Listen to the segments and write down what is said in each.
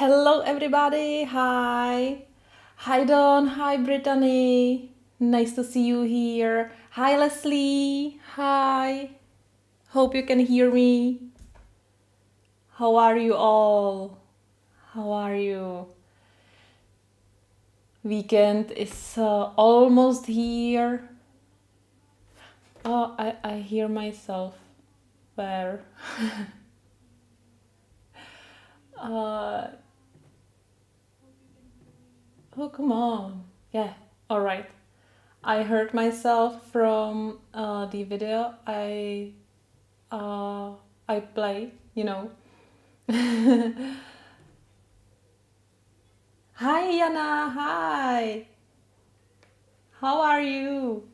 Hello, everybody. Hi. Hi, Don. Hi, Brittany. Nice to see you here. Hi, Leslie. Hi. Hope you can hear me. How are you all? How are you? Weekend is almost here. Oh, I hear myself. Where? uh, oh, come on. Yeah, all right. I heard myself from the video I play, you know. Hi, Yana. Hi. How are you?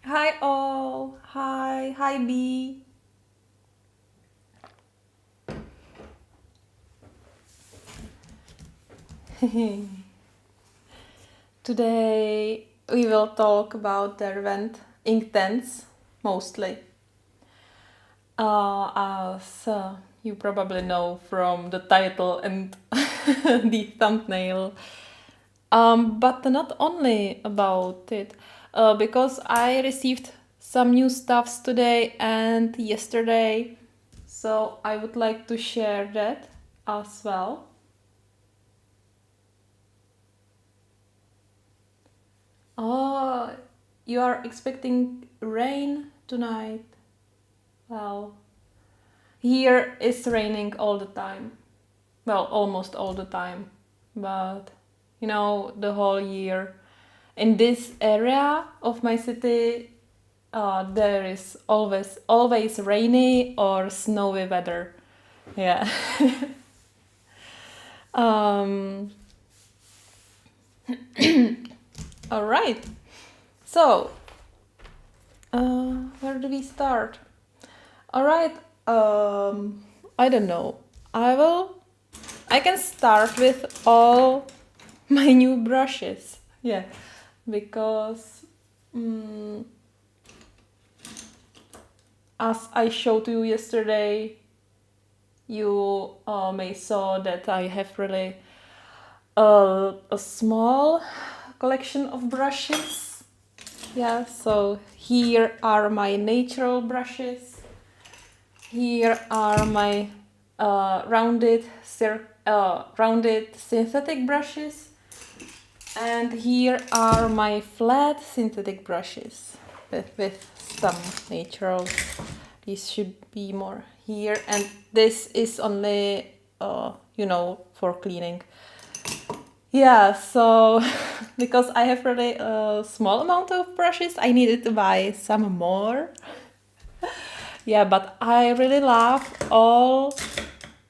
Hi, all. Hi. Hi, B. Today we will talk about Derwent Inktense mostly. As you probably know from the title and the thumbnail. But not only about it, because I received some new stuffs today and yesterday, so I would like to share that as well. Oh, you are expecting rain tonight? Well, here it's raining all the time. Well, almost all the time, but you know, the whole year. In this area of my city, there is always rainy or snowy weather. Yeah. um, all right. So, where do we start? All right. I don't know. I can start with all my new brushes. Yeah, because as I showed you yesterday, you may saw that I have really a small collection of brushes. Yeah, so here are my natural brushes. Here are my rounded synthetic brushes. And here are my flat synthetic brushes with some naturals. These should be more here. And this is only, for cleaning. Yeah, so because I have really a small amount of brushes, I needed to buy some more. Yeah, but I really love all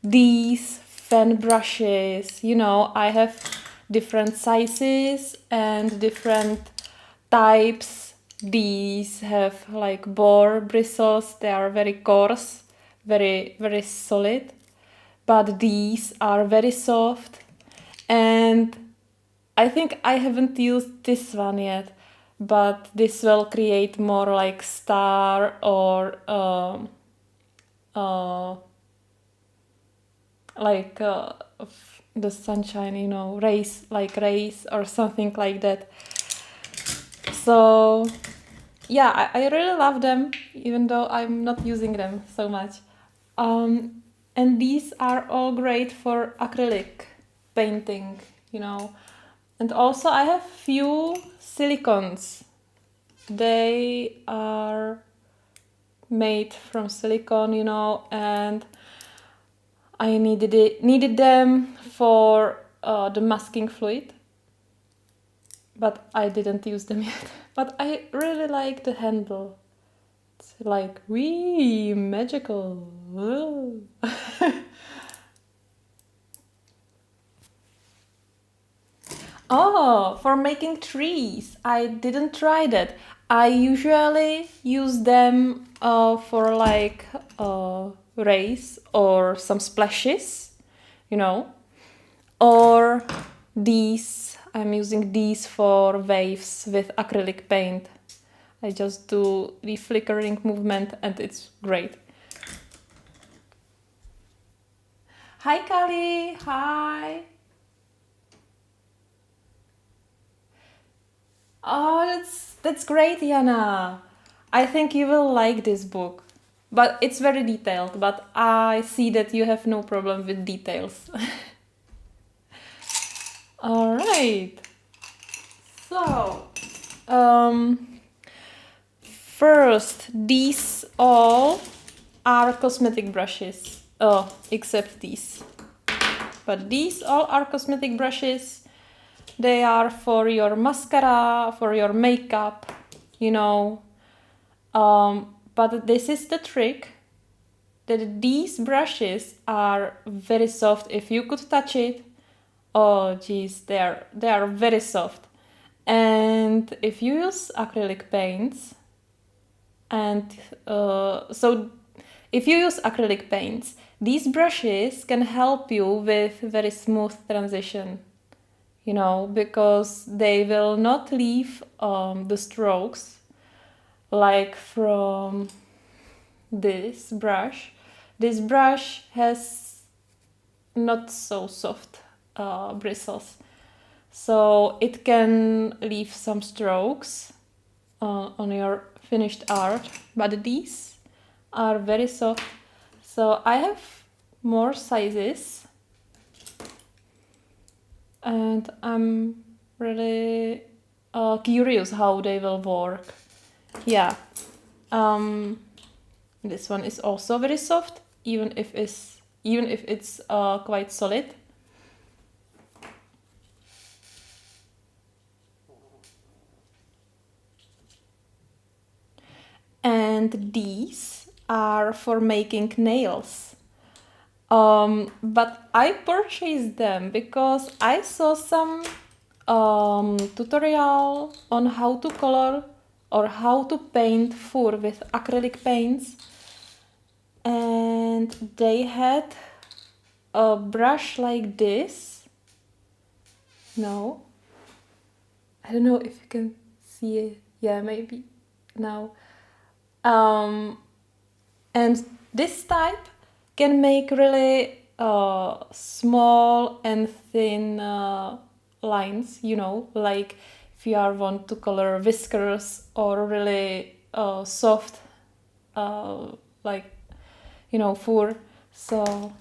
these fan brushes. You know, I have different sizes and different types. These have like boar bristles. They are very coarse, very, very solid. But these are very soft. And I think I haven't used this one yet, but this will create more like star or like the sunshine, you know, rays or something like that. So yeah, I really love them, even though I'm not using them so much. And these are all great for acrylic painting, you know. And also I have few silicons. They are made from silicone, you know, and I needed them for the masking fluid, but I didn't use them yet. But I really like the handle. It's like, wee, magical. Woo. Oh, for making trees. I didn't try that. I usually use them for like rays or some splashes. you know. Or these, I'm using these for waves with acrylic paint. I just do the flickering movement and it's great. Hi Kali, hi. Oh, that's great, Yana. I think you will like this book. But it's very detailed, but I see that you have no problem with details. All right. So, first, these all are cosmetic brushes. Oh, except these. But these all are cosmetic brushes. They are for your mascara, for your makeup, you know. But this is the trick, that these brushes are very soft. If you could touch it, oh geez, they are very soft. And if you use acrylic paints, and so if you use acrylic paints, these brushes can help you with very smooth transition, you know, because they will not leave the strokes like from this brush. This brush has not so soft bristles, so it can leave some strokes on your finished art, but these are very soft. So I have more sizes and I'm really curious how they will work. Yeah, this one is also very soft, even if it's quite solid. And these are for making nails. But I purchased them because I saw some tutorial on how to color or how to paint fur with acrylic paints, and they had a brush like this. No, I don't know if you can see it. Yeah, maybe now. And this type can make really small and thin lines, you know, like if you are want to color whiskers or really soft, like, you know, fur. So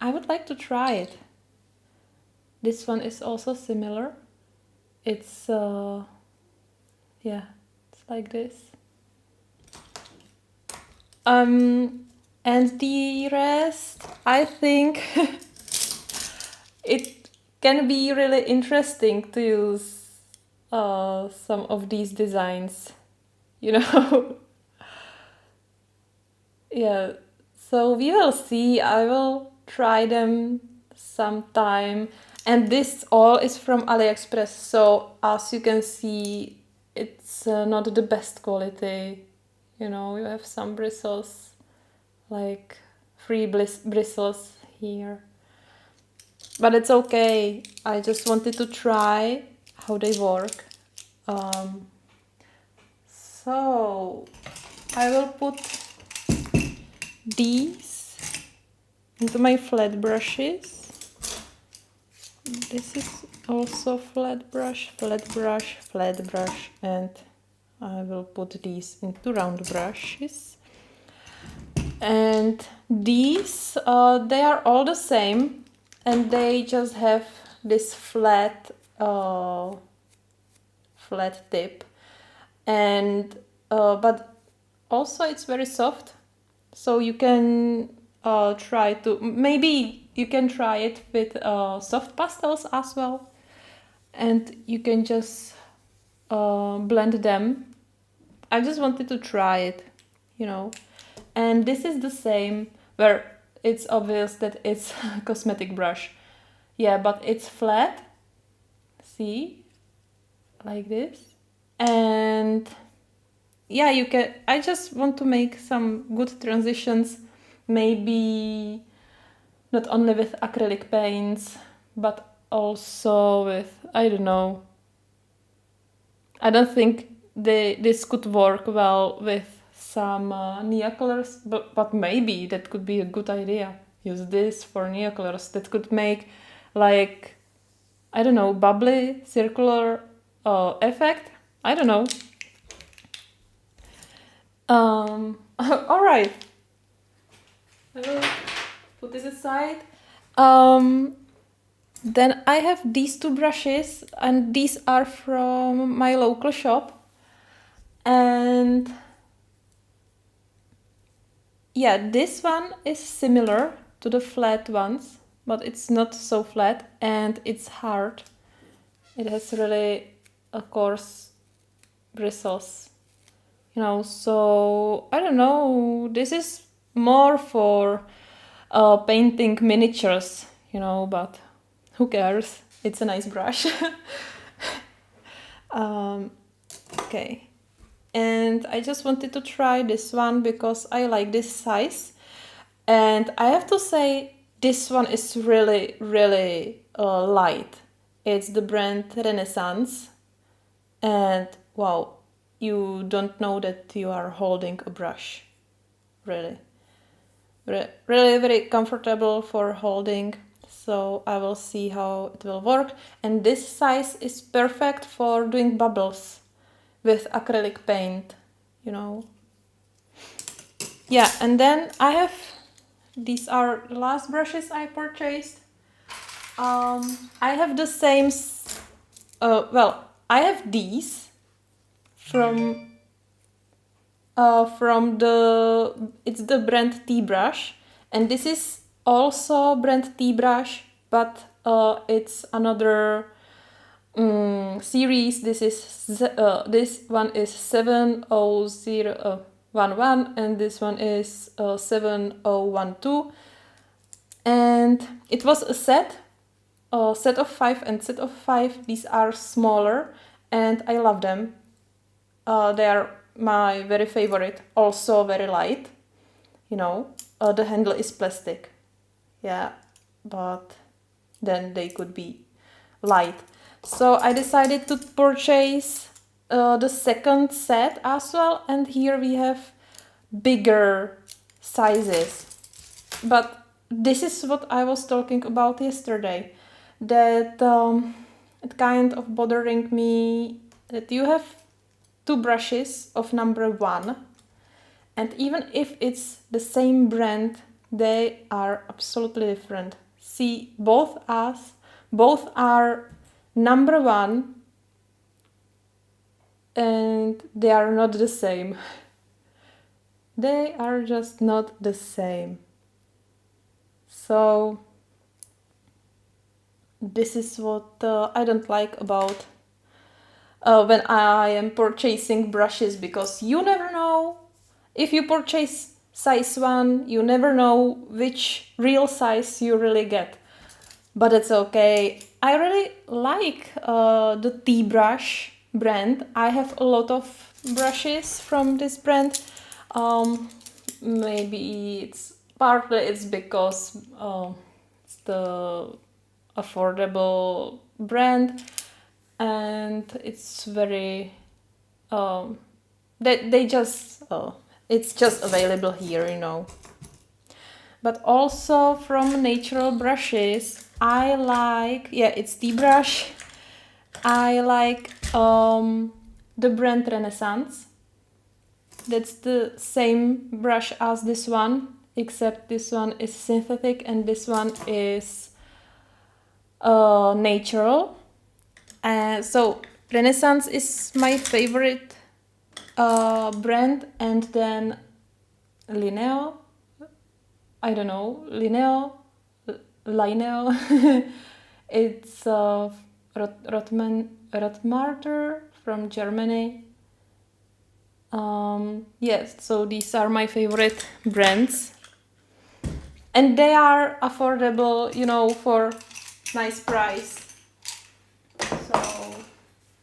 I would like to try it. This one is also similar. It's, yeah, it's like this. And the rest, I think it can be really interesting to use some of these designs, you know. Yeah, so we will see. I will try them sometime. And this all is from AliExpress, so as you can see, it's not the best quality. You know, you have some bristles, like free bristles here. But it's okay. I just wanted to try how they work. So I will put these into my flat brushes. This is also flat brush, and I will put these into round brushes. And these, they are all the same, and they just have this flat tip, and but also it's very soft, so you can try to, maybe you can try it with soft pastels as well, and you can just blend them. I just wanted to try it, you know. And this is the same, where it's obvious that it's a cosmetic brush. Yeah, but it's flat. See? Like this. And yeah, you can, I just want to make some good transitions. Maybe not only with acrylic paints, but also with, I don't know. I don't think this could work well with some neocolors, but maybe that could be a good idea. Use this for neocolors. That could make like, I don't know, bubbly circular effect. I don't know. All right. I will put this aside. Then I have these two brushes, and these are from my local shop. And yeah, this one is similar to the flat ones, but it's not so flat and it's hard. It has really, of course, bristles, you know, so I don't know, this is more for painting miniatures, you know, but who cares? It's a nice brush. Okay. And I just wanted to try this one because I like this size. And I have to say, this one is really, really light. It's the brand Renaissance. And wow, you don't know that you are holding a brush. Really. Really very comfortable for holding. So I will see how it will work. And this size is perfect for doing bubbles with acrylic paint, you know. Yeah, and then I have, these are the last brushes I purchased. I have the same, well, I have these from it's the brand Tea Brush, and this is also brand Tea Brush, but it's another series. This one is 70011 and this one is 7012, and it was a set of 5 and set of 5. These are smaller and I love them. They are my very favorite, also very light, you know. The handle is plastic, yeah, but then they could be light. So I decided to purchase the second set as well, and here we have bigger sizes. But this is what I was talking about yesterday, that it kind of bothering me that you have two brushes of number 1, and even if it's the same brand, they are absolutely different. See, both are number 1 and they are not the same. They are just not the same. So this is what I don't like about when I am purchasing brushes, because you never know. If you purchase size 1, you never know which real size you really get. But it's okay. I really like the Tea Brush brand. I have a lot of brushes from this brand. Maybe it's because it's the affordable brand, and it's very they just it's just available here, you know. But also from natural brushes, I like, yeah, it's Tea Brush. I like the brand Renaissance. That's the same brush as this one, except this one is synthetic and this one is natural. So Renaissance is my favorite brand, and then Lineo, I don't know, Lineo, it's Rotmarter from Germany. Yes, so these are my favorite brands, and they are affordable, you know, for nice price. So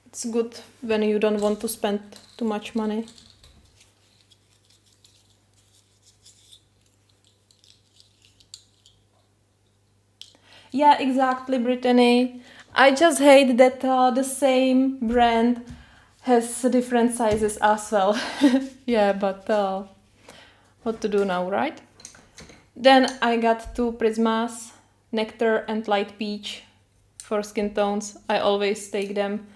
it's good when you don't want to spend too much money. Yeah, exactly, Brittany. I just hate that the same brand has different sizes as well. Yeah, but what to do now, right? Then I got two Prismas, Nectar and Light Peach for skin tones. I always take them.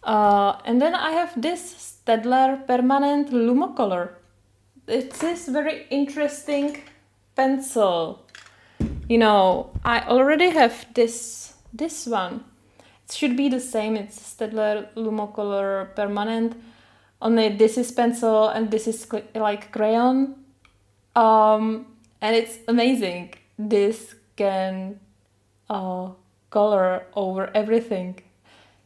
And then I have this Staedtler Permanent Lumocolor. It's this very interesting pencil. You know, I already have this one. It should be the same. It's Staedtler Lumocolor Permanent. Only this is pencil and this is like crayon. And it's amazing. This can color over everything.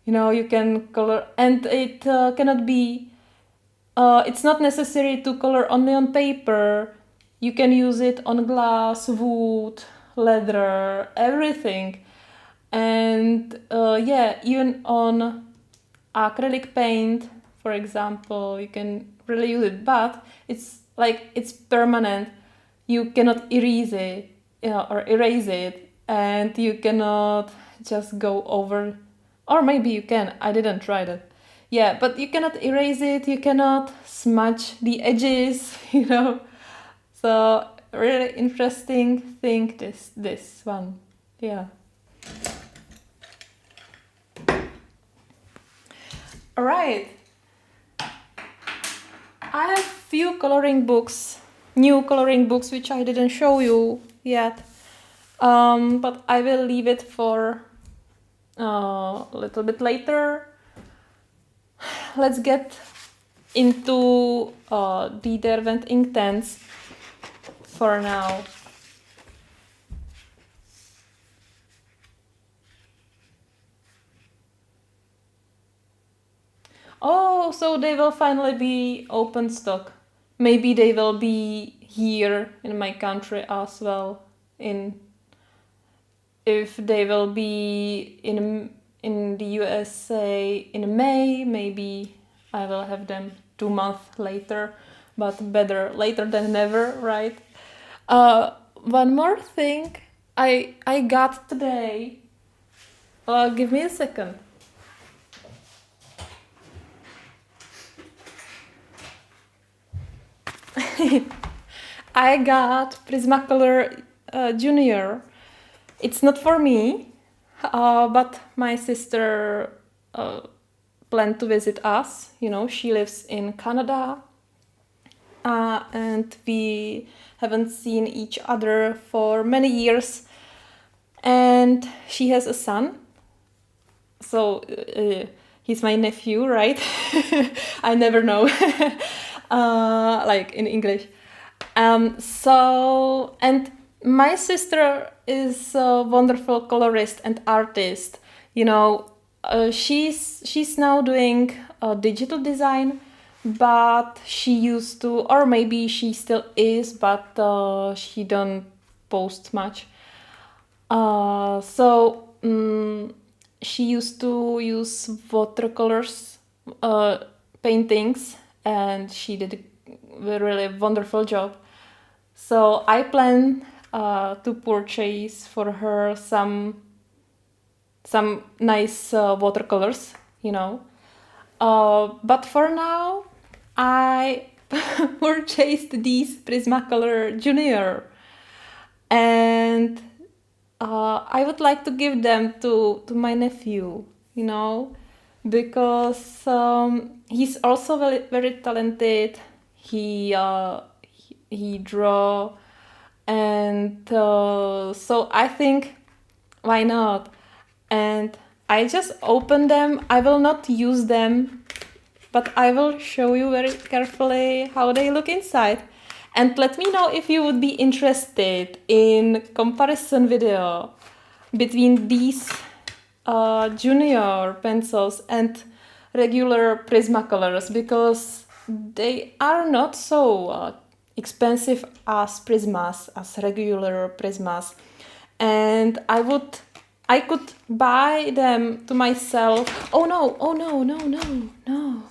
You know, you can color, and it cannot be. It's not necessary to color only on paper. You can use it on glass, wood, leather, everything. And yeah, even on acrylic paint, for example, you can really use it. But it's like it's permanent. You cannot erase it, or erase it, and you cannot just go over, or maybe you can. I didn't try that. Yeah, but you cannot erase it. You cannot smudge the edges. You know. So really interesting thing. This one. Yeah. All right. I have few coloring books, new coloring books, which I didn't show you yet. But I will leave it for a little bit later. Let's get into the Derwent Inktense for now. Oh, so they will finally be open stock. Maybe they will be here in my country as well. If they will be in the USA in May, maybe I will have them 2 months later, but better later than never, right? One more thing I got today. Give me a second. I got Prismacolor Junior. It's not for me, but my sister planned to visit us. You know, she lives in Canada, and we haven't seen each other for many years. And she has a son, so he's my nephew, right? I never know, like in English. So, and my sister is a wonderful colorist and artist. You know, she's now doing digital design, but she used to, or maybe she still is, but she don't post much. So she used to use watercolors paintings, and she did a really wonderful job. So I plan to purchase for her some nice watercolors, you know. But for now, I purchased these Prismacolor Junior, and I would like to give them to my nephew, you know, because he's also very, very talented. He draw, and so I think why not? And I just open them. I will not use them, but I will show you very carefully how they look inside. And let me know if you would be interested in comparison video between these junior pencils and regular Prismacolors, because they are not so expensive as Prismas, as regular Prismas. And I could buy them to myself. Oh no, no.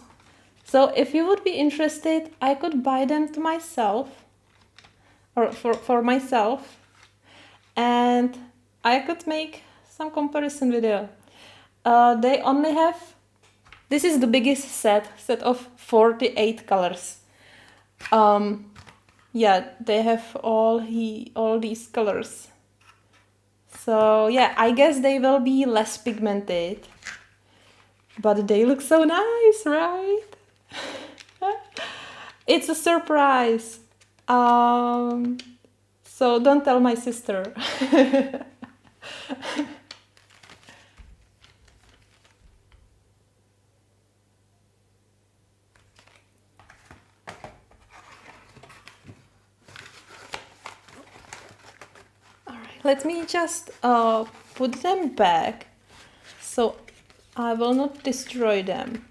So if you would be interested, I could buy them to myself, or for myself, and I could make some comparison video. They only have, this is the biggest set of 48 colors. Yeah, they have all these colors. So yeah, I guess they will be less pigmented, but they look so nice, right? It's a surprise. So don't tell my sister. Let me just put them back, so I will not destroy them.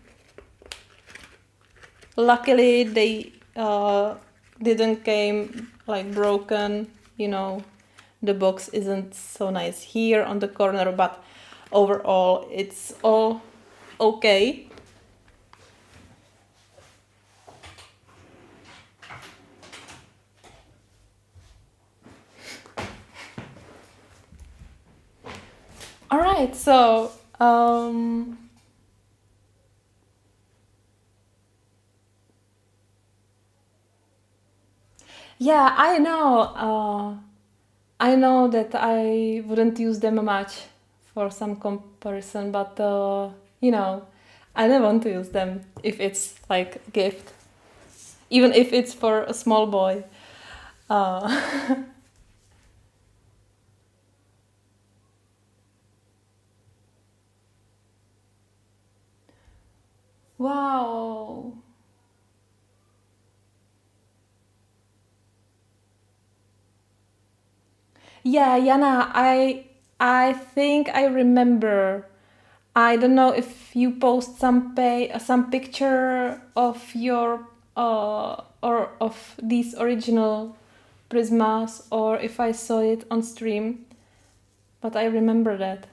Luckily, they didn't came like broken, you know. The box isn't so nice here on the corner, but overall it's all okay. All right, so yeah, I know that I wouldn't use them much for some comparison, but you know, I don't want to use them if it's like a gift, even if it's for a small boy. Wow. Yeah, Jana, I think I remember. I don't know if you post some picture of your or of these original Prismas, or if I saw it on stream, but I remember that.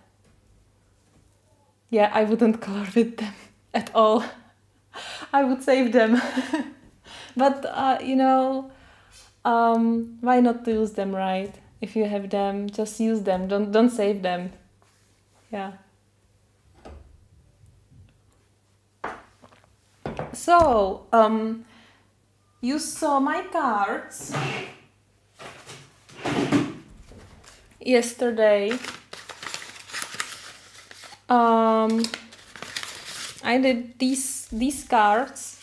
Yeah, I wouldn't color with them at all. I would save them. But you know, why not to use them, right? If you have them, just use them. Don't save them. Yeah. So, you saw my cards yesterday. I did these cards.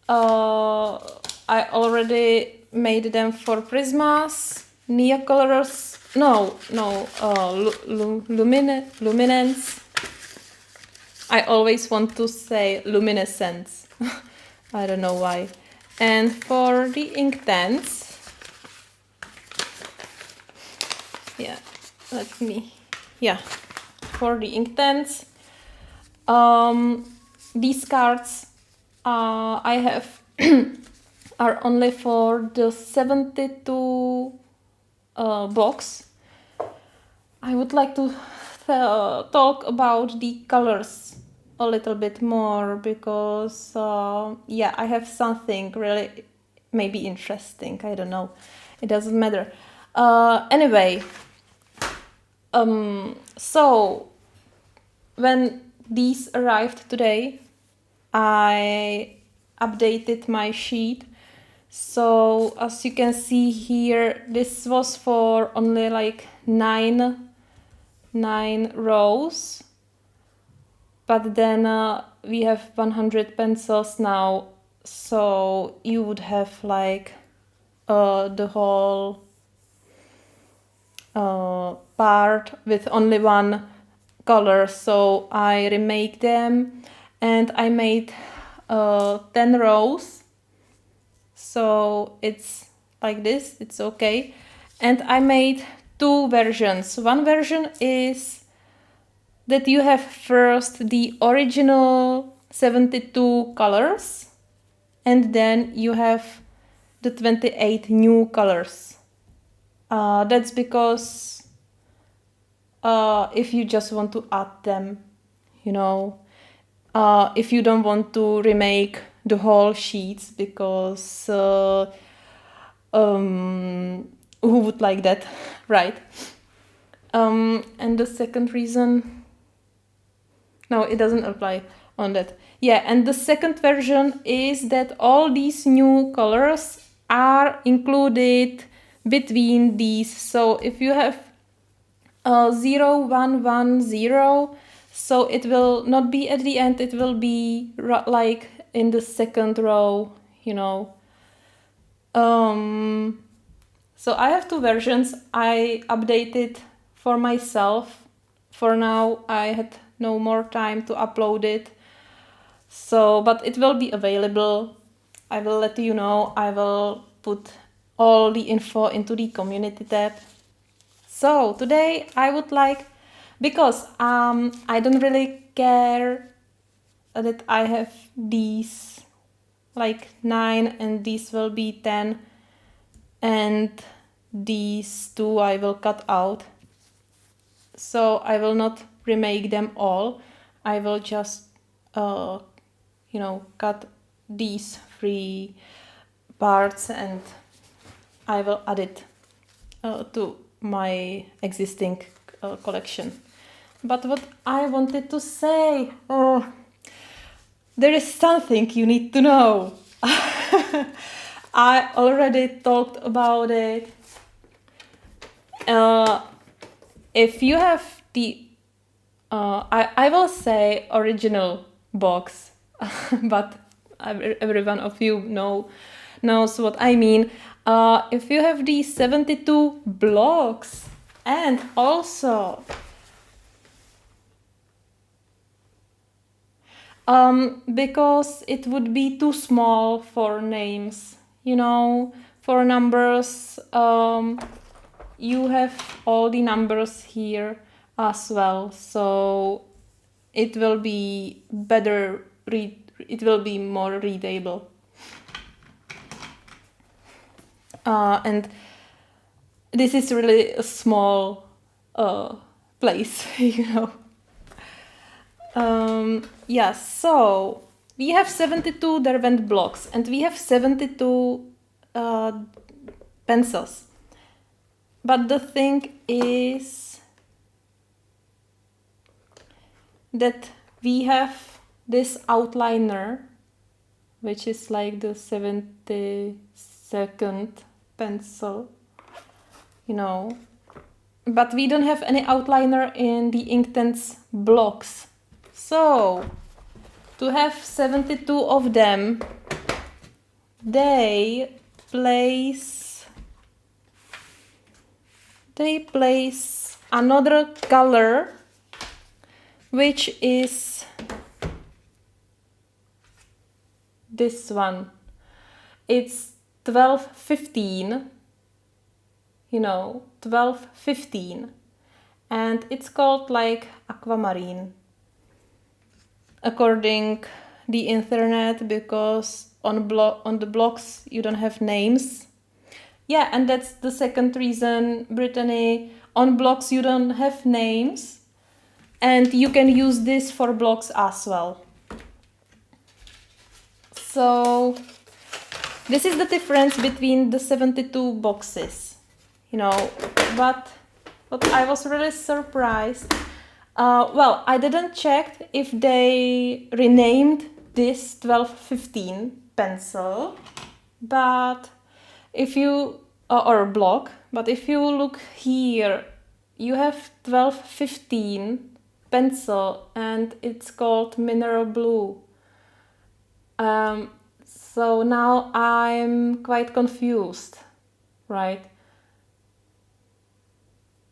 I already made them for Prismas, Neocolors. Luminance. I always want to say luminescence. I don't know why. And for the Inktense, for the Inktense, these cards I have are only for the 72 box. I would like to talk about the colors a little bit more because I have something really maybe interesting. I don't know. It doesn't matter. Anyway, so when these arrived today, I updated my sheet. So as you can see here, this was for only like nine rows, but then we have 100 pencils now, so you would have like the whole part with only one color. So I remake them and I made 10 rows, so it's like this, it's okay. And I made two versions. One version is that you have first the original 72 colors and then you have the 28 new colors. That's because if you just want to add them, you know, if you don't want to remake the whole sheets, because who would like that, right? And the second reason, no, it doesn't apply on that. Yeah, and the second version is that all these new colors are included between these. So if you have 0, 1, 1, 0, so it will not be at the end, it will be like in the second row, you know. So I have two versions. I updated for myself. For now, I had no more time to upload it. So, but it will be available. I will let you know. I will put all the info into the community tab. So today I would like, because I don't really care that I have these like 9 and these will be 10 and these two I will cut out. So I will not remake them all. I will just cut these 3 parts and I will add it to my existing collection. But what I wanted to say, there is something you need to know. I already talked about it. If you have the, I will say original box, but every one of you knows what I mean. If you have the 72 blocks and also because it would be too small for names, you know, for numbers, you have all the numbers here as well, so it will be better it will be more readable. And this is really a small place, you know. Yeah, so we have 72 Derwent blocks and we have 72 pencils. But the thing is that we have this outliner, which is like the 72nd pencil, you know. But we don't have any outliner in the Inktense blocks. So, to have 72 of them, they place another color, which is this one. It's 1215, you know, 1215, and it's called like aquamarine according the internet, because on the blocks you don't have names. Yeah, and that's the second reason, Brittany. On blocks you don't have names, and you can use this for blocks as well. So this is the difference between the 72 boxes, you know. But what I was really surprised, well, I didn't check if they renamed this 1215 pencil, but if you, or block, but if you look here, you have 1215 pencil and it's called mineral blue. So now I'm quite confused, right?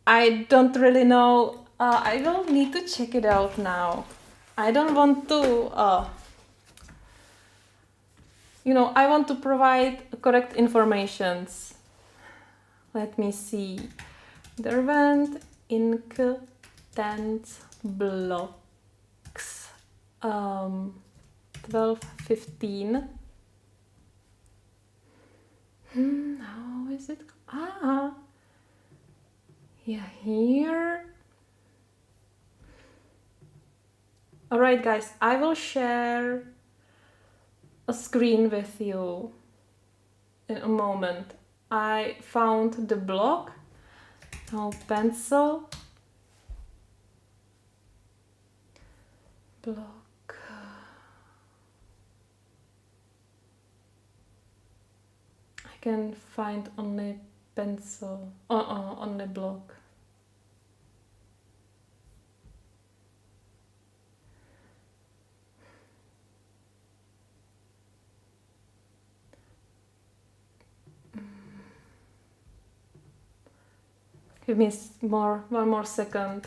I don't really know. I will need to check it out now. I don't want to, you know, I want to provide correct informations. Let me see. Derwent Inktense blocks. 1215. How is it? Yeah, here. Alright guys, I will share a screen with you in a moment. I found the block, now pencil, block. I can find only pencil, only block. Give me one more second.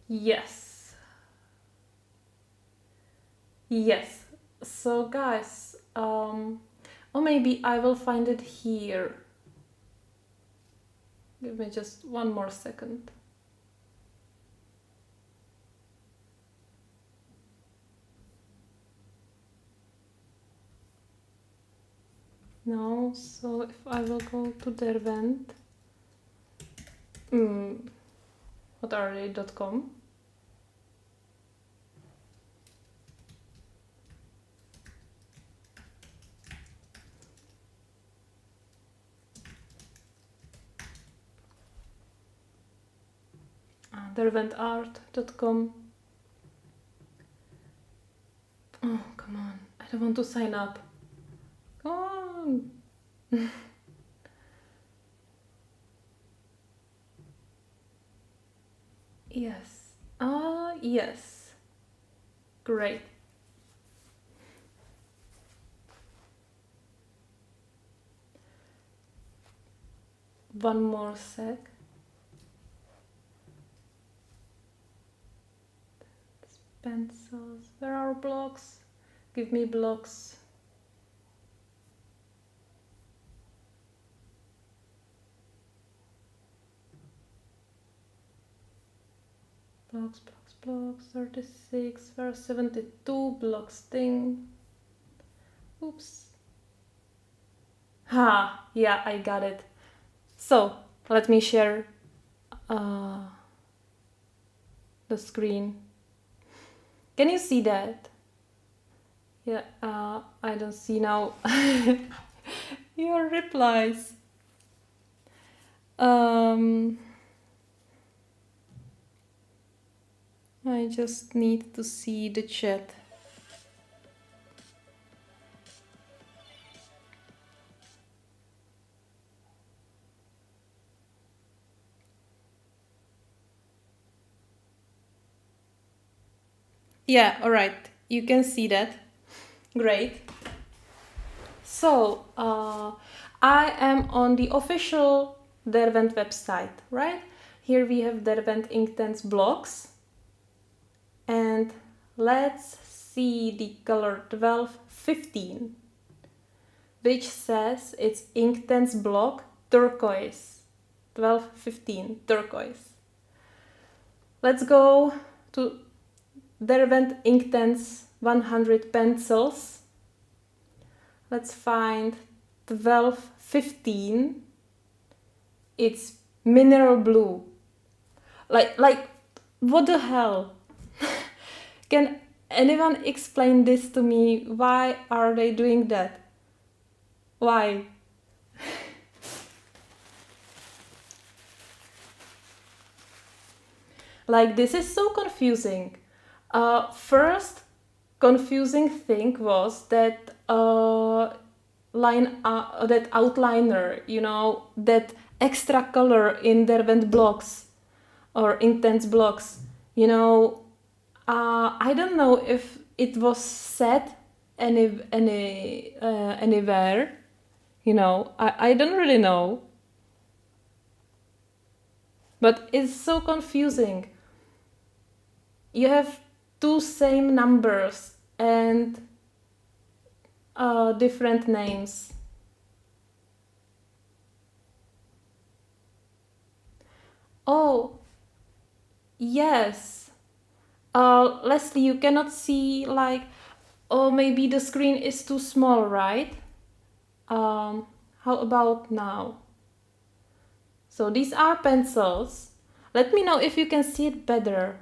Yes. Yes. So guys, or maybe I will find it here. Give me just one more second. No, so if I will go to Derwent, what are they, .com? derwentart.com. Oh, come on. I don't want to sign up. Come on. Yes. Yes. Great. One more sec. Pencils. Where are blocks? Give me blocks. Blocks. 36. Where are 72 blocks thing? Oops. Ha! Yeah, I got it. So, let me share the screen. Can you see that? Yeah, I don't see now your replies. I just need to see the chat. Yeah, all right. You can see that. Great. So, I am on the official Derwent website, right? Here we have Derwent Inktense blocks. And let's see the color 1215, which says it's Inktense block turquoise. 1215 turquoise. Let's go to Derwent Inktense 100 pencils. Let's find 1215. It's mineral blue. Like what the hell? Can anyone explain this to me? Why are they doing that? Why? Like, this is so confusing. First confusing thing was that that outliner, you know, that extra color in Derwent blocks or Inktense blocks, you know. I don't know if it was set anywhere, you know. I don't really know. But it's so confusing. You have two same numbers and different names. Oh, yes. Leslie, you cannot see, like, oh, maybe the screen is too small, right? How about now? So these are pencils. Let me know if you can see it better.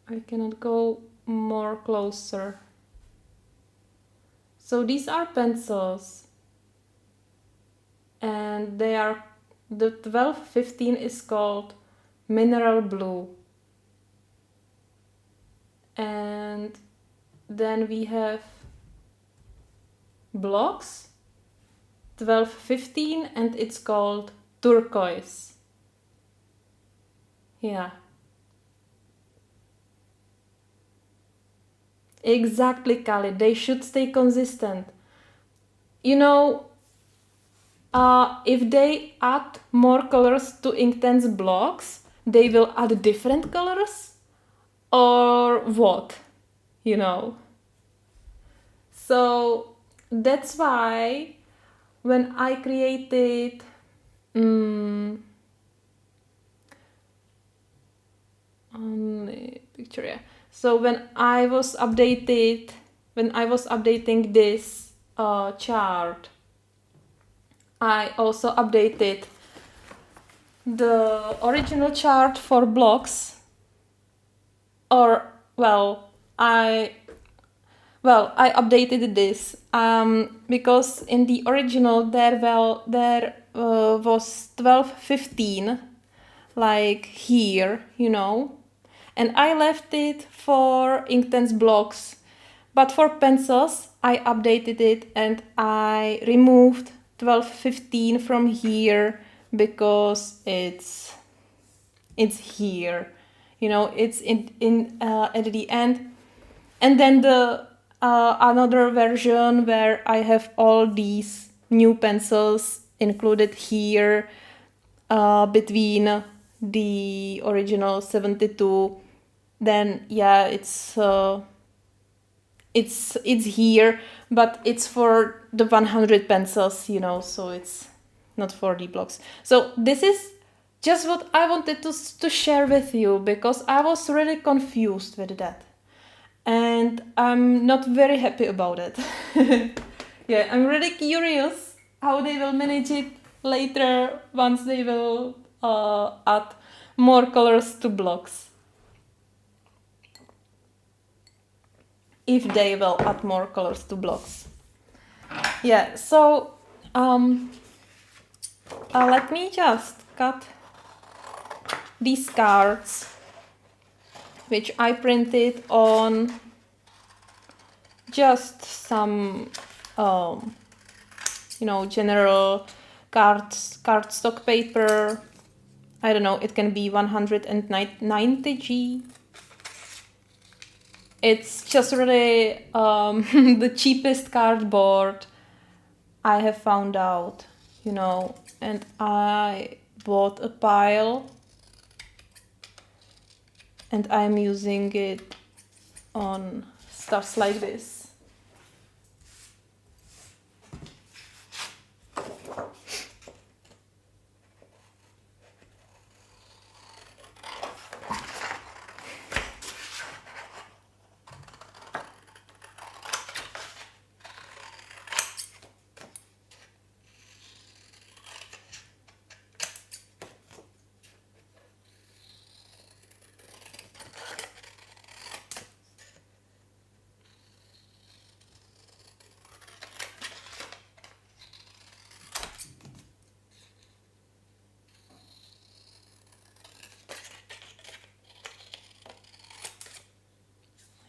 I cannot go more closer. So these are pencils, and they are, the 1215 is called Mineral Blue. And then we have blocks 1215, and it's called Turquoise. Yeah. Exactly, Kali. They should stay consistent. You know, if they add more colors to Inktense blocks, they will add different colors or what, you know. So that's why when I created on the picture, yeah. So when I was updating this chart, I also updated the original chart for blocks, or I updated this because in the original there was 1215, like here, you know, and I left it for Inktense blocks, but for pencils I updated it and I removed 1215 from here because it's here, you know, it's in at the end. And then the another version where I have all these new pencils included here between the original 72. Then yeah, it's here, but it's for the 100 pencils, you know, so it's not for the blocks. So this is just what I wanted to share with you, because I was really confused with that. And I'm not very happy about it. Yeah, I'm really curious how they will manage it later once they will add more colors to blocks. If they will add more colors to blocks. Yeah, so let me just cut these cards, which I printed on just some, you know, general cardstock paper. I don't know, it can be 190G. It's just really the cheapest cardboard I have found out, you know, and I bought a pile and I'm using it on stuffs like this.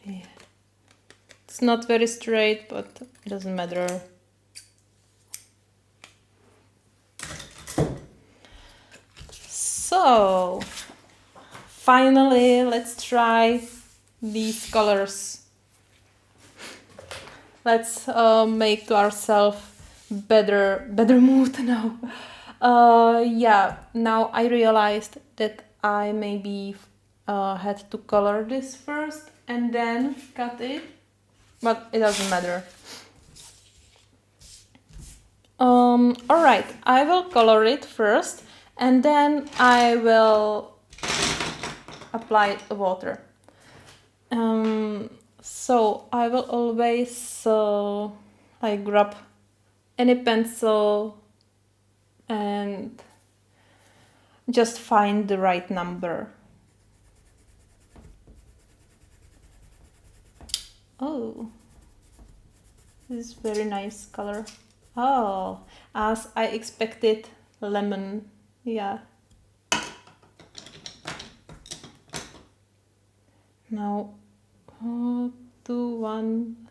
Yeah. It's not very straight, but it doesn't matter. So, finally, let's try these colors. Let's make to ourselves better mood now. Yeah, now I realized that I maybe had to color this first and then cut it, but it doesn't matter. Alright, I will color it first and then I will apply water. So I will always like grab any pencil and just find the right number. Oh, this is very nice color. Oh, as I expected, lemon. Yeah. Now, 2, 1,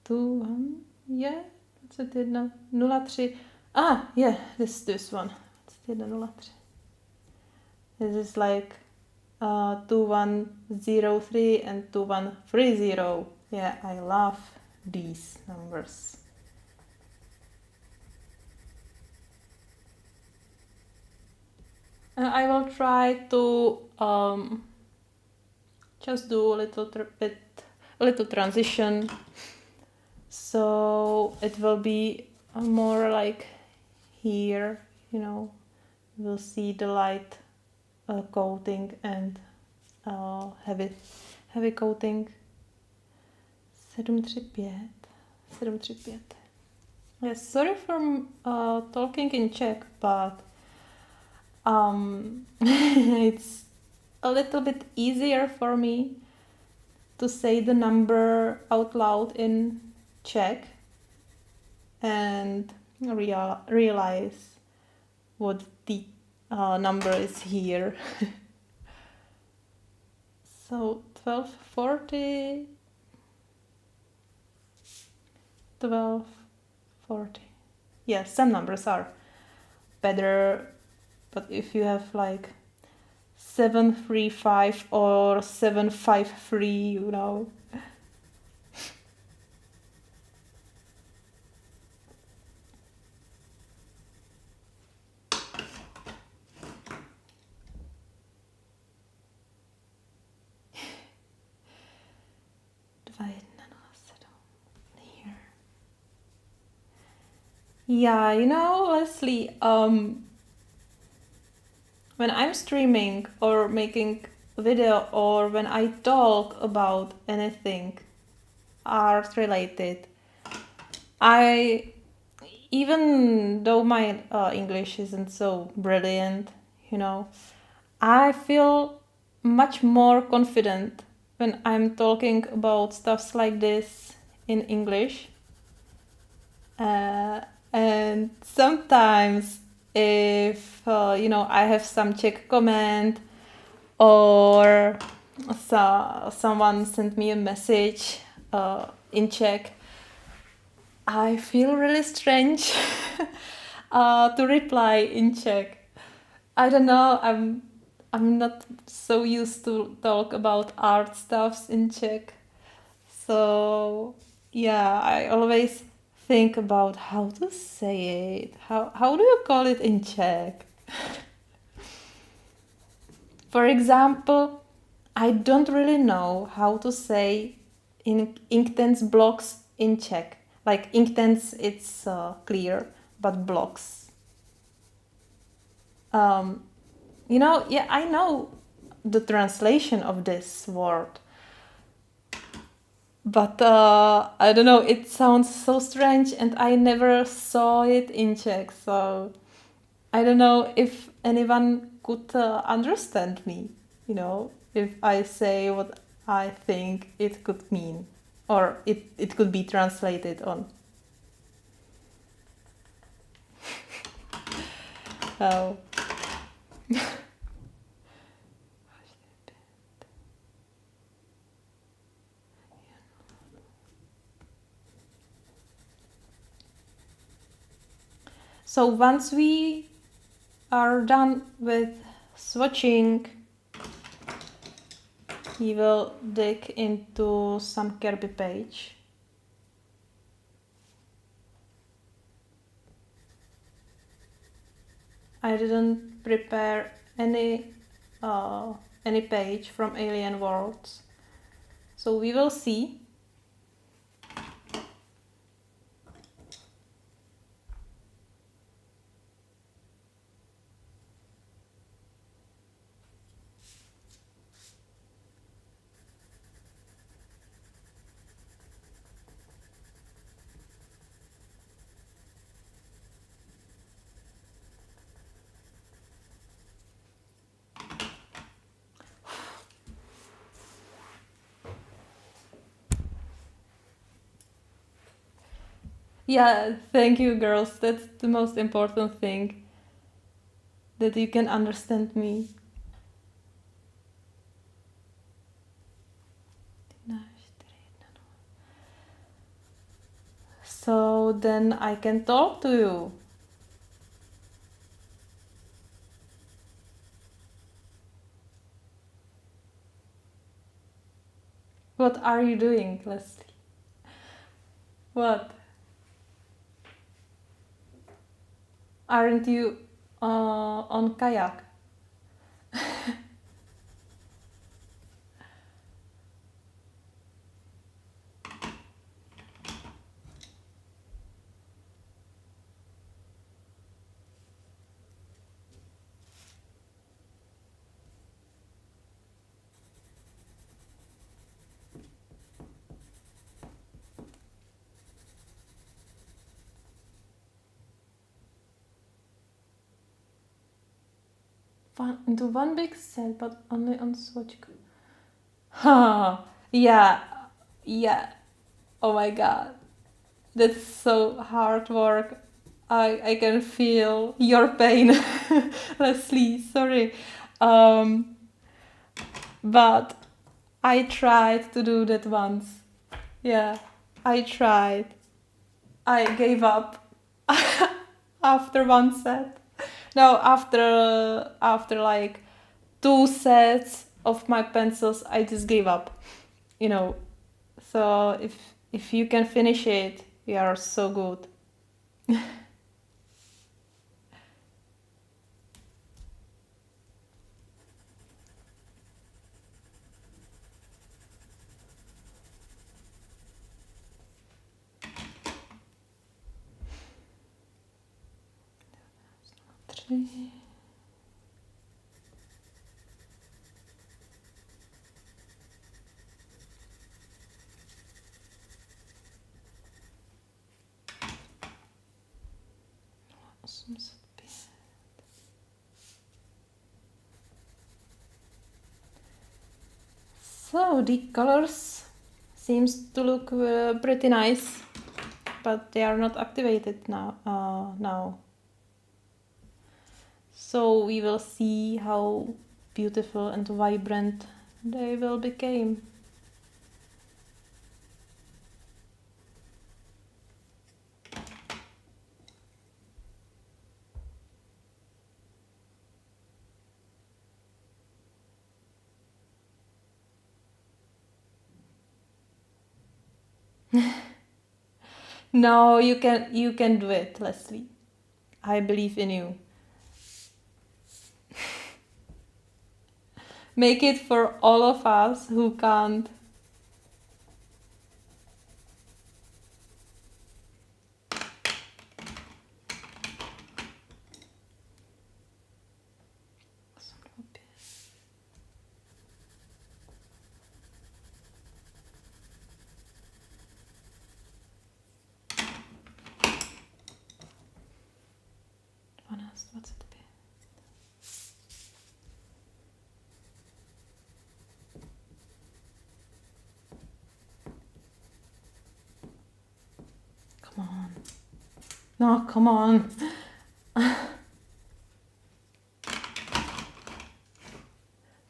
2, 1. Yeah, what's it did now? 0, 3. Ah, yeah, this one. What's it did 0, 3. This is like 2, 1, 0, 3 and 2, 1, 3, 0. Yeah, I love these numbers. I will try to just do a little transition, so it will be more like here, you know, we'll see the light coating and heavy coating. 735. 735. Yes, sorry for talking in Czech, but it's a little bit easier for me to say the number out loud in Czech and realize what the number is here. So 1240, 1240. Yeah, some numbers are better, but if you have like 735 or 753, you know. Here. Yeah, you know, Leslie, when I'm streaming or making a video or when I talk about anything art related, even though my English isn't so brilliant, you know, I feel much more confident when I'm talking about stuffs like this in English. And sometimes if, you know, I have some Czech comment or someone sent me a message in Czech, I feel really strange to reply in Czech. I don't know, I'm not so used to talk about art stuffs in Czech. So yeah, I always think about how to say it. How do you call it in Czech? For example, I don't really know how to say in Inktense blocks in Czech. Like Inktense, it's clear, but blocks. You know, yeah, I know the translation of this word. But I don't know, it sounds so strange and I never saw it in Czech. So I don't know if anyone could understand me, you know, if I say what I think it could mean or it could be translated on. Oh. So once we are done with swatching, we will dig into some Kerby page. I didn't prepare any page from Alien Worlds, so we will see. Yeah, thank you, girls. That's the most important thing. That you can understand me. So then I can talk to you. What are you doing, Leslie? What? Aren't you on kayak? Into one big set, but only on Swatching. Ha! Yeah, yeah. Oh my god, that's so hard work. I can feel your pain, Leslie. Sorry, um, but I tried to do that once. Yeah, I tried. I gave up after one set. No, after like 2 sets of my pencils, I just gave up. You know. So if you can finish it, you are so good. Three. So the colors seems to look pretty nice, but they are not activated now. So we will see how beautiful and vibrant they will become. No, you can do it, Leslie. I believe in you. Make it for all of us who can't. Come on. No, come on.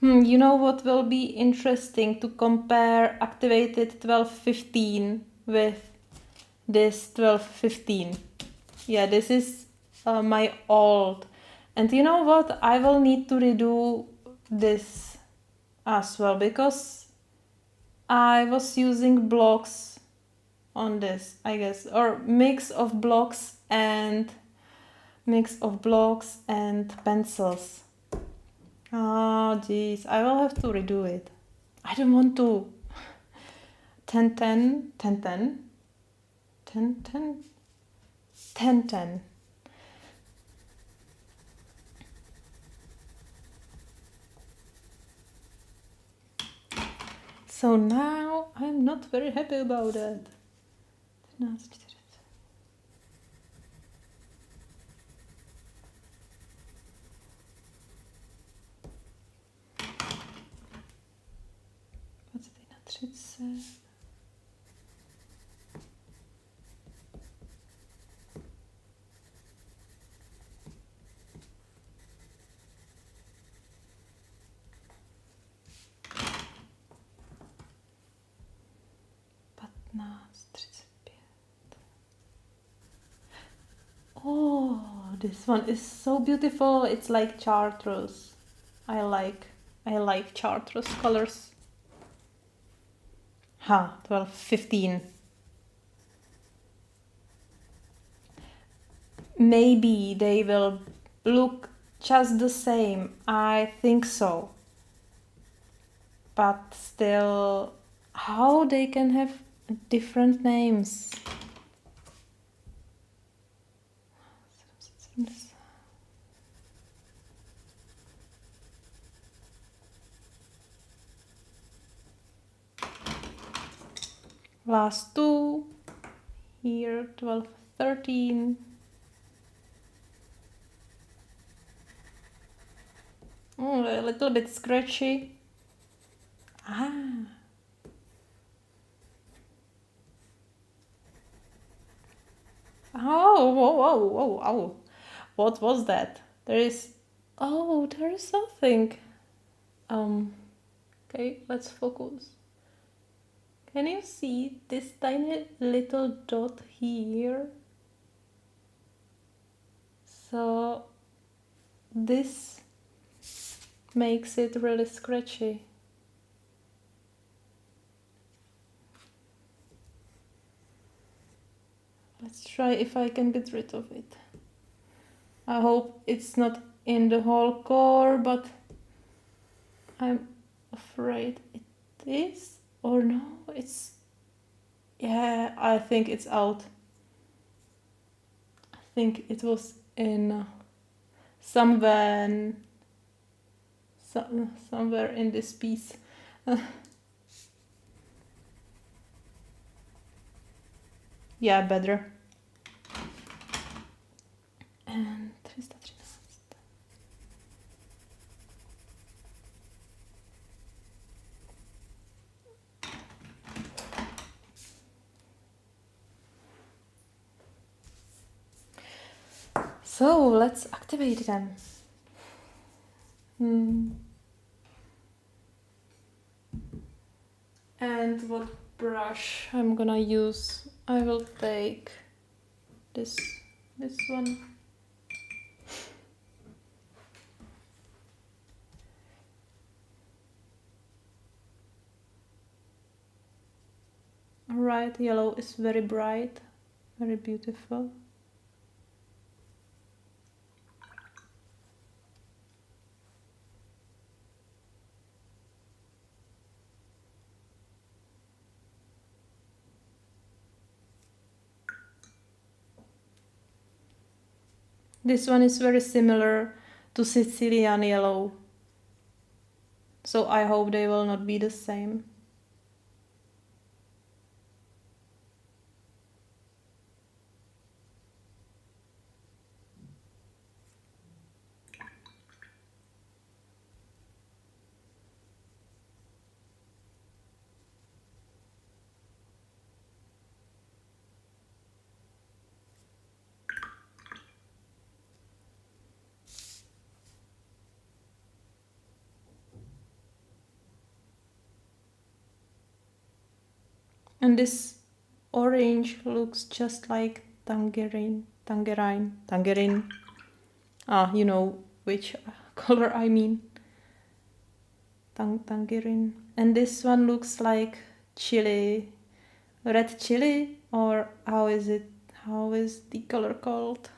You know what will be interesting to compare activated 1215 with this 1215. Yeah, this is my old. And you know what? I will need to redo this as well because I was using blocks on this, I guess, or mix of blocks and pencils. Oh, jeez, I will have to redo it. I don't want to. 10, 10, 10, 10, 10, 10, 10, 10. So now I'm not very happy about that. Oh, this one is so beautiful. It's like chartreuse. I like chartreuse colors. Huh, 12, 15. Maybe they will look just the same. I think so. But still, how they can have different names? Last two. Here, 12, 13. A little bit scratchy. Ah. Oh, whoa, whoa, whoa, oh. What was that? There is something. Okay, let's focus. Can you see this tiny little dot here? So this makes it really scratchy. Let's try if I can get rid of it. I hope it's not in the whole core, but I'm afraid it is. Or no, it's... Yeah, I think it's out. I think it was in somewhere in this piece. Yeah, better. And 313. So let's activate them. And what brush I'm gonna use? I will take this one. Alright, yellow is very bright, very beautiful. This one is very similar to Sicilian yellow, so I hope they will not be the same. And this orange looks just like tangerine. Ah, you know which color I mean. Tangerine. And this one looks like chili, red chili, or how is it? How is the color called?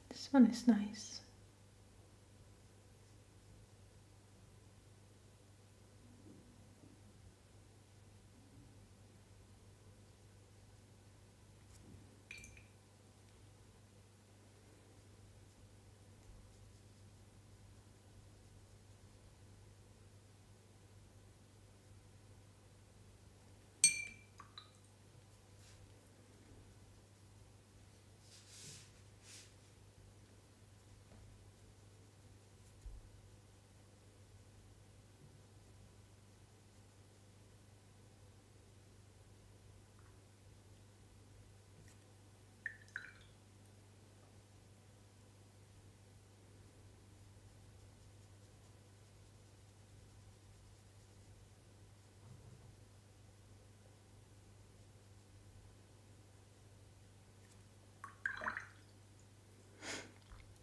This one is nice.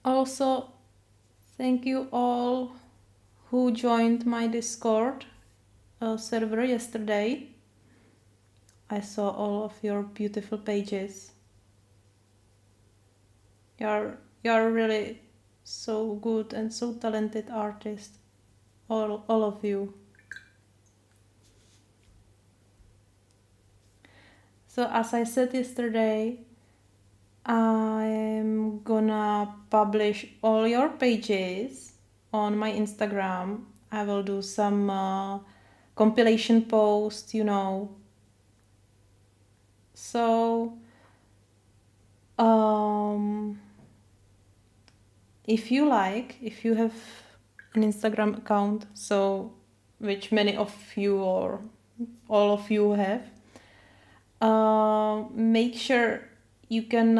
Also, thank you all who joined my Discord server yesterday. I saw all of your beautiful pages. You're really so good and so talented artists, all of you. So as I said yesterday, I'm gonna publish all your pages on my Instagram. I will do some compilation post, you know. So if you have an Instagram account, so which many of you or all of you have, make sure you can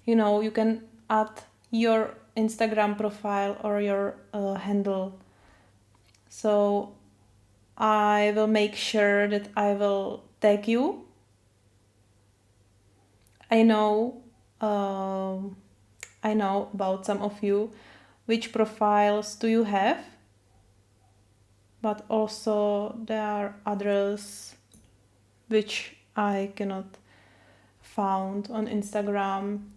you can add your Instagram profile or your handle. So I will make sure that I will tag you. I know about some of you, which profiles do you have, but also there are others which I cannot found on Instagram,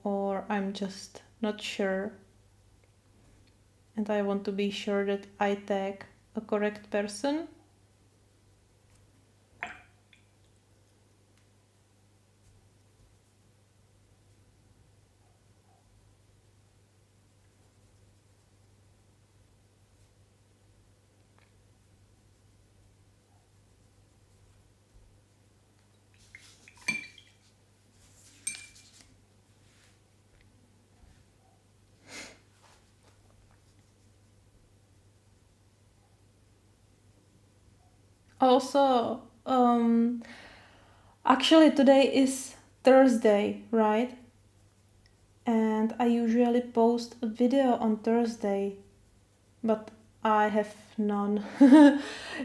or I'm just not sure. And I want to be sure that I tag a correct person. Also, actually today is Thursday, right? And I usually post a video on Thursday, but I have none.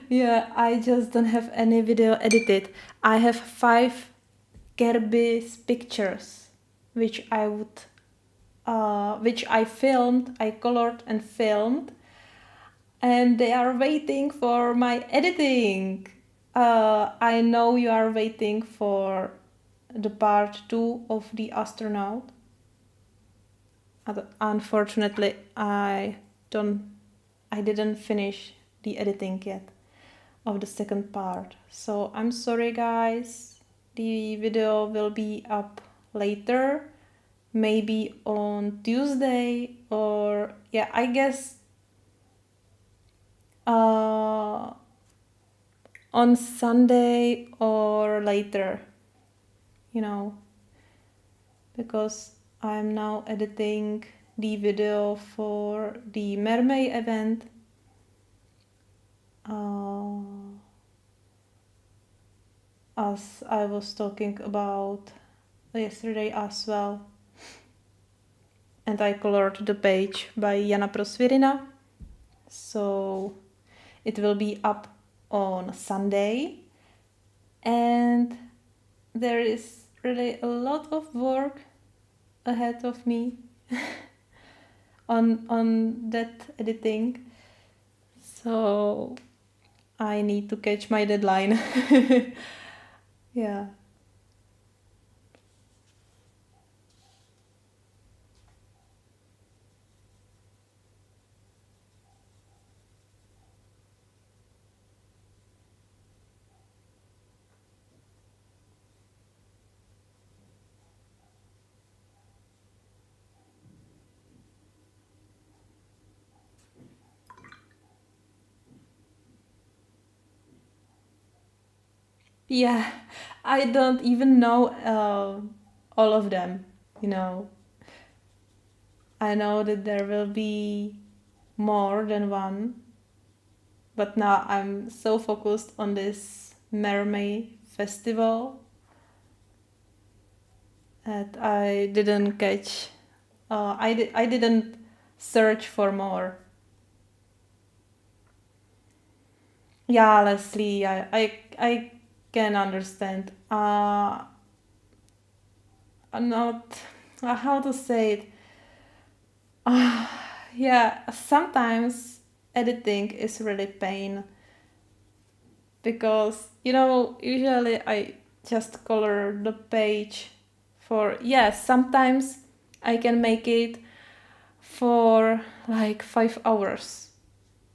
Yeah, I just don't have any video edited. I have 5 Kerby's pictures, which I filmed, I colored and filmed, and they are waiting for my editing. I know you are waiting for the part 2 of the astronaut. Unfortunately, I didn't finish the editing yet of the second part. So I'm sorry guys, the video will be up later, maybe on Tuesday, or yeah, I guess on Sunday or later, because I'm now editing the video for the mermaid event. As I was talking about yesterday as well. And I colored the page by Jana Prosvirina. So it will be up on Sunday. And there is really a lot of work ahead of me on that editing. So I need to catch my deadline. Yeah. Yeah, I don't even know all of them, I know that there will be more than one, but now I'm so focused on this Mermaid festival that I didn't catch, I didn't search for more. Yeah, Leslie, I can understand. I'm not, how to say it. Yeah, sometimes editing is really pain because, you know, usually I just color the page for, yes, sometimes I can make it for like 5 hours,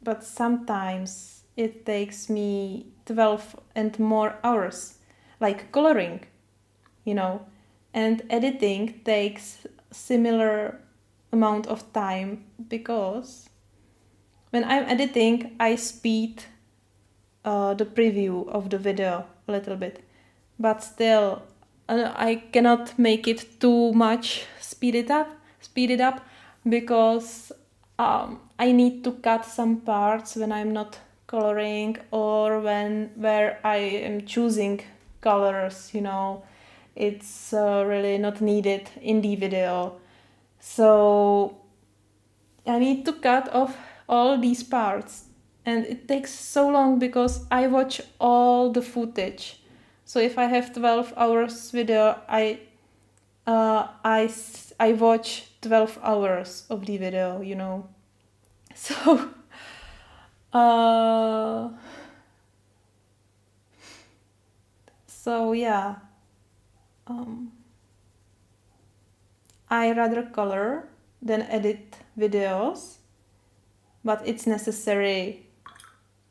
but sometimes it takes me 12 and more hours, like coloring, you know, and editing takes similar amount of time because when I'm editing, I speed the preview of the video a little bit, but still I cannot make it too much speed it up because I need to cut some parts when I'm not coloring or when where I am choosing colors, you know, it's really not needed in the video. So I need to cut off all these parts and it takes so long because I watch all the footage. So if I have 12 hours video, I watch 12 hours of the video, you know. So uh, so yeah, um, I rather color than edit videos, but it's necessary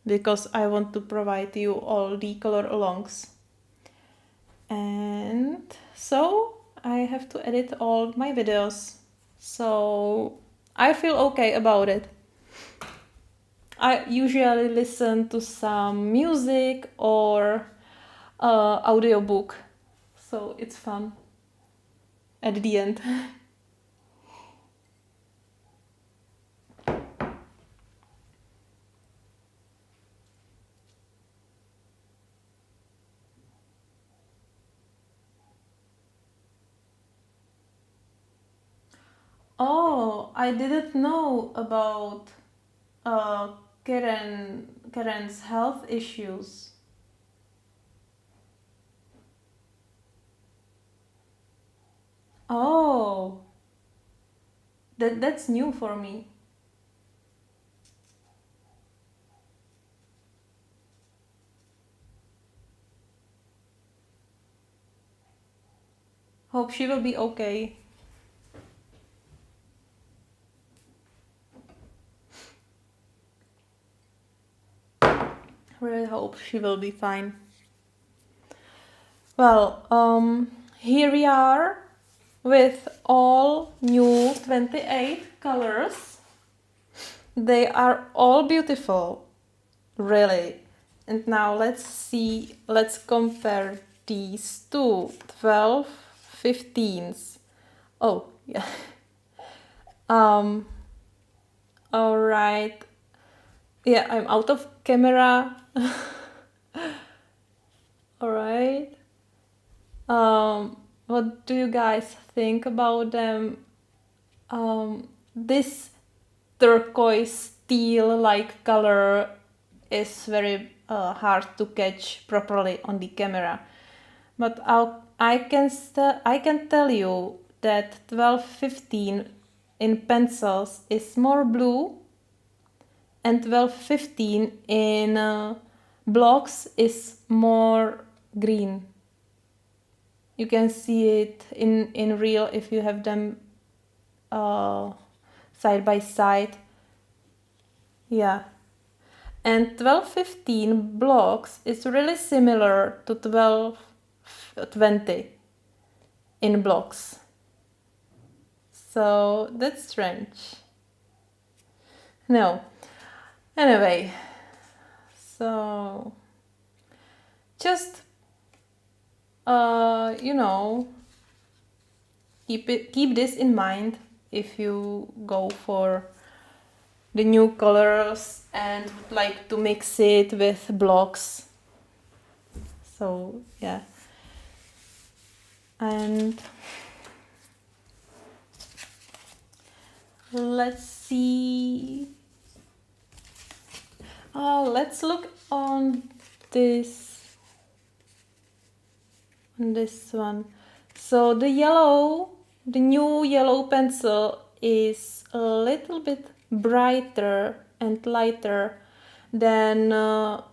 because I want to provide you all the color alongs. And so I have to edit all my videos. So I feel okay about it. I usually listen to some music or audiobook. So it's fun at the end. Oh, I didn't know about uh, Karen's health issues. Oh, that's new for me. Hope she will be okay. Really hope she will be fine. Well, here we are with all new 28 colors. They are all beautiful, really. And now let's compare these two 12 15s. Oh, yeah. Um, all right. Yeah, I'm out of camera. All right. What do you guys think about them? This turquoise steel like color is very hard to catch properly on the camera, but I can tell you that 1215 in pencils is more blue and 1215 in blocks is more green. You can see it in real if you have them side by side. Yeah. And 1215 blocks is really similar to 1220 in blocks. So that's strange. No. Anyway, so just you know, keep this in mind if you go for the new colors and would like to mix it with blocks. So yeah, and let's see. Oh, let's look on this one. So the new yellow pencil is a little bit brighter and lighter than the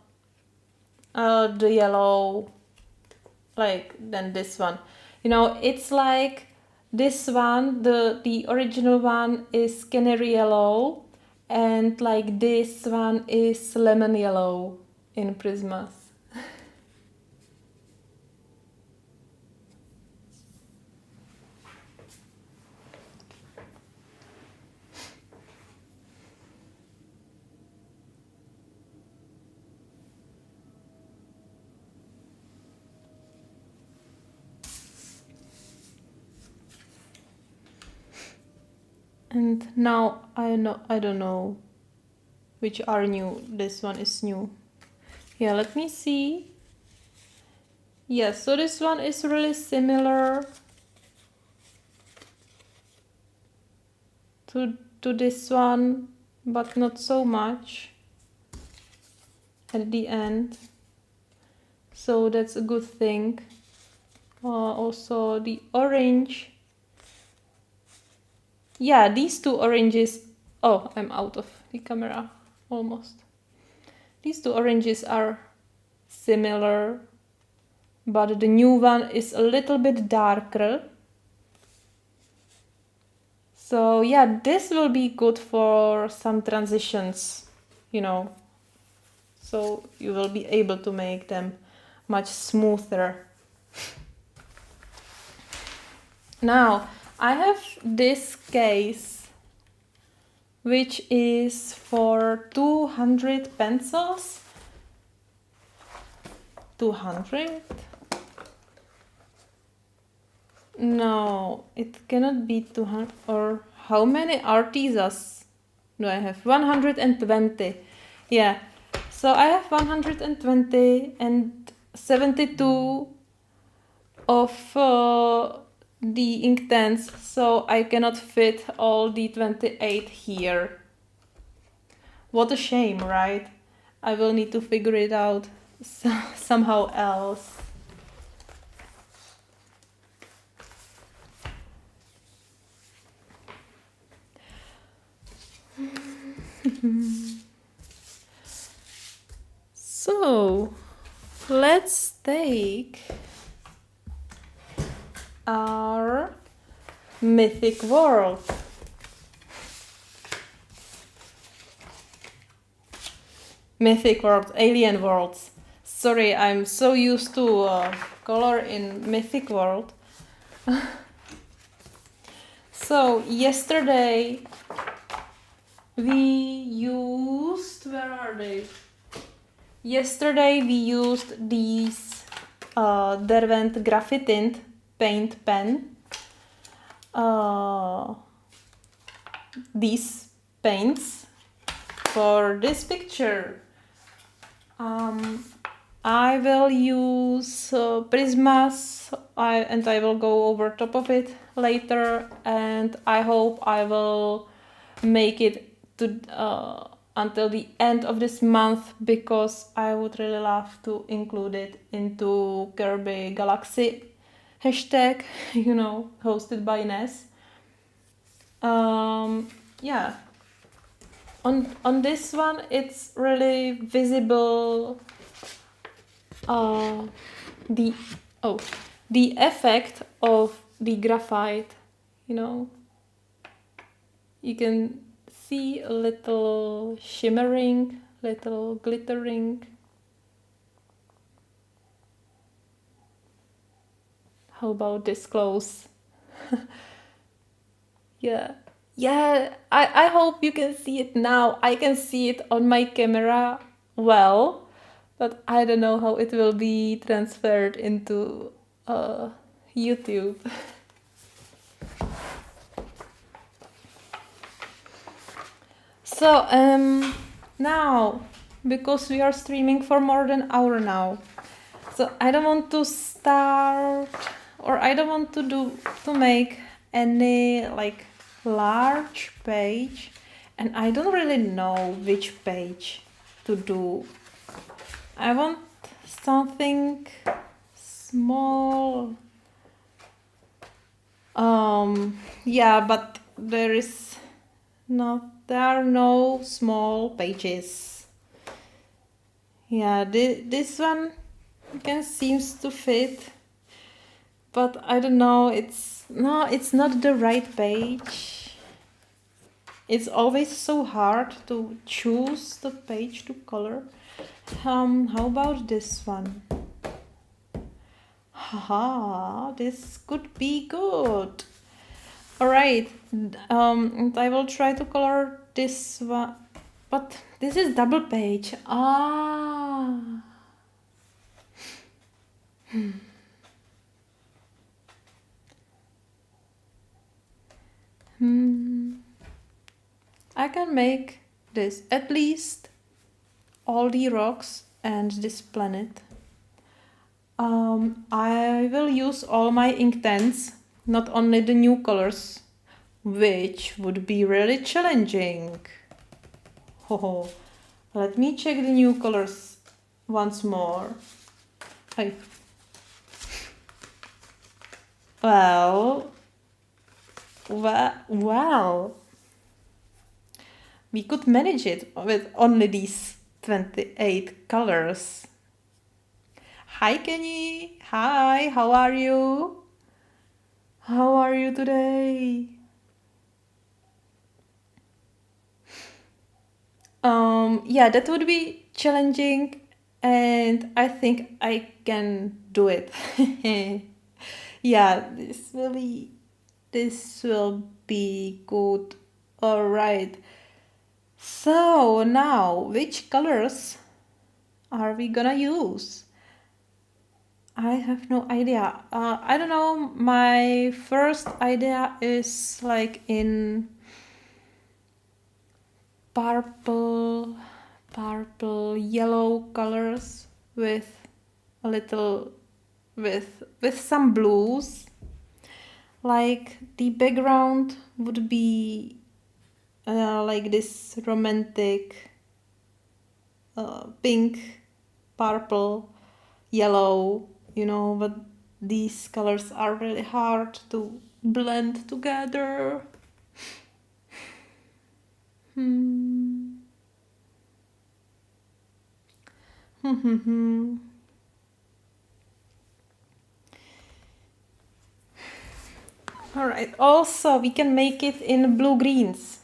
yellow, like than this one. You know, it's like this one, the original one is canary yellow, and like this one is lemon yellow in Prismas. And now I don't know which are new. This one is new. Yeah, let me see. Yeah, so this one is really similar to this one, but not so much at the end. So that's a good thing. Also the orange. Yeah, these two oranges. Oh, I'm out of the camera almost. These two oranges are similar, but the new one is a little bit darker. So yeah, this will be good for some transitions, you know. So you will be able to make them much smoother. Now, I have this case, which is for 200 pencils. 200? No, it cannot be 200. Or how many artisans do I have? 120. Yeah, so I have 120 and 72 of the Inktense, so I cannot fit all the 28 here. What a shame, right? I will need to figure it out somehow else. So let's take our mythic world. Mythic world, alien worlds. Sorry, I'm so used to color in mythic world. So yesterday we used, where are they? Yesterday we used these Derwent Graphitint paint pen. These paints for this picture. I will use Prismas and I will go over top of it later, and I hope I will make it to until the end of this month, because I would really love to include it into Kerby Galaxy hashtag, you know, hosted by Ness. Yeah. On this one, it's really visible the effect of the graphite, you know. You can see a little shimmering, little glittering. How about this close? Yeah. Yeah, I hope you can see it now. I can see it on my camera well, but I don't know how it will be transferred into YouTube. So now, because we are streaming for more than an hour now, so I don't want to start, or I don't want to make any like large page, and I don't really know which page to do. I want something small. Yeah, but there are no small pages. Yeah, this one seems to fit, but I don't know, it's not the right page. It's always so hard to choose the page to color. How about this one? Haha, this could be good. All right, and I will try to color this one, but this is double page. I can make this, at least all the rocks and this planet. I will use all my Inktense, not only the new colors, which would be really challenging. Oh, let me check the new colors once more. Hey. Well, we could manage it with only these 28 colors. Hi Kenny, hi, how are you? How are you today? Yeah, that would be challenging, and I think I can do it. Yeah, this will be good. All right. So now, which colors are we gonna use? I have no idea. I don't know. My first idea is like in purple, yellow colors with a little, with some blues. Like the background would be like this romantic pink, purple, yellow, but these colors are really hard to blend together. All right, also we can make it in blue greens.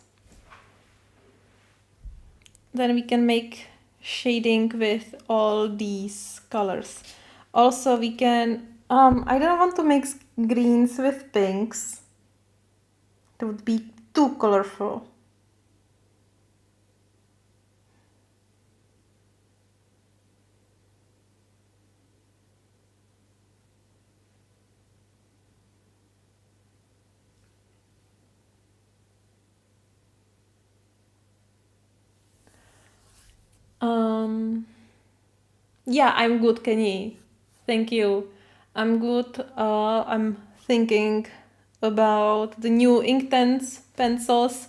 Then we can make shading with all these colors. Also we can, I don't want to mix greens with pinks. It would be too colorful. Yeah, I'm good, Kenny. Thank you. I'm good. I'm thinking about the new Inktense pencils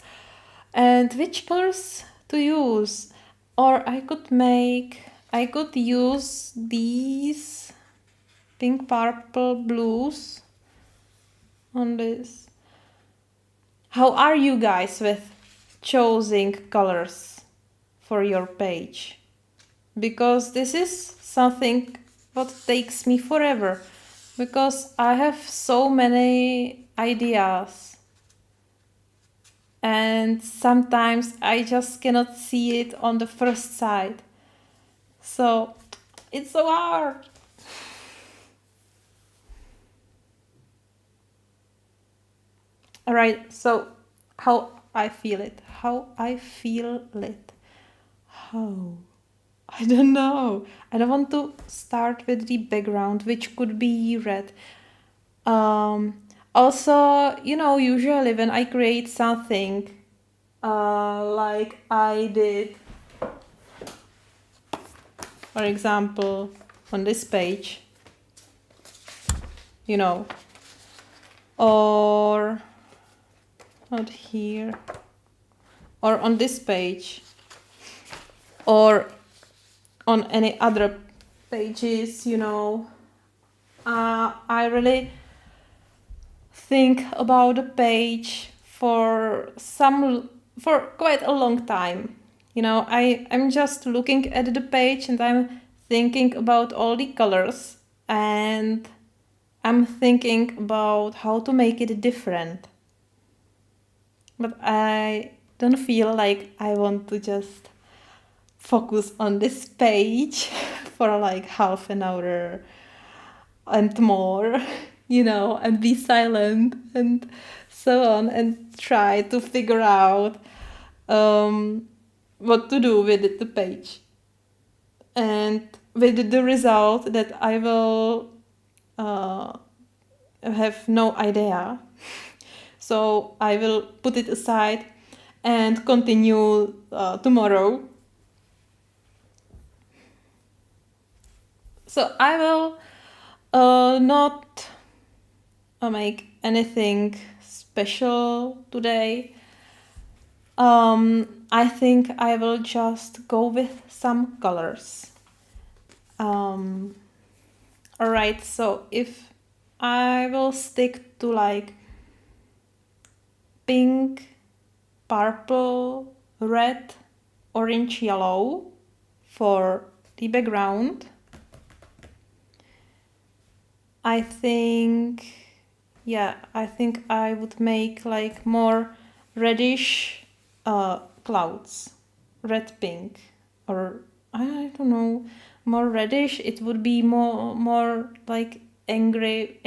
and which colors to use. Or I could use these pink, purple, blues on this. How are you guys with choosing colors for your page? Because this is something what takes me forever, because I have so many ideas and sometimes I just cannot see it on the first sight. So it's so hard. All right, so how I feel it. How? I don't know. I don't want to start with the background, which could be red. Also, usually when I create something, like I did, for example, on this page, or not here, or on this page, or on any other pages, I really think about the page for quite a long time. You know, I'm just looking at the page and I'm thinking about all the colors, and I'm thinking about how to make it different. But I don't feel like I want to just focus on this page for like half an hour and more, you know, and be silent and so on, and try to figure out what to do with the page. And with the result that I will have no idea. So I will put it aside and continue tomorrow. So I will not make anything special today. I think I will just go with some colors. Alright, so if I will stick to like pink, purple, red, orange, yellow for the background. I think I would make like more reddish clouds, red pink, or I don't know, more reddish. It would be more like angry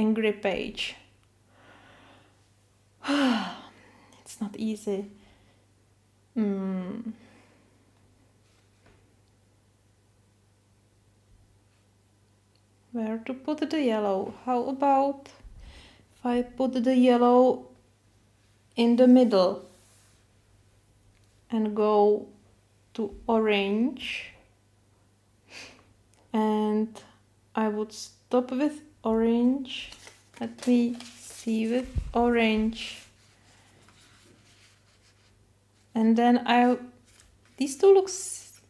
page. It's not easy. Where to put the yellow? How about if I put the yellow in the middle and go to orange, and I would stop with orange. Let me see, with orange. And then these two looks,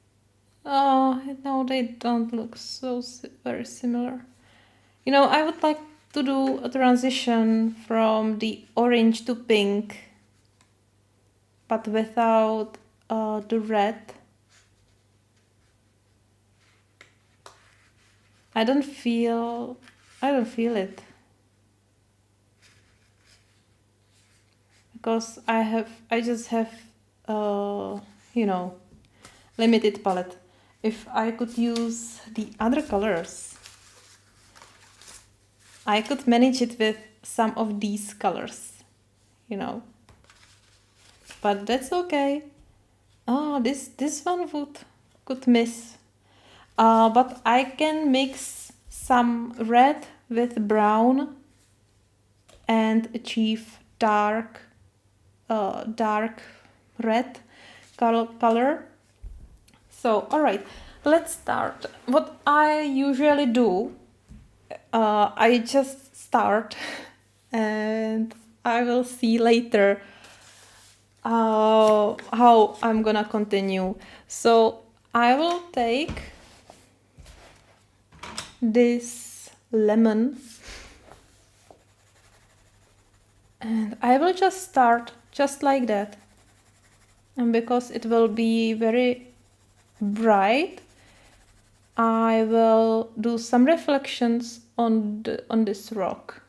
no, they don't look so very similar. You know, I would like to do a transition from the orange to pink, but without the red. I don't feel it. Because I just have, you know, limited palette. If I could use the other colors, I could manage it with some of these colors, you know. But that's okay. Oh, this one could miss. But I can mix some red with brown and achieve dark red color. So, alright, let's start. What I usually do, I just start and I will see later how I'm gonna continue. So I will take this lemon and I will just start just like that. And because it will be very bright, I will do some reflections on this rock.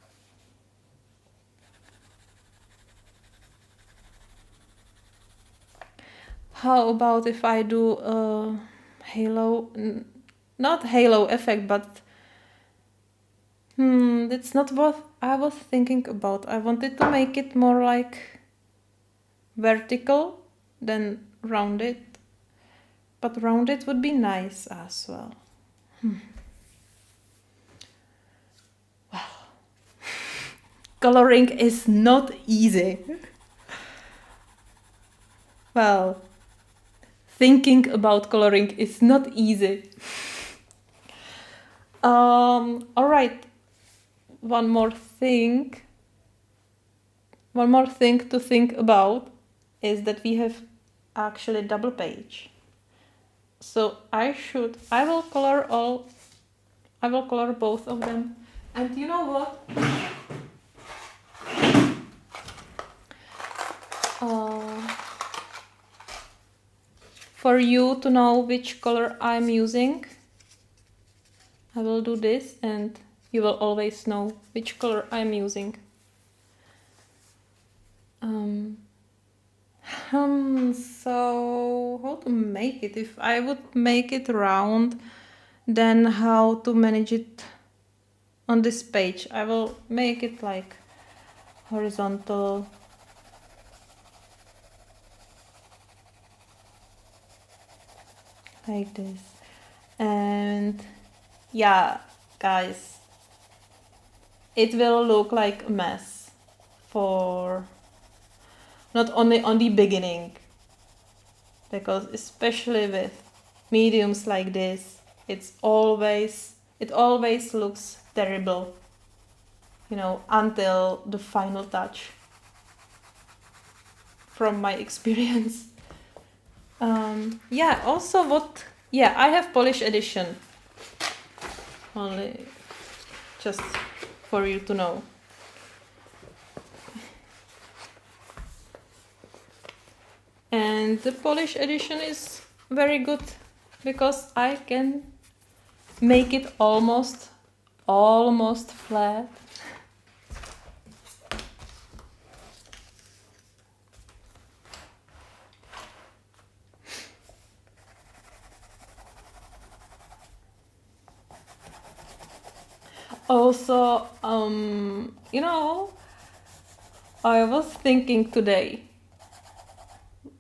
How about if I do a halo, not halo effect, but that's not what I was thinking about. I wanted to make it more like vertical than rounded, but rounded would be nice as well. Wow. Coloring is not easy. Well, thinking about coloring is not easy. Alright, one more thing to think about is that we have actually double page. So I will color both of them. And you know what? for you to know which color I'm using, I will do this and you will always know which color I'm using. So how to make it? If I would make it round, then how to manage it on this page? I will make it like horizontal. Like this. And yeah, guys, it will look like a mess for not only on the beginning, because especially with mediums like this, it always looks terrible, you know, until the final touch, from my experience. Yeah, also I have Polish edition, only just for you to know. And the Polish edition is very good because I can make it almost flat. Also, you know, I was thinking today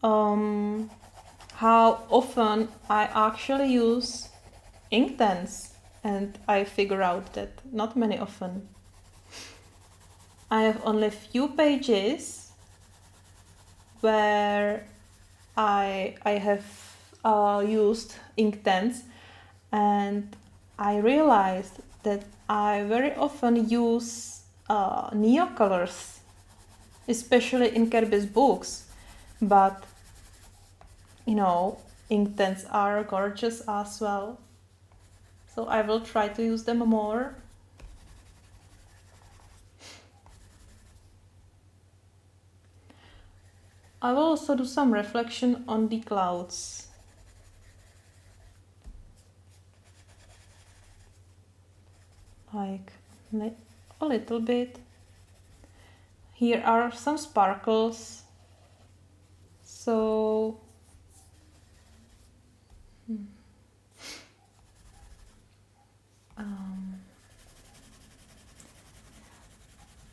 how often I actually use Inktense, and I figure out that not many often. I have only few pages where I have used Inktense, and I realized that I very often use neo colors, especially in Kerby's books, but you know, Inktense are gorgeous as well, so I will try to use them more. I will also do some reflection on the clouds. Like a little bit. Here are some sparkles. So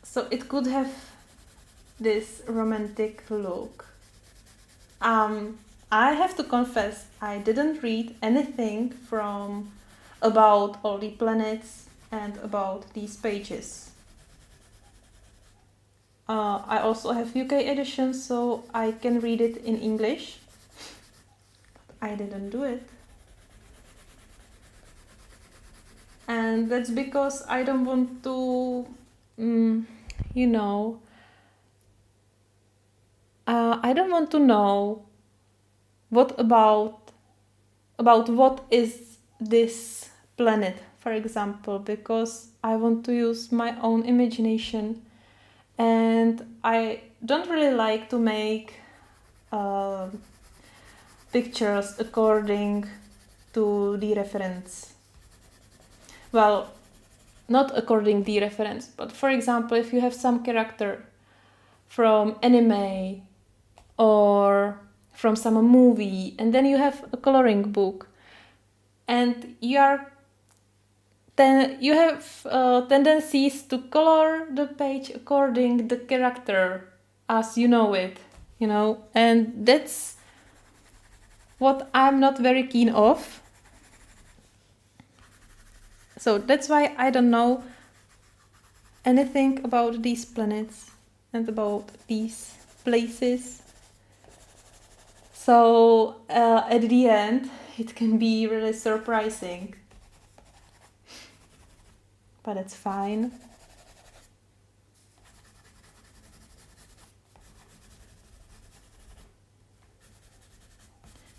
so it could have this romantic look. I have to confess, I didn't read anything about all the planets and about these pages. I also have UK edition, so I can read it in English. I didn't do it. And that's because I don't want to, you know, I don't want to know what about what is this planet, for example, because I want to use my own imagination, and I don't really like to make pictures according to the reference. Well, not according to the reference, but for example, if you have some character from anime or from some movie, and then you have a coloring book, and you have tendencies to color the page according the character as you know it, you know, and that's what I'm not very keen of. So that's why I don't know anything about these planets and about these places. So at the end, it can be really surprising. But it's fine.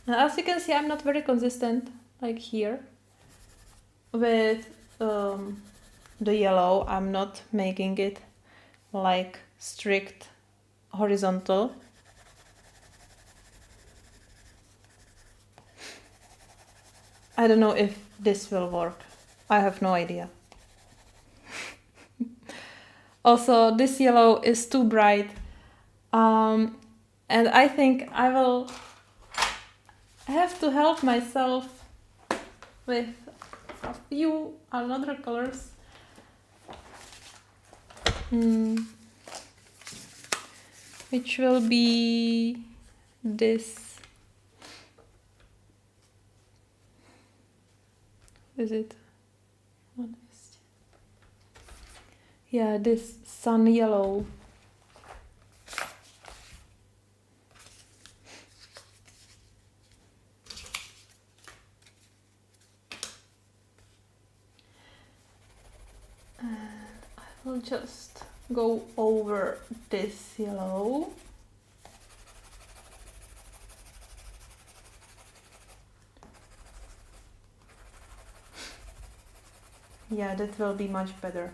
Now, as you can see, I'm not very consistent, like here. With the yellow, I'm not making it like strict horizontal. I don't know if this will work. I have no idea. Also, this yellow is too bright. And I think I will have to help myself with a few another colors. Which will be this. Is it? What is it? Yeah, this sun yellow. And I will just go over this yellow. Yeah, that will be much better.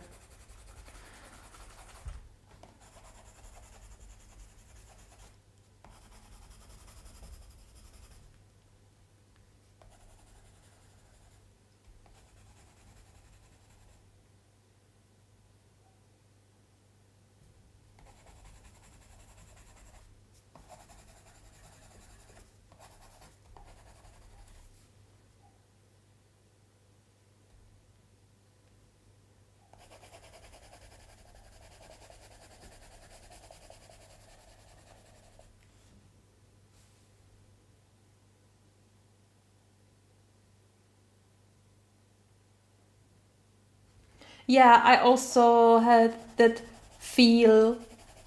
Yeah, I also had that feel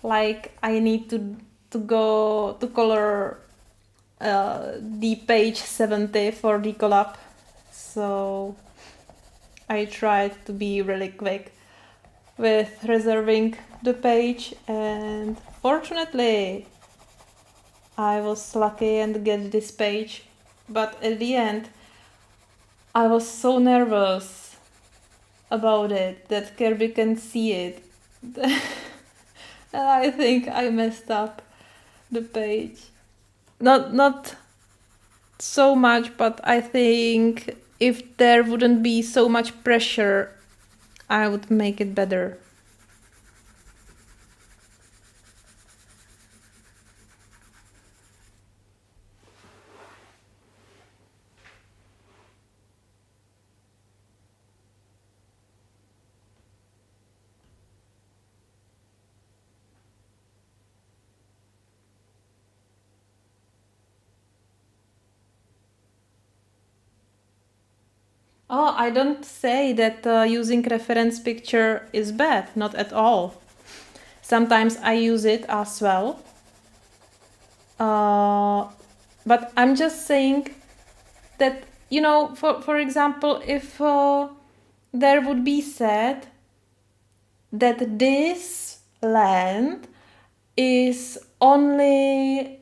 like I need to go to color the page 70 for the collab. So I tried to be really quick with reserving the page, and fortunately I was lucky and get this page. But at the end I was so nervous about it that Kerby can see it. And I think I messed up the page. Not so much, but I think if there wouldn't be so much pressure, I would make it better. Oh, I don't say that using reference picture is bad, not at all. Sometimes I use it as well. But I'm just saying that, you know, for example, if there would be said that this land is only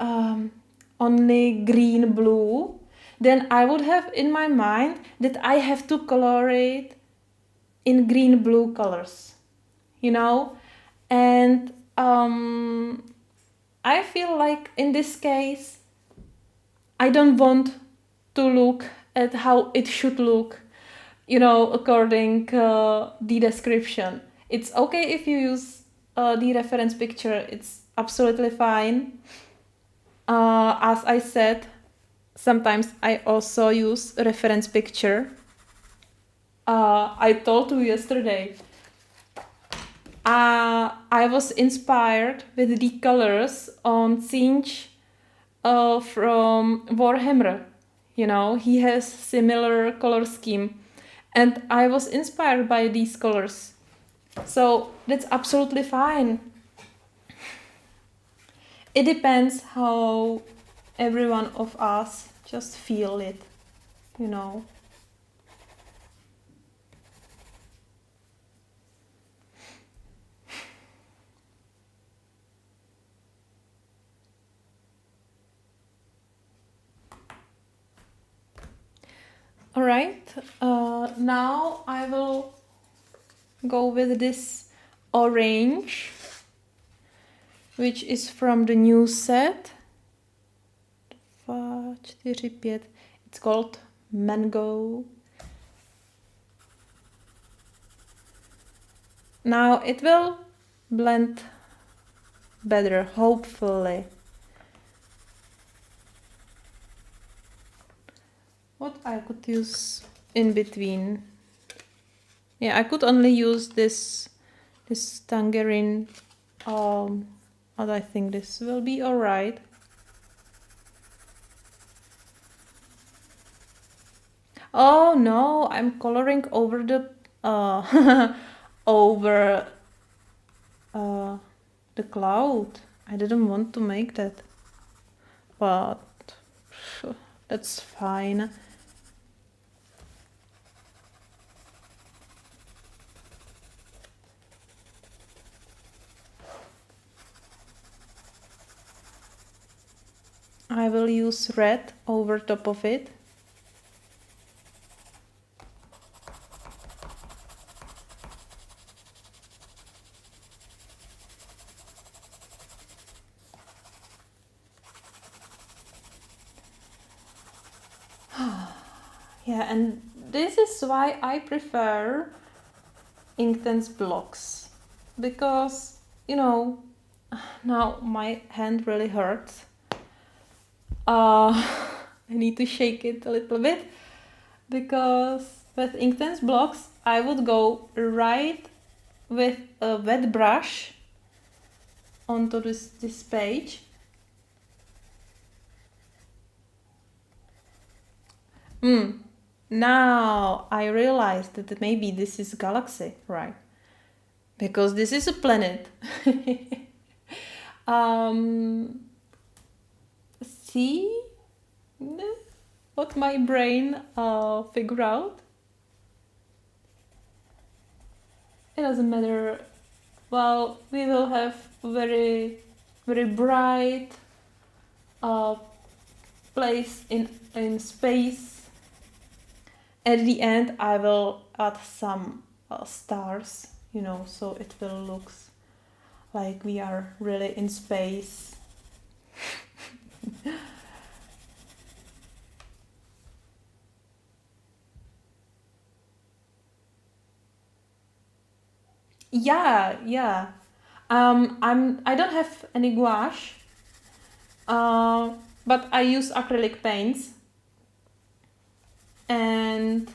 green blue, then I would have in my mind that I have to color it in green blue colors, you know. And I feel like in this case I don't want to look at how it should look, you know, according the description. It's okay if you use the reference picture, it's absolutely fine. As I said, sometimes I also use a reference picture. I told you yesterday, I was inspired with the colors on Sinch from Warhammer. You know, he has similar color scheme. And I was inspired by these colors. So that's absolutely fine. It depends how every one of us just feel it, you know. All right, now I will go with this orange, which is from the new set. 2, 4, 5. It's called mango. Now it will blend better, hopefully. What I could use in between? Yeah, I could only use this tangerine, but I think this will be alright. Oh no, I'm coloring over the over the cloud. I didn't want to make that, but that's fine. I will use red over top of it. Yeah, and this is why I prefer Inktense blocks, because, you know, now my hand really hurts. I need to shake it a little bit, because with Inktense blocks I would go right with a wet brush onto this page. Now I realized that maybe this is galaxy, right? Because this is a planet. See what my brain figured out? It doesn't matter. Well, we will have very, very bright place in space. At the end, I will add some stars, you know, so it will look like we are really in space. Yeah. I don't have any gouache, but I use acrylic paints, and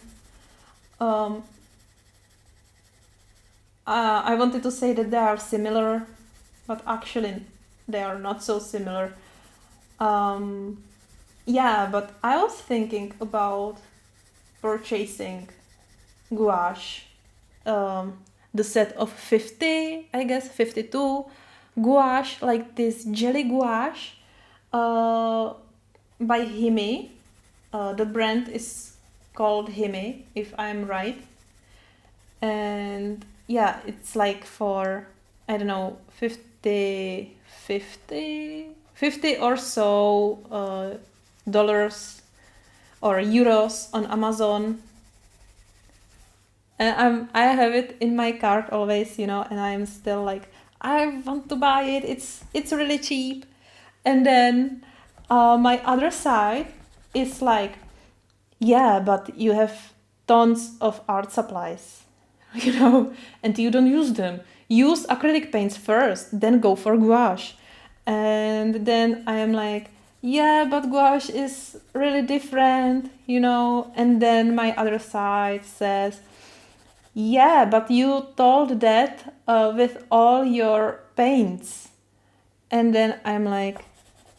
I wanted to say that they are similar, but actually they are not so similar. Yeah, but I was thinking about purchasing gouache, the set of 50, I guess 52 gouache, like this jelly gouache by Hime. The brand is called Hime, if I'm right. And yeah, it's like for, I don't know, 50 or so dollars or euros on Amazon. And I have it in my cart always, you know, and I'm still like, I want to buy it. It's really cheap. And then my other side is like, yeah, but you have tons of art supplies, you know, and you don't use them. Use acrylic paints first, then go for gouache. And then I am like, yeah, but gouache is really different, you know. And then my other side says, yeah, but you told that with all your paints. And then I'm like,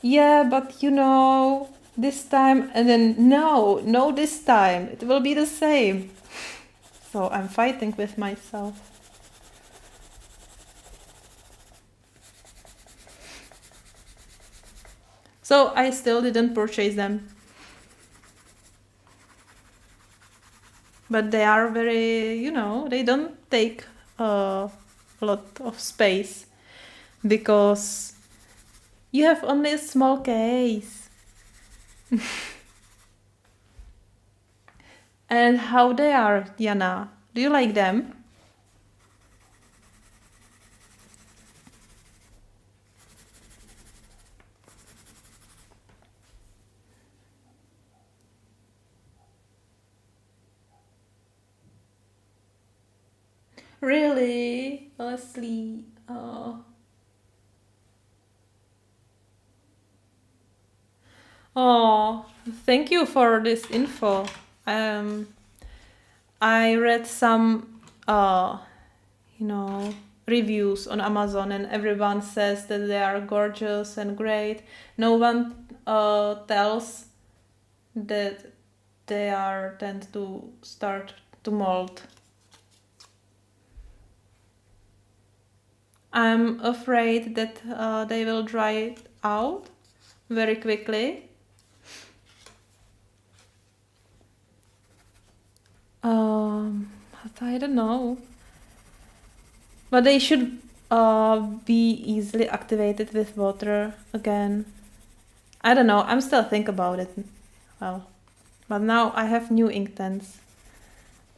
yeah, but you know, this time, and then no, this time, it will be the same. So I'm fighting with myself. So I still didn't purchase them. But they are very, you know, they don't take a lot of space, because you have only a small case. And how they are, Diana? Do you like them? Really, Leslie. Oh, thank you for this info. Um, I read some, you know, reviews on Amazon, and everyone says that they are gorgeous and great. No one tells that they are tend to start to mold. I'm afraid that they will dry out very quickly. But I don't know. But they should be easily activated with water again. I don't know. I'm still thinking about it. Well, but now I have new Inktense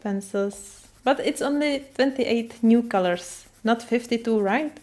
pencils. But it's only 28 new colors, not 52, right?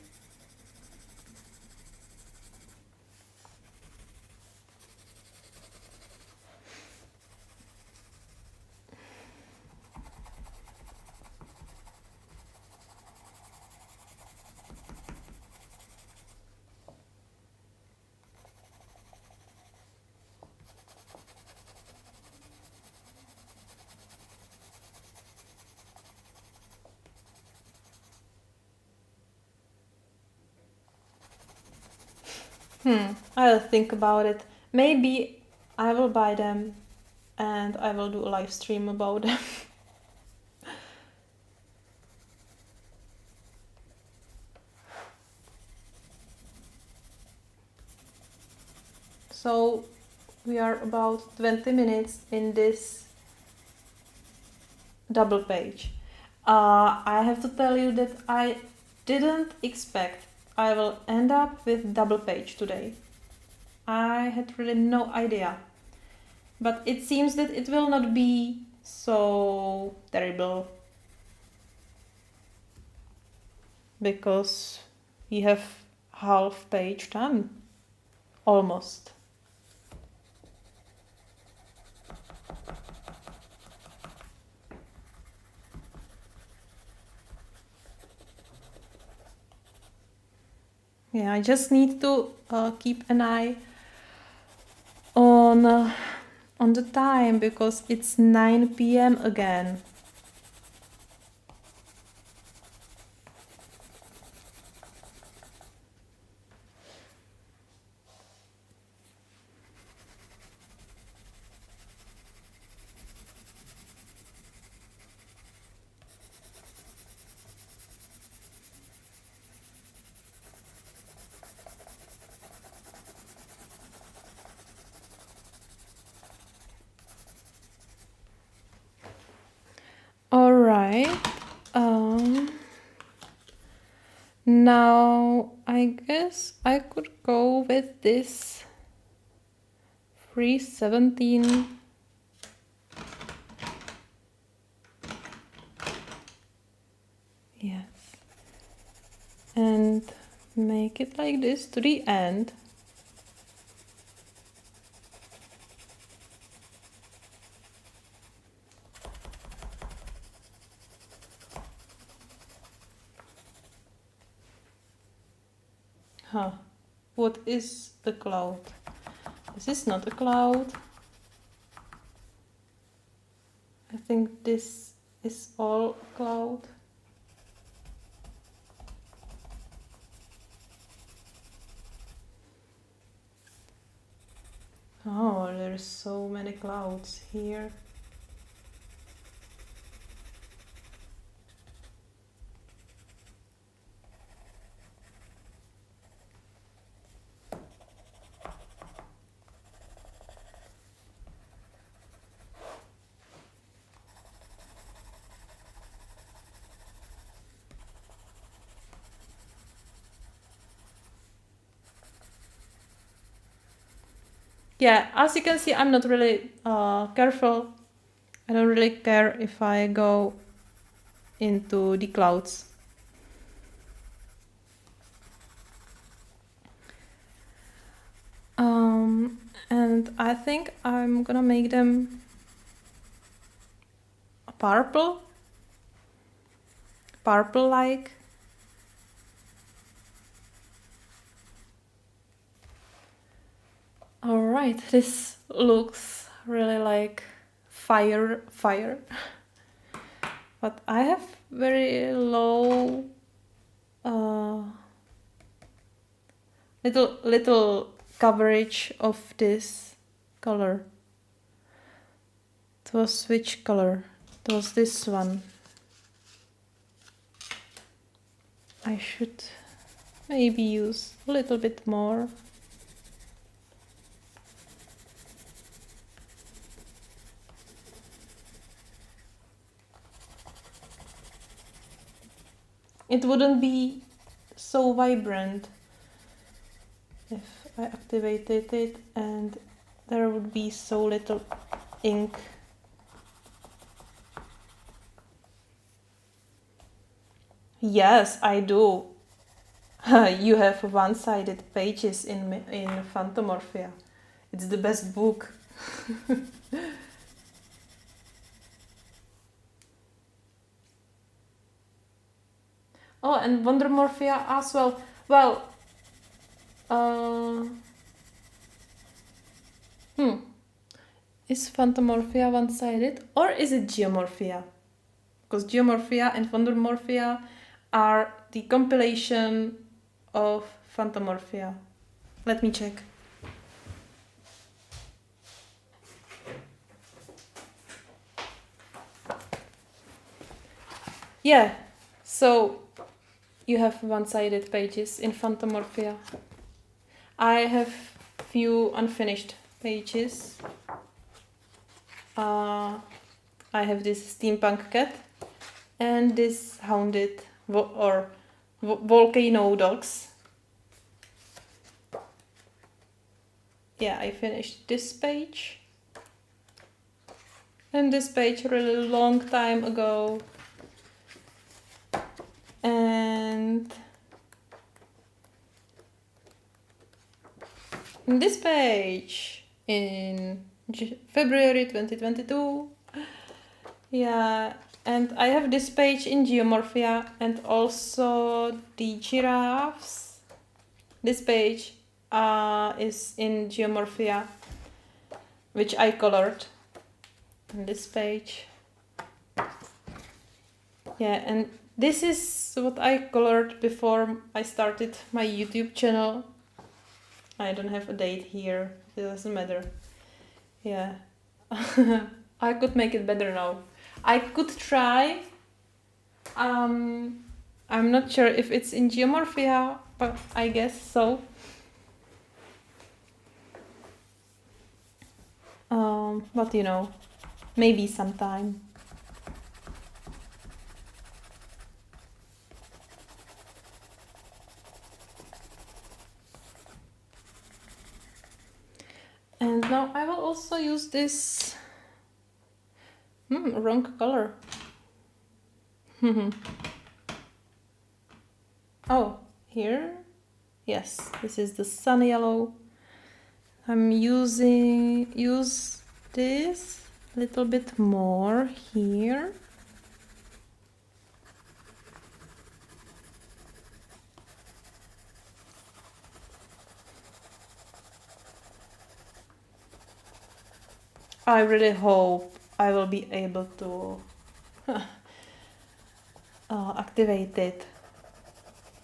I'll think about it. Maybe I will buy them and I will do a live stream about them. So we are about 20 minutes in this double page. I have to tell you that I didn't expect I will end up with double page today. I had really no idea. But it seems that it will not be so terrible. Because we have half page done. Almost. Yeah, I just need to keep an eye on the time because it's 9 p.m. again. All right. Now I guess I could go with this 317. Yes. And make it like this to the end. Huh. What is a cloud? This is not a cloud. I think this is all a cloud. Oh, there's so many clouds here. Yeah, as you can see, I'm not really careful. I don't really care if I go into the clouds. And I think I'm gonna make them purple. purple-like. All right, this looks really like fire. But I have very low, little coverage of this color. It was which color? It was this one. I should maybe use a little bit more. It wouldn't be so vibrant if I activated it and there would be so little ink. Yes, I do. You have one-sided pages in Phantomorphia. It's the best book. Oh, and Wondermorphia as well. Well, is Phantomorphia one-sided or is it Geomorphia? Because Geomorphia and Wondermorphia are the compilation of Phantomorphia. Let me check. Yeah, so you have one-sided pages in Phantomorphia. I have few unfinished pages. I have this steampunk cat and this hounded volcano dogs. Yeah, I finished this page and this page a really long time ago. And this page in February 2022. Yeah, and I have this page in Geomorphia and also the giraffes. This page is in Geomorphia, which I colored. And this page. Yeah, and this is what I colored before I started my YouTube channel. I don't have a date here, it doesn't matter. Yeah, I could make it better now. I could try. I'm not sure if it's in Geomorphia, but I guess so. But you know, maybe sometime. And now I will also use this wrong color. Oh, here? Yes, this is the sun yellow. I'm use this a little bit more here. I really hope I will be able to activate it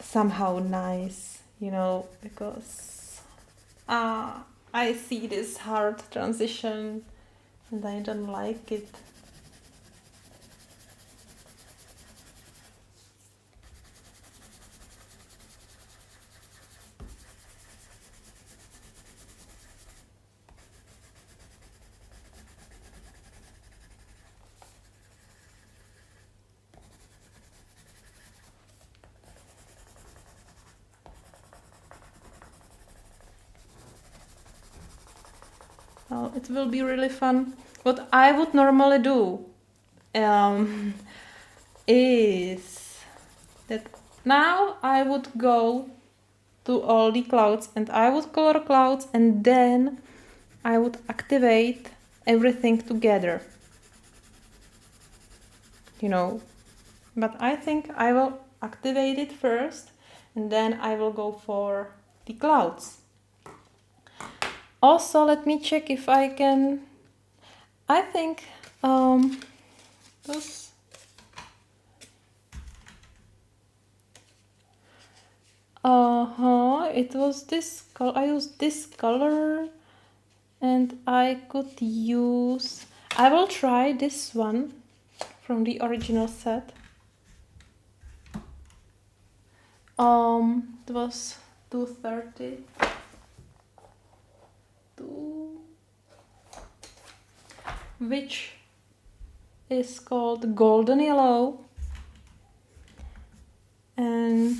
somehow nice, you know, because I see this hard transition and I don't like it. Well, it will be really fun. What I would normally do is that now I would go to all the clouds and I would color clouds and then I would activate everything together. You know, but I think I will activate it first and then I will go for the clouds. Also, let me check if I can, I think those, it was this color, I used this color and I could use, I will try this one from the original set. It was 230. Which is called Golden Yellow, and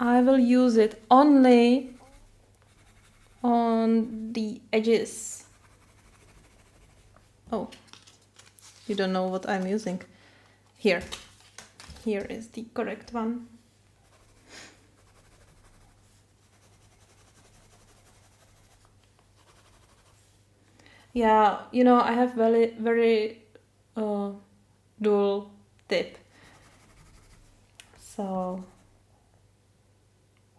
I will use it only on the edges. Oh, you don't know what I'm using. Here is the correct one. Yeah, you know, I have very dual tip. So,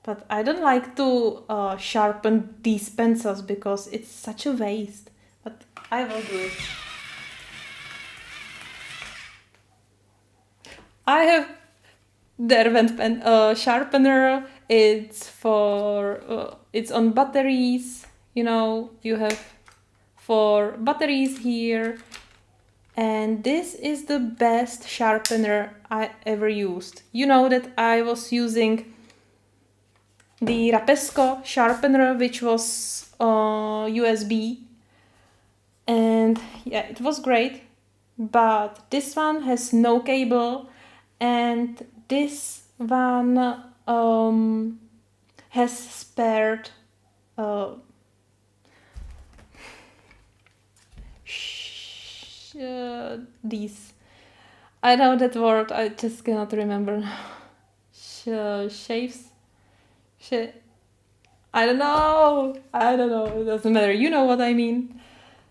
but I don't like to sharpen these pencils because it's such a waste. But I will do it. I have Derwent pen sharpener. It's for it's on batteries. You know, you have for batteries here, and this is the best sharpener I ever used. You know that I was using the Rapesco sharpener, which was USB, and yeah, it was great, but this one has no cable, and this one has spared these. I know that word, I just cannot remember now. Shaves? I don't know, it doesn't matter, you know what I mean.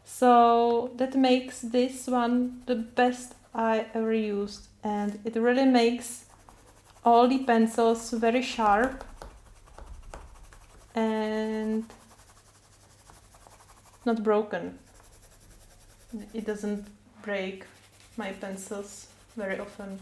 So that makes this one the best I ever used, and it really makes all the pencils very sharp and not broken. It doesn't break my pencils very often.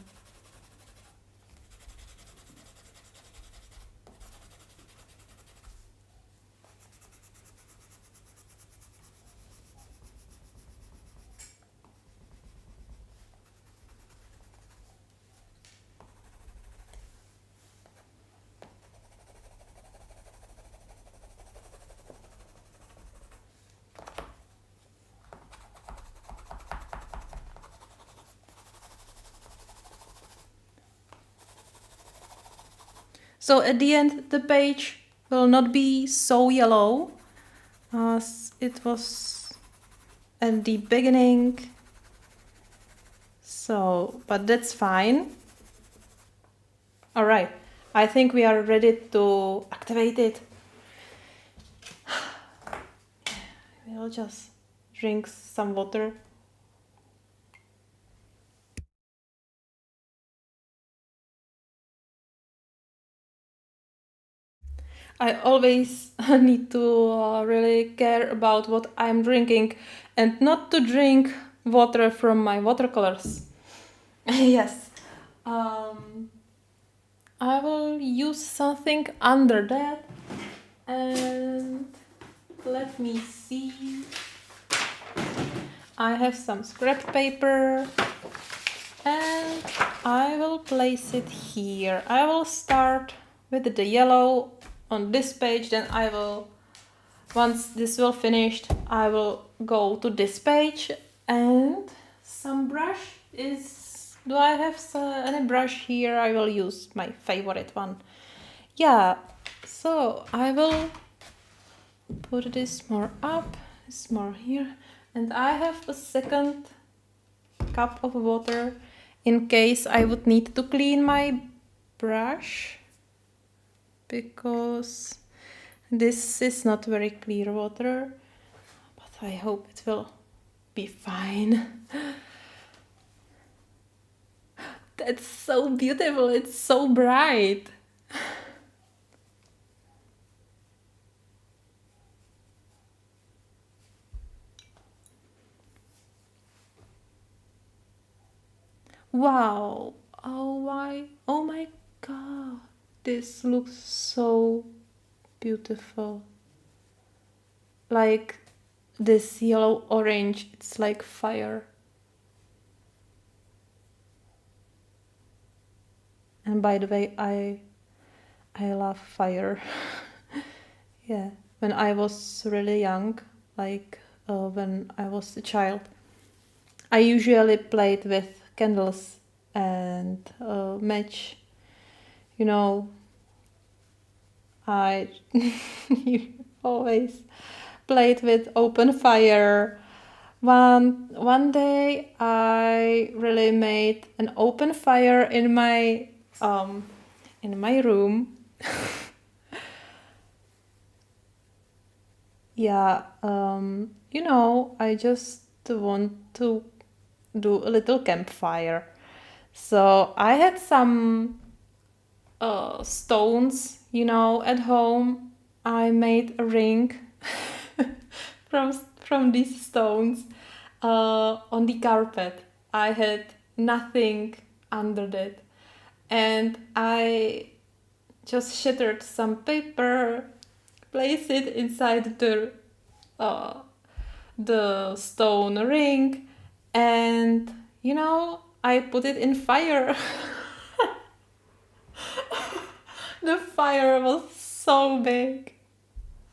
So at the end, the page will not be so yellow as it was at the beginning. So, but that's fine. All right, I think we are ready to activate it. We'll just drink some water. I always need to really care about what I'm drinking and not to drink water from my watercolors. Yes. I will use something under that, and let me see. I have some scrap paper and I will place it here. I will start with the yellow on this page, then I will, once this will finished, I will go to this page, and some brush is, do I have any brush here? I will use my favorite one. Yeah, so I will put this more up, this more here, and I have a second cup of water in case I would need to clean my brush, because this is not very clear water, but I hope it will be fine. It's so beautiful. It's so bright. Wow. Oh my God. This looks so beautiful. Like this yellow orange, it's like fire. And by the way, I love fire. Yeah. When I was really young, like when I was a child, I usually played with candles and match. You know, I always played with open fire. One day I really made an open fire in my room. Yeah, you know, I just want to do a little campfire. So I had some stones, you know, at home. I made a ring from these stones on the carpet. I had nothing under it, and I just shattered some paper, placed it inside the stone ring, and you know, I put it in fire. The fire was so big.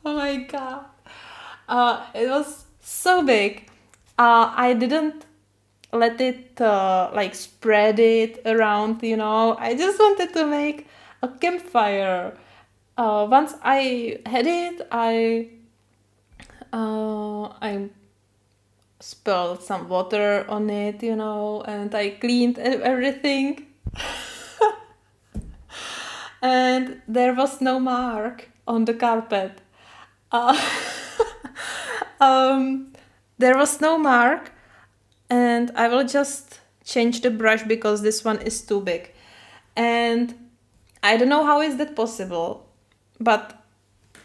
Oh my God. It was so big. I didn't let it like spread it around, you know. I just wanted to make a campfire. Once I had it, I spilled some water on it, you know, and I cleaned everything. And there was no mark on the carpet. Uh, um, there was no mark, and I will just change the brush because this one is too big. And I don't know how is that possible, but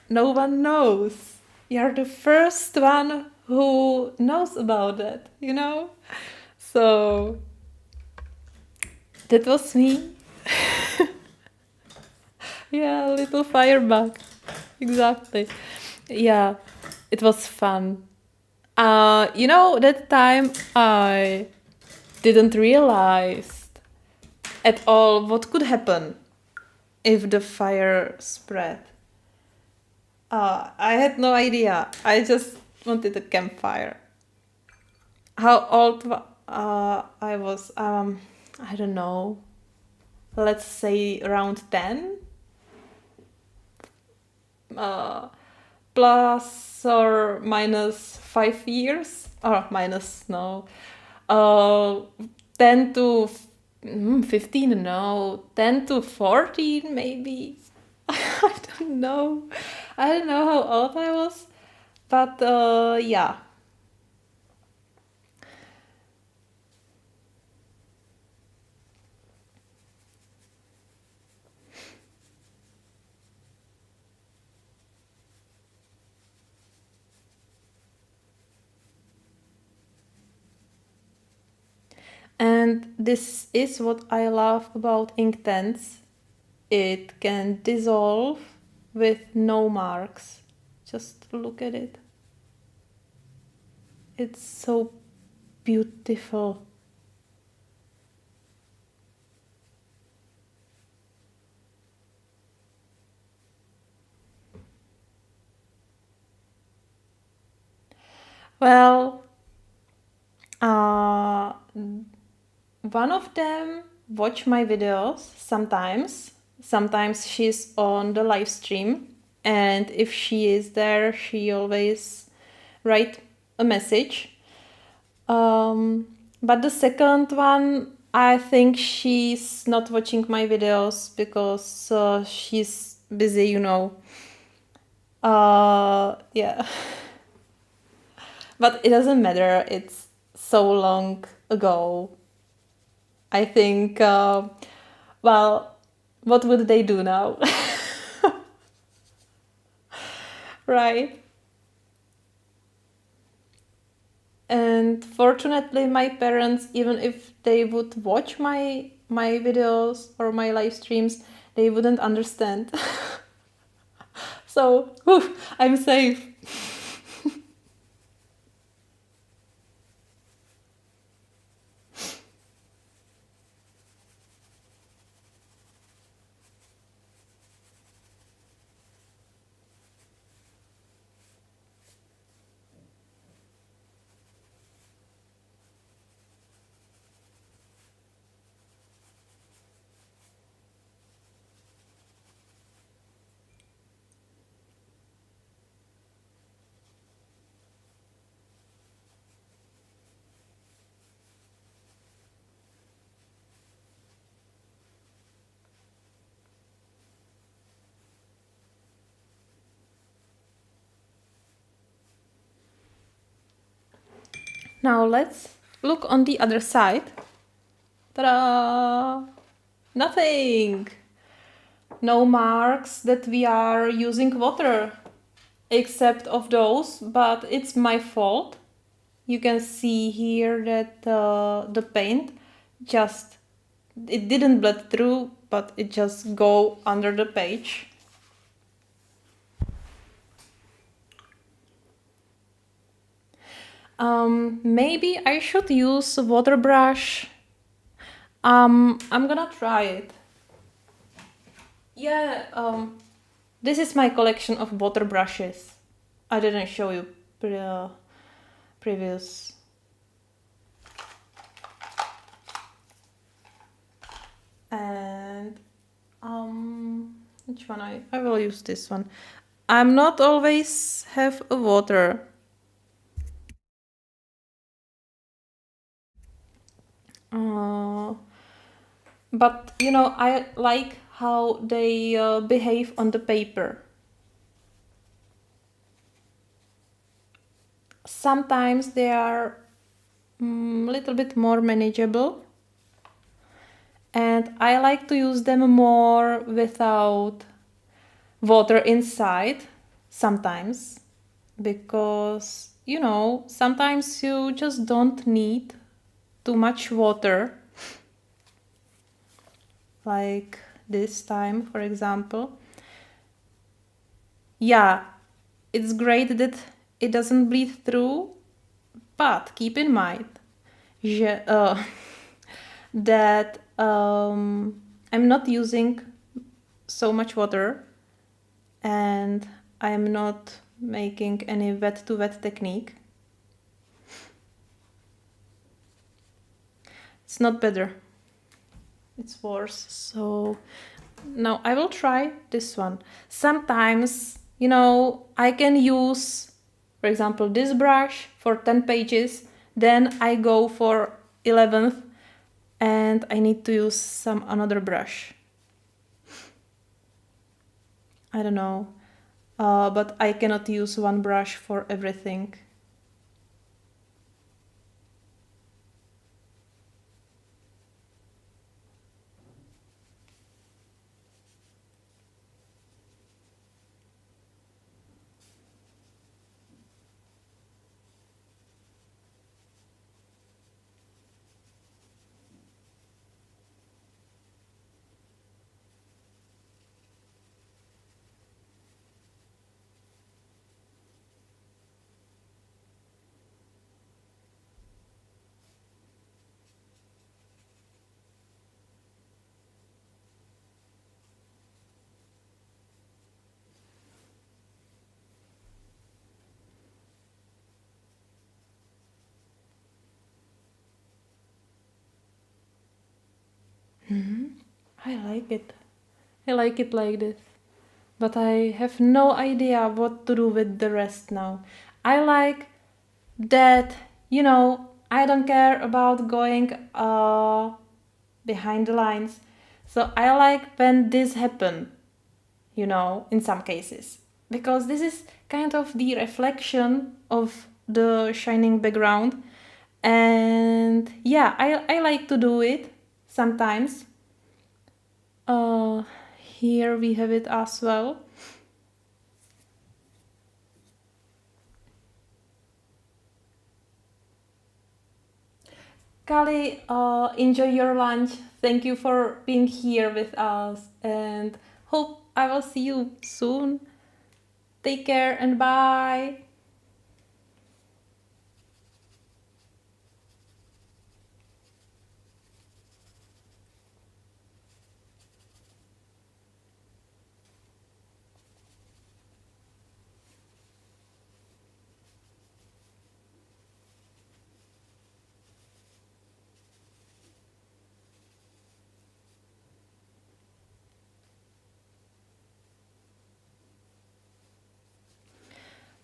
no one knows. You're the first one who knows about that, you know? So that was me. Yeah, little firebug. Exactly. Yeah, it was fun. You know, that time I didn't realize at all what could happen if the fire spread. I had no idea. I just wanted a campfire. How old I was? I don't know. Let's say around 10. Plus or minus 5 years. Or minus, no. 10 to 15, no. 10 to 14, maybe. I don't know. I don't know how old I was. But yeah. And this is what I love about Inktense. It can dissolve with no marks. Just look at it. It's so beautiful. Well, one of them watch my videos sometimes. Sometimes she's on the live stream, and if she is there, she always write a message. But the second one, I think she's not watching my videos because she's busy, you know. Yeah. But it doesn't matter. It's so long ago. I think, well, what would they do now? Right? And fortunately, my parents, even if they would watch my videos or my live streams, they wouldn't understand. So, whew, I'm safe. Now let's look on the other side. Ta-da! Nothing! No marks that we are using water, except of those, but it's my fault. You can see here that the paint just, it didn't bled through, but it just go under the page. Maybe I should use a water brush. I'm gonna try it. Yeah, this is my collection of water brushes. I didn't show you previous. And which one? I will use this one. I'm not always have a water. But you know, I like how they behave on the paper. Sometimes they are a little bit more manageable, and I like to use them more without water inside sometimes, because you know, sometimes you just don't need too much water, like this time, for example. Yeah, it's great that it doesn't bleed through, but keep in mind that I'm not using so much water, and I'm not making any wet to wet technique. It's not better, it's worse. So now I will try this one. Sometimes, you know, I can use, for example, this brush for 10 pages, then I go for 11th and I need to use some another brush. I don't know, but I cannot use one brush for everything. I like it. I like it like this. But I have no idea what to do with the rest now. I like that, you know, I don't care about going behind the lines. So I like when this happen, you know, in some cases. Because this is kind of the reflection of the shining background. And yeah, I like to do it sometimes. Here we have it as well. Kali, enjoy your lunch. Thank you for being here with us and hope I will see you soon. Take care and bye.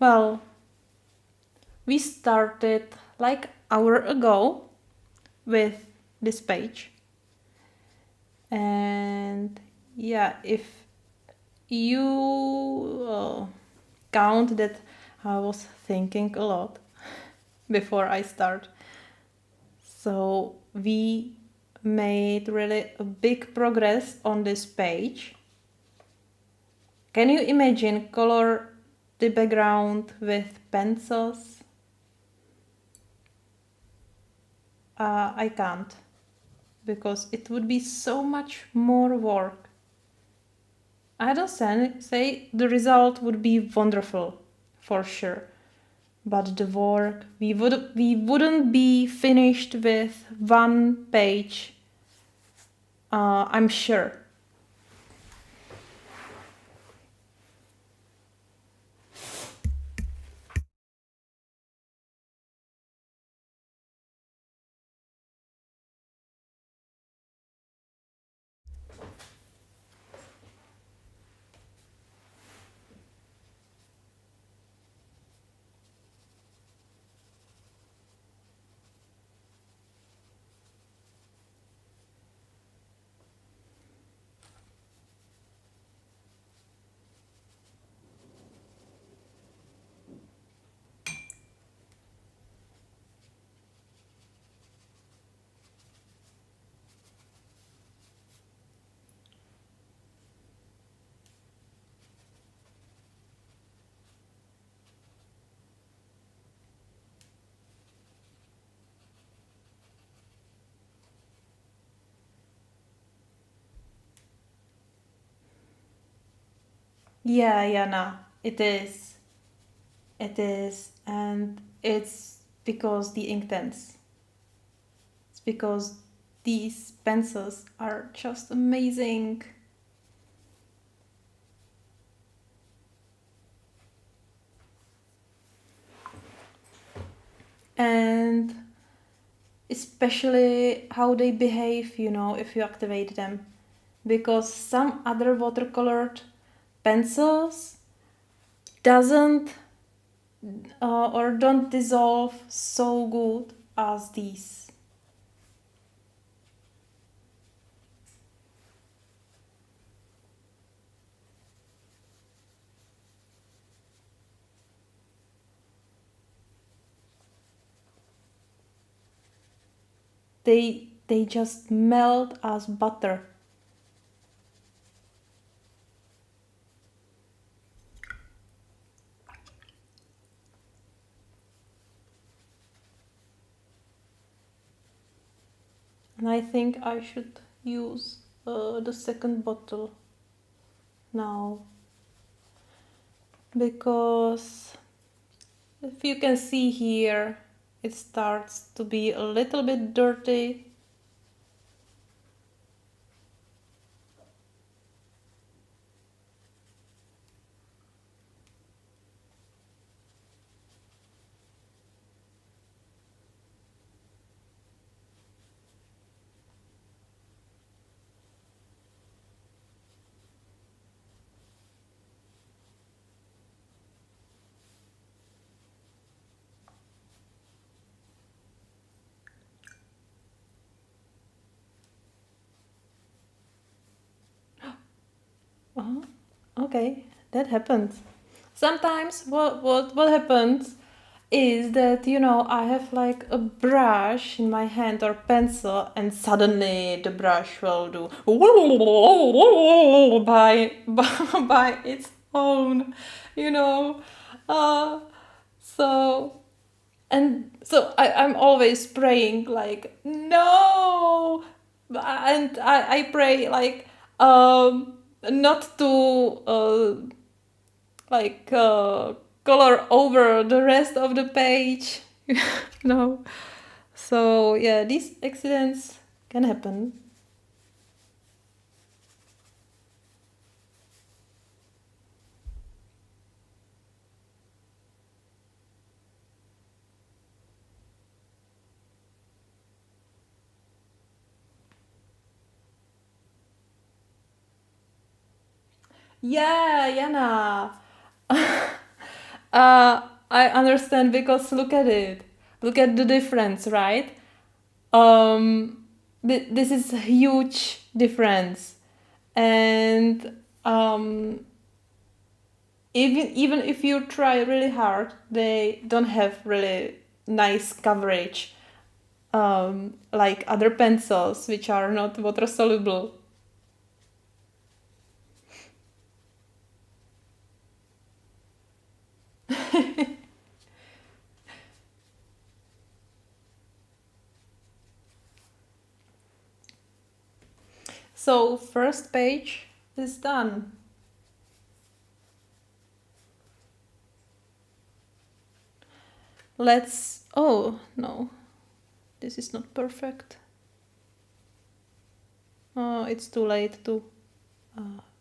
Well, we started like an hour ago with this page. And yeah, if you count that I was thinking a lot before I start. So we made really a big progress on this page. Can you imagine color the background with pencils? I can't, because it would be so much more work. I don't say the result would be wonderful, for sure. But the work, we wouldn't be finished with one page, I'm sure. Yeah, no, it is. It is, and it's because the Inktense. It's because these pencils are just amazing. And especially how they behave, if you activate them. Because some other watercolored pencils doesn't or don't dissolve so good as these. They just melt as butter. And I think I should use the second bottle now, because if you can see here, it starts to be a little bit dirty. Okay, that happens. Sometimes what happens is that, you know, I have like a brush in my hand or pencil, and suddenly the brush will do by its own, you know. Uh, so I'm always praying like no, and I pray like not to like color over the rest of the page. No. So yeah, these accidents can happen. Yeah, Yana. I understand because look at it. Look at the difference, right? This is a huge difference, and even if you try really hard, they don't have really nice coverage, like other pencils which are not water soluble. So first page is done. Let's, oh no, this is not perfect. Oh, it's too late to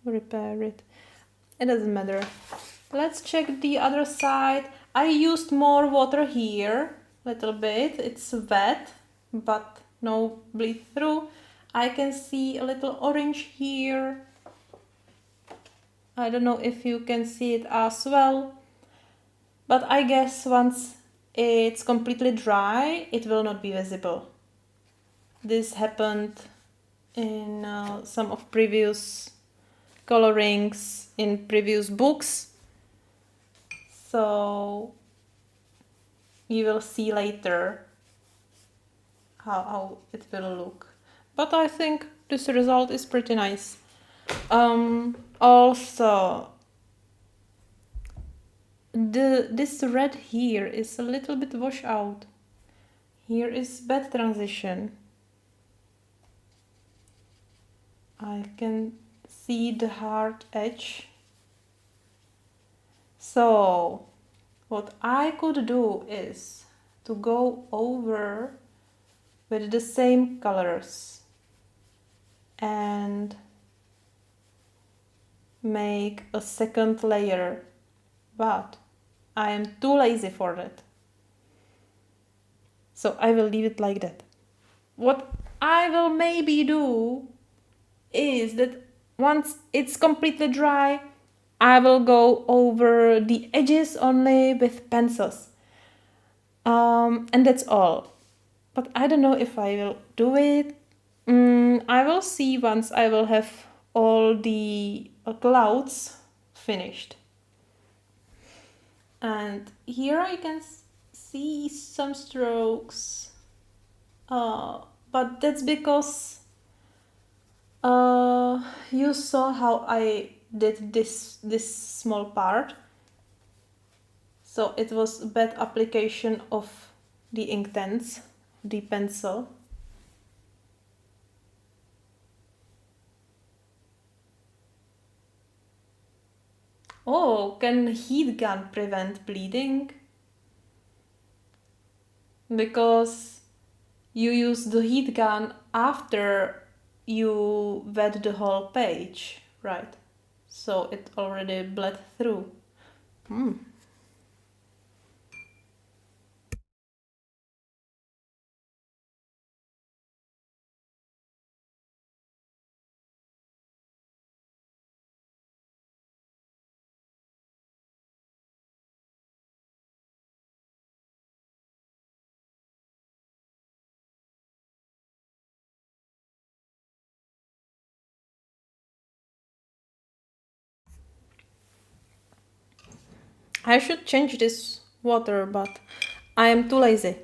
repair it. It doesn't matter. Let's check the other side. I used more water here, little bit. It's wet, but no bleed through. I can see a little orange here. I don't know if you can see it as well, but I guess once it's completely dry, it will not be visible. This happened in some of previous colorings in previous books, so you will see later how it will look. But I think this result is pretty nice. Also, this red here is a little bit washed out. Here is bad transition. I can see the hard edge. So what I could do is to go over with the same colors and make a second layer, but I am too lazy for that. So I will leave it like that. What I will maybe do is that once it's completely dry, I will go over the edges only with pencils. And that's all. But I don't know if I will do it. I will see once I will have all the clouds finished. And here I can see some strokes, but that's because you saw how I did this small part. So it was a bad application of the Inktense, the pencil. Oh, can heat gun prevent bleeding? Because you use the heat gun after you wet the whole page, right? So it already bled through. I should change this water, but I am too lazy.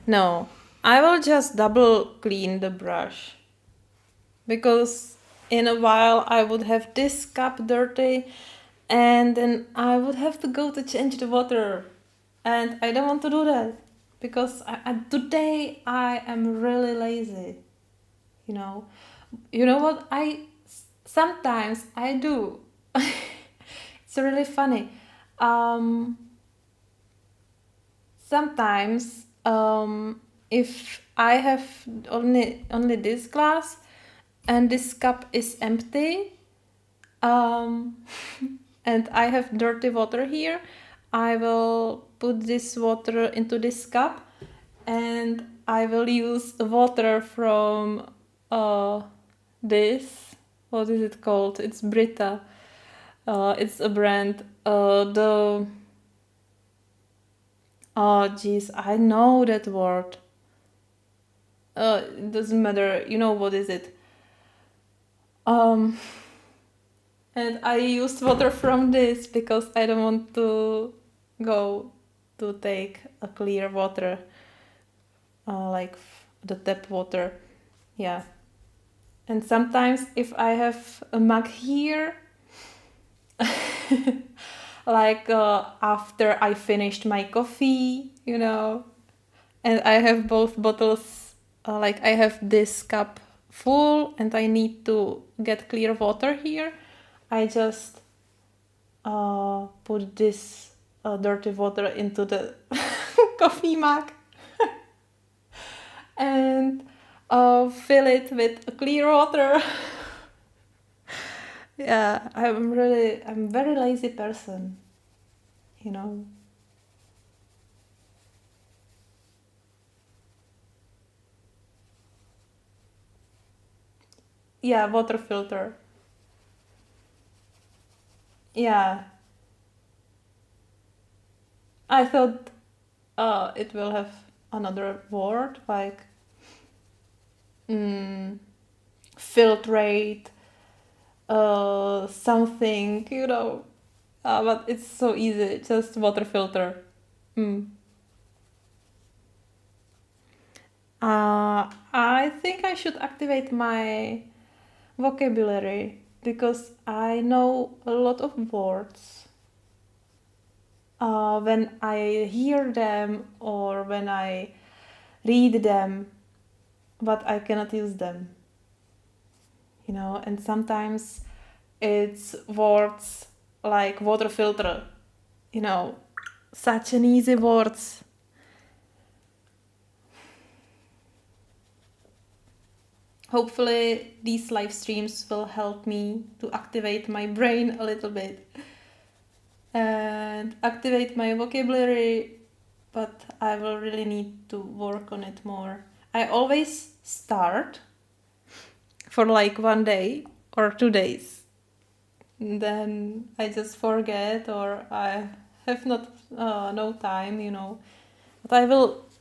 No, I will just double clean the brush, because in a while I would have this cup dirty and then I would have to go to change the water, and I don't want to do that because today I am really lazy. You know what I sometimes I do. It's really funny. Sometimes if I have only this glass and this cup is empty, and I have dirty water here, I will put this water into this cup and I will use water from this, what is it called? It's Brita. It's a brand. Oh geez, I know that word. It doesn't matter. You know what is it? And I used water from this because I don't want to go to take a clear water, like the tap water. Yeah. And sometimes if I have a mug here, like after I finished my coffee, and I have both bottles, like I have this cup full and I need to get clear water here, I just put this dirty water into the coffee mug and fill it with clear water. Yeah, I'm very lazy person, Yeah, water filter. Yeah. I thought it will have another word like filtrate, something, but it's so easy, just water filter. I think I should activate my vocabulary because I know a lot of words. When I hear them or when I read them, but I cannot use them. And sometimes it's words like water filter, such an easy words. Hopefully these live streams will help me to activate my brain a little bit and activate my vocabulary, but I will really need to work on it more. I always start for like 1 day or 2 days. Then I just forget or I have not no time, But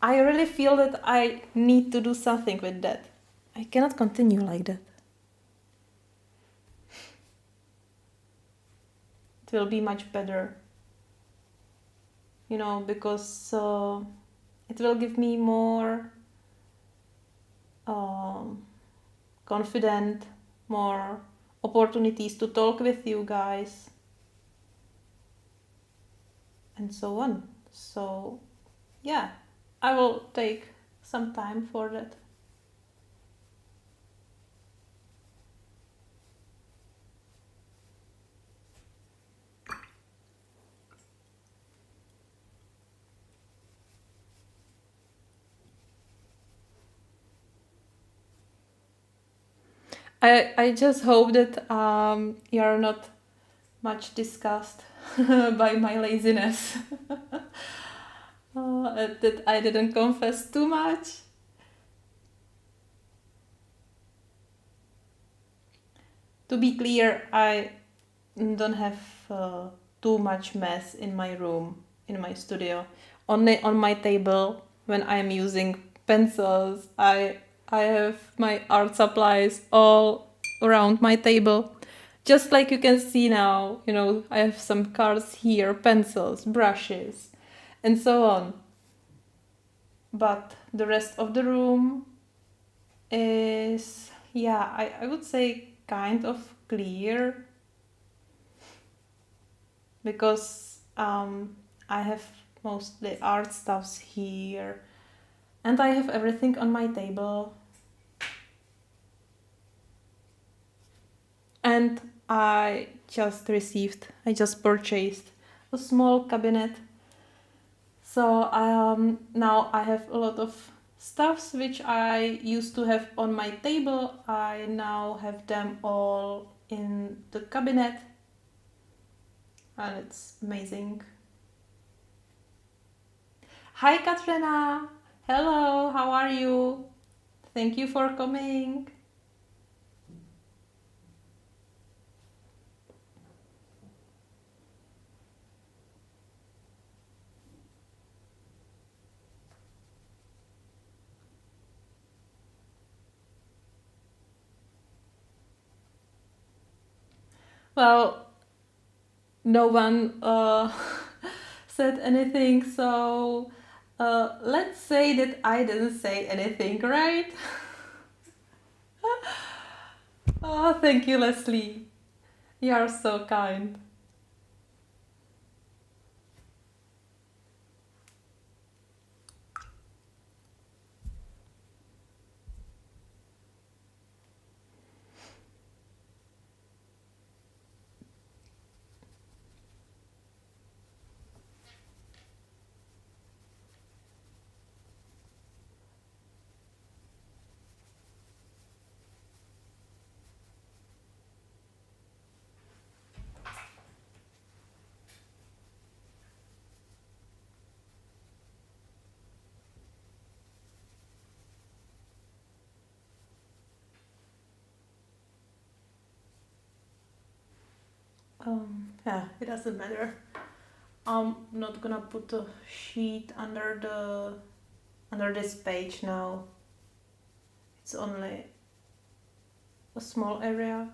I really feel that I need to do something with that. I cannot continue like that. It will be much better, because it will give me more confident, more opportunities to talk with you guys, and so on. So, yeah, I will take some time for that. I just hope that you're not much disgusted by my laziness. That I didn't confess too much. To be clear, I don't have too much mess in my room, in my studio. Only on my table, when I'm using pencils, I have my art supplies all around my table. Just like you can see now, you know, I have some cards here, pencils, brushes, and so on. But the rest of the room is, yeah, I would say kind of clear, because I have mostly art stuffs here, and I have everything on my table. And I just purchased a small cabinet. So now I have a lot of stuffs which I used to have on my table. I now have them all in the cabinet, and it's amazing. Hi Katrina! Hello, how are you? Thank you for coming. Well, no one said anything, so let's say that I didn't say anything, right? Oh, thank you, Leslie. You are so kind. Yeah, it doesn't matter. I'm not gonna put a sheet under this page now. It's only a small area.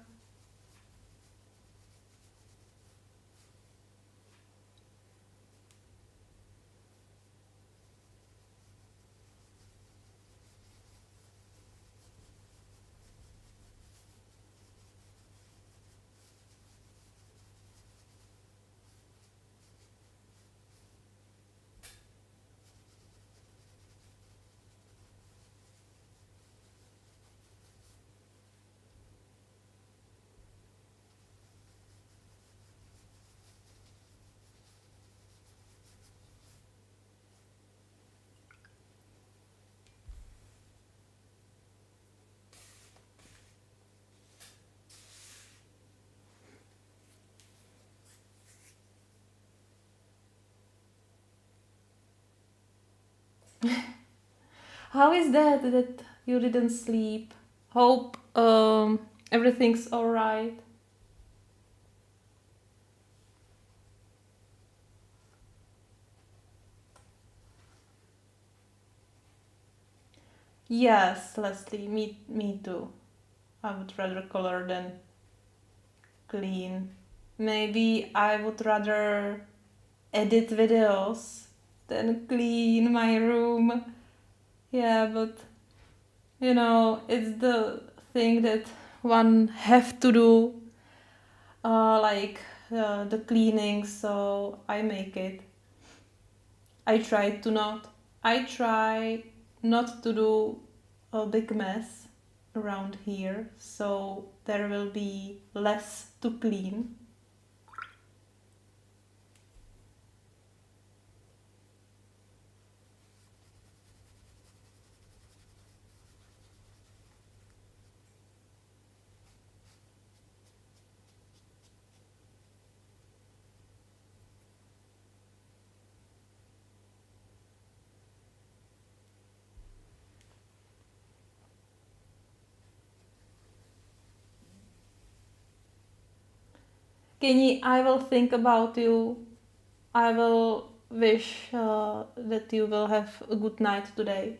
How is that you didn't sleep? Hope everything's alright. Yes, Leslie, me too. I would rather color than clean. Maybe I would rather edit videos than clean my room. Yeah, but you know, it's the thing that one have to do, like the cleaning, so I make it. I try to not. I try not to do a big mess around here, so there will be less to clean. Kenny, I will think about you. I will wish that you will have a good night today.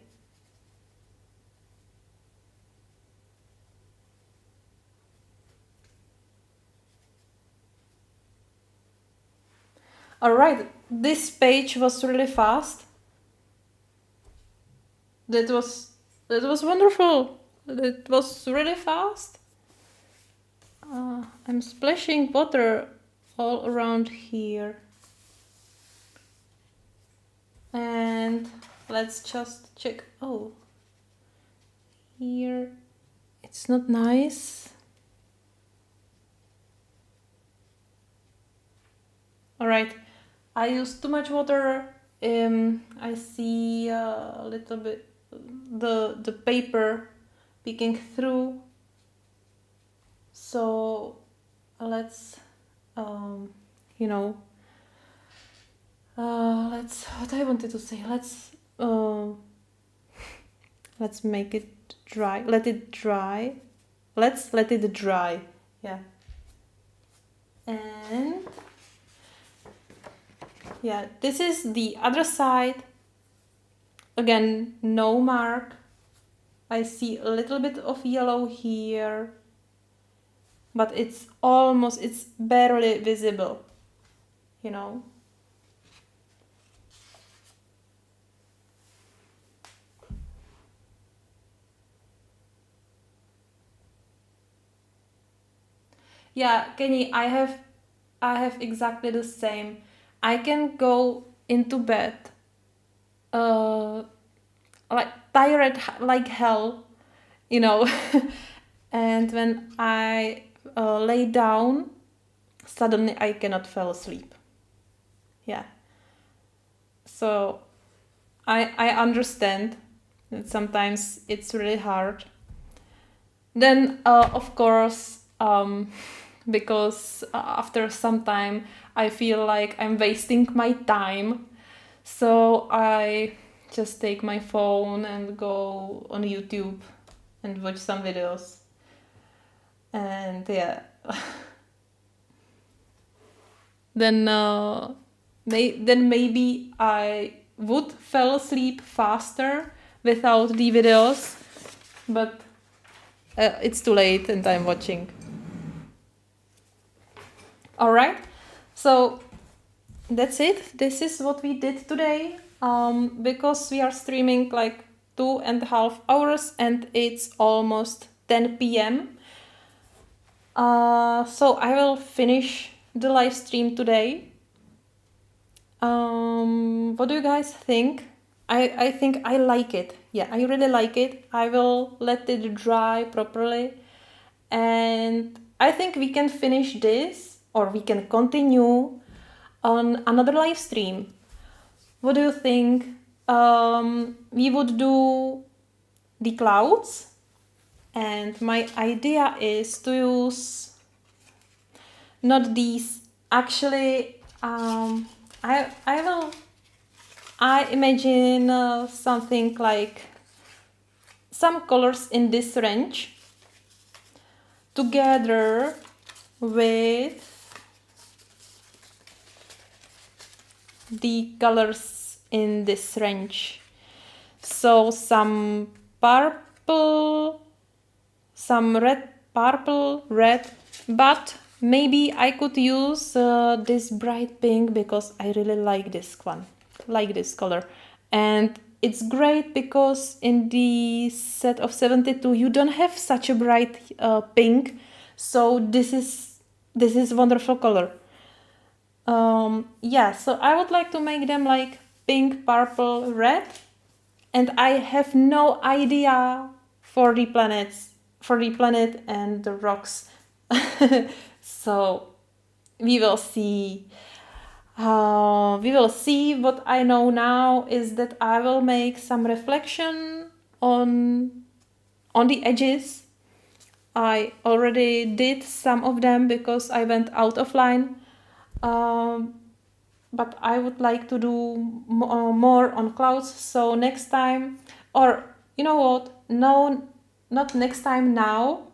All right, this page was really fast. That was wonderful. It was really fast. I'm splashing water all around here. And let's just check. Oh, here it's not nice. All right, I used too much water. I see a little bit the paper peeking through. So let's you know, let's, what I wanted to say, let's make it dry. Let it dry. Let's let it dry. Yeah. And yeah, this is the other side. Again, no mark. I see a little bit of yellow here, but it's barely visible, you know. Yeah, Kenny, I have exactly the same. I can go into bed like tired like hell, you know. And when I lay down, suddenly I cannot fall asleep. Yeah. So I understand that sometimes it's really hard. Then of course, because after some time I feel like I'm wasting my time, so I just take my phone and go on YouTube and watch some videos. And yeah. then maybe I would fall asleep faster without the videos, but it's too late and I'm watching. All right, so that's it. This is what we did today. Because we are streaming like 2.5 hours and it's almost 10 p.m. So I will finish the live stream today. What do you guys think? I think I like it. Yeah, I really like it. I will let it dry properly. And I think we can finish this, or we can continue on another live stream. What do you think? We would do the clouds. And my idea is to use not these. Actually, I imagine something like some colors in this range together with the colors in this range. So some purple, some red, purple, red, but maybe I could use this bright pink because I really like this one, like this color. And it's great because in the set of 72 you don't have such a bright pink, so this is wonderful color. Yeah, so I would like to make them like pink, purple, red, and I have no idea for the planets, for the planet and the rocks. So we will see. We will see. What I know now is that I will make some reflection on the edges. I already did some of them because I went out of line. But I would like to do more on clouds. So next time, or you know what? No, not next time. Now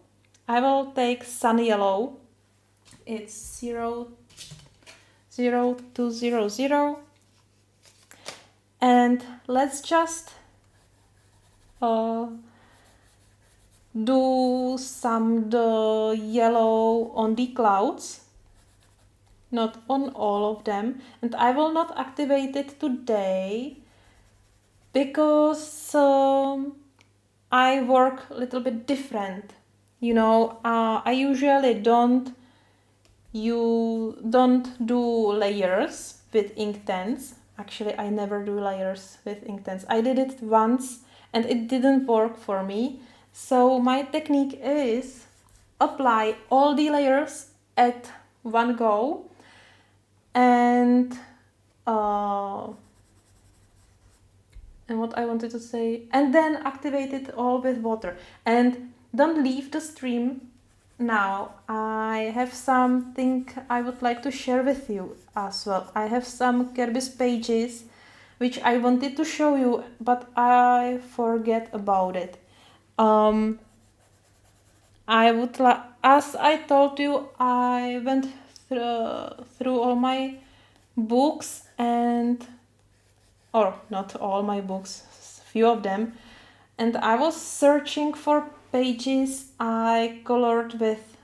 I will take sun yellow. It's 00200, and let's just do some the yellow on the clouds. not on all of them, and I will not activate it today because I work a little bit different. You know, I usually don't do layers with Inktense. Actually, I never do layers with Inktense. I did it once and it didn't work for me. So my technique is apply all the layers at one go and what I wanted to say, and then activate it all with water. And don't leave the stream now. I have something I would like to share with you as well. I have some Kerby's pages which I wanted to show you, but I forget about it. I would like, as I told you, I went through all my books and, or not all my books, few of them, and I was searching for pages I colored with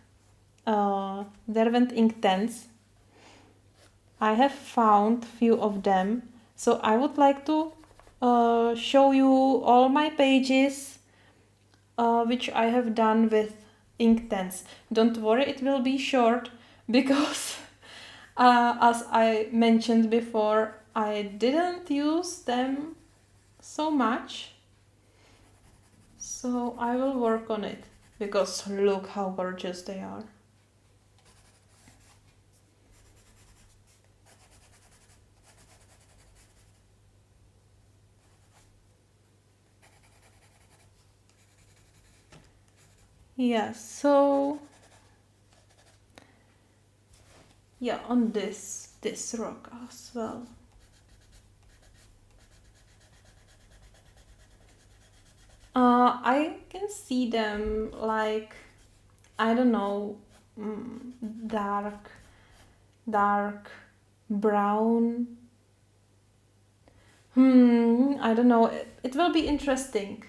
Derwent Inktense. I have found few of them, so I would like to show you all my pages which I have done with Inktense. Don't worry, it will be short because as I mentioned before, I didn't use them so much. So I will work on it because look how gorgeous they are. Yes, so yeah, on this rock as well. I can see them like, I don't know, dark brown. I don't know. It will be interesting.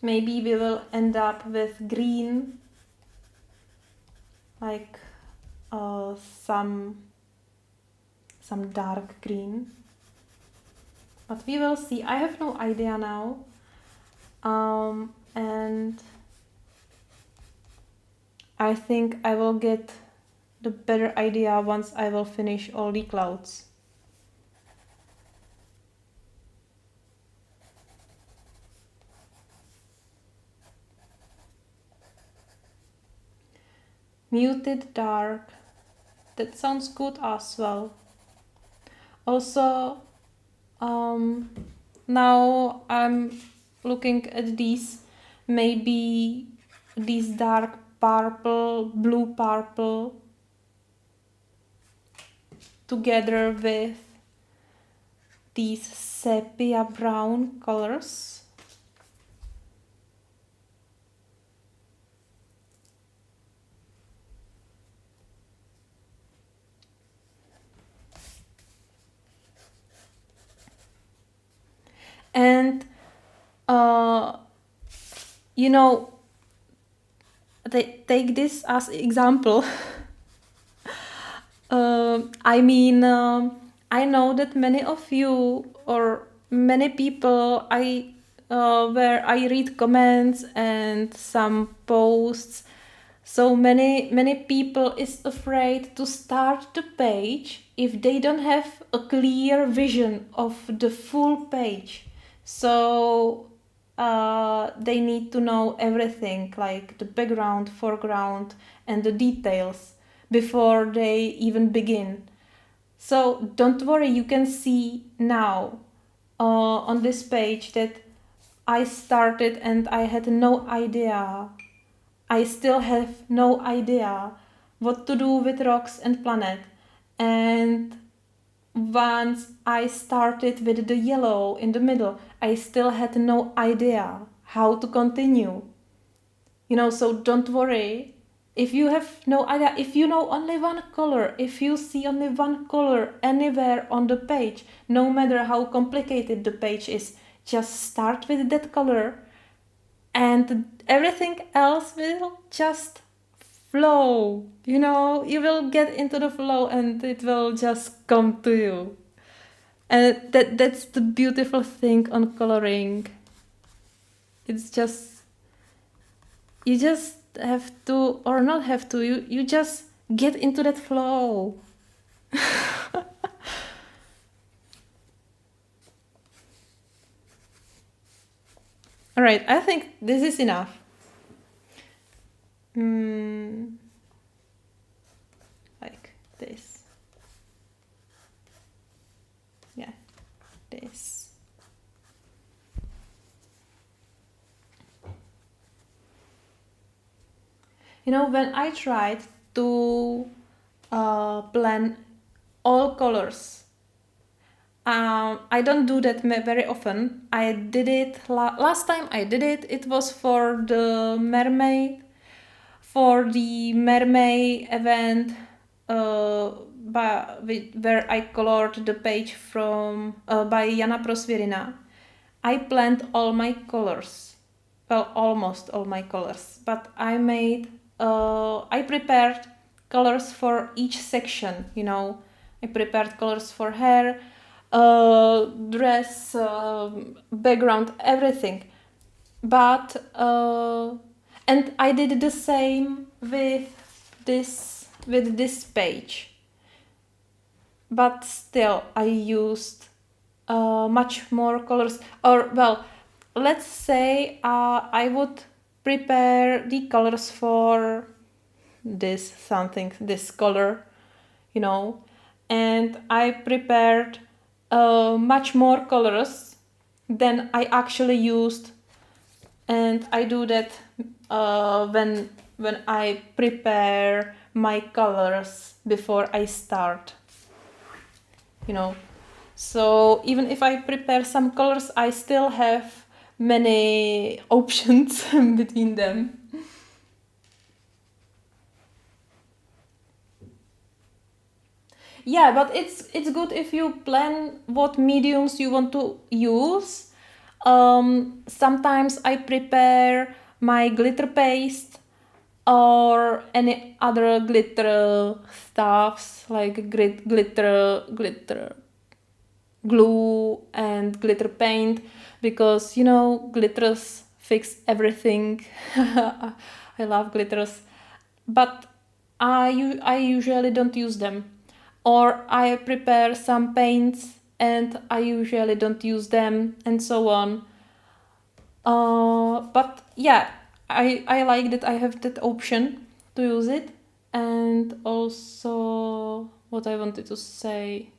Maybe we will end up with green, like some dark green. But we will see. I have no idea now. And I think I will get the better idea once I will finish all the clouds. Muted dark. That sounds good as well. Also, now I'm looking at these, maybe these dark purple, blue purple, together with these sepia brown colors. And you know, take this as example. I mean, I know that many of you or many people where I read comments and some posts, so many people is afraid to start the page if they don't have a clear vision of the full page. So they need to know everything, like the background, foreground, and the details before they even begin. So don't worry, you can see now on this page that I started and I had no idea. I still have no idea what to do with rocks and planet. And once I started with the yellow in the middle, I still had no idea how to continue. You know, so don't worry. If you have no idea, if you know only one color, if you see only one color anywhere on the page, no matter how complicated the page is, just start with that color and everything else will just flow, you know, you will get into the flow and it will just come to you. And that's the beautiful thing on coloring. It's just, you just have to, or not have to, you just get into that flow. All right, I think this is enough. Like this. Yeah, this. You know, when I tried to blend all colors, I don't do that very often. I did it last time I did it. It was for the mermaid, event, where I colored the page from by Jana Prosvirina. I blend all my colors, well, almost all my colors, but I prepared colors for each section. You know, I prepared colors for hair, dress, background, everything. But and I did the same with this page. But still, I used much more colors. Or, well, let's say I would prepare the colors for this color, you know, and I prepared much more colors than I actually used. And I do that when I prepare my colors before I start, you know. So even if I prepare some colors, I still have many options between them. Yeah, but it's good if you plan what mediums you want to use. Sometimes I prepare my glitter paste or any other glitter stuffs like glitter glue and glitter paint, because, you know, glitters fix everything. I love glitters, but I usually don't use them. Or I prepare some paints and I usually don't use them, and so on. But yeah, I like that I have that option to use it. And also, what I wanted to say.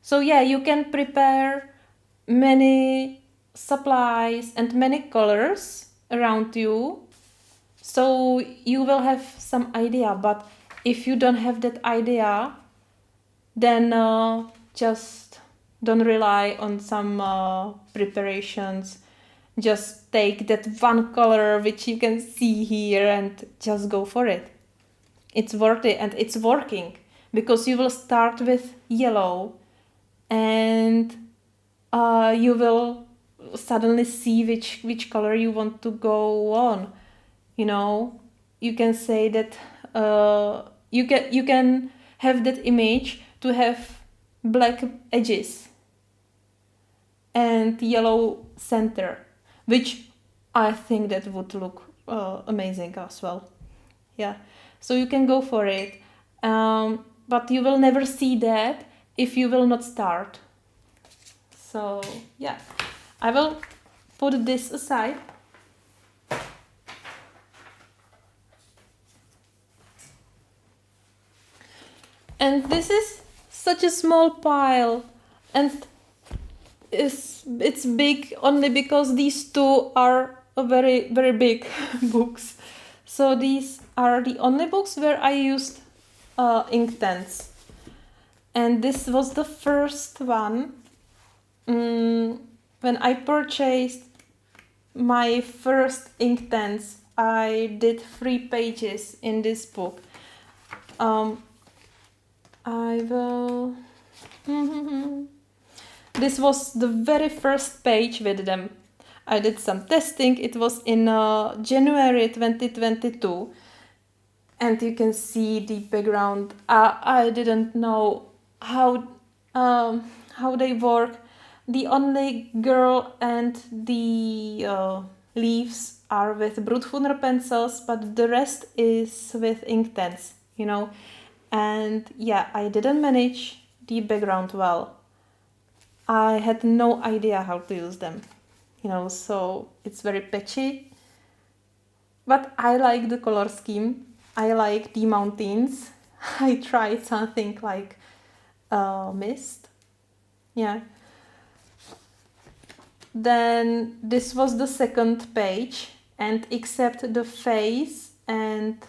So yeah, you can prepare many supplies and many colors around you, so you will have some idea. But if you don't have that idea, then just don't rely on some preparations. Just take that one color which you can see here and just go for it. It's worth it, and it's working, because you will start with yellow and you will suddenly see which color you want to go on. You know, you can say that you can have that image to have black edges and yellow center, which I think that would look amazing as well. Yeah, so you can go for it, but you will never see that if you will not start. So yeah, I will put this aside. And this is such a small pile, and it's big only because these two are very, very big books. So these are the only books where I used Inktense. And this was the first one. When I purchased my first Inktense, I did 3 pages in this book. I will... This was the very first page with them. I did some testing. It was in January 2022, and you can see the background. I didn't know how they work. The only girl and the leaves are with Brutfuner pencils, but the rest is with Inktense, you know. And yeah, I didn't manage the background well. I had no idea how to use them, you know, so it's very patchy. But I like the color scheme. I like the mountains. I tried something like mist. Yeah. Then this was the second page, and except the face and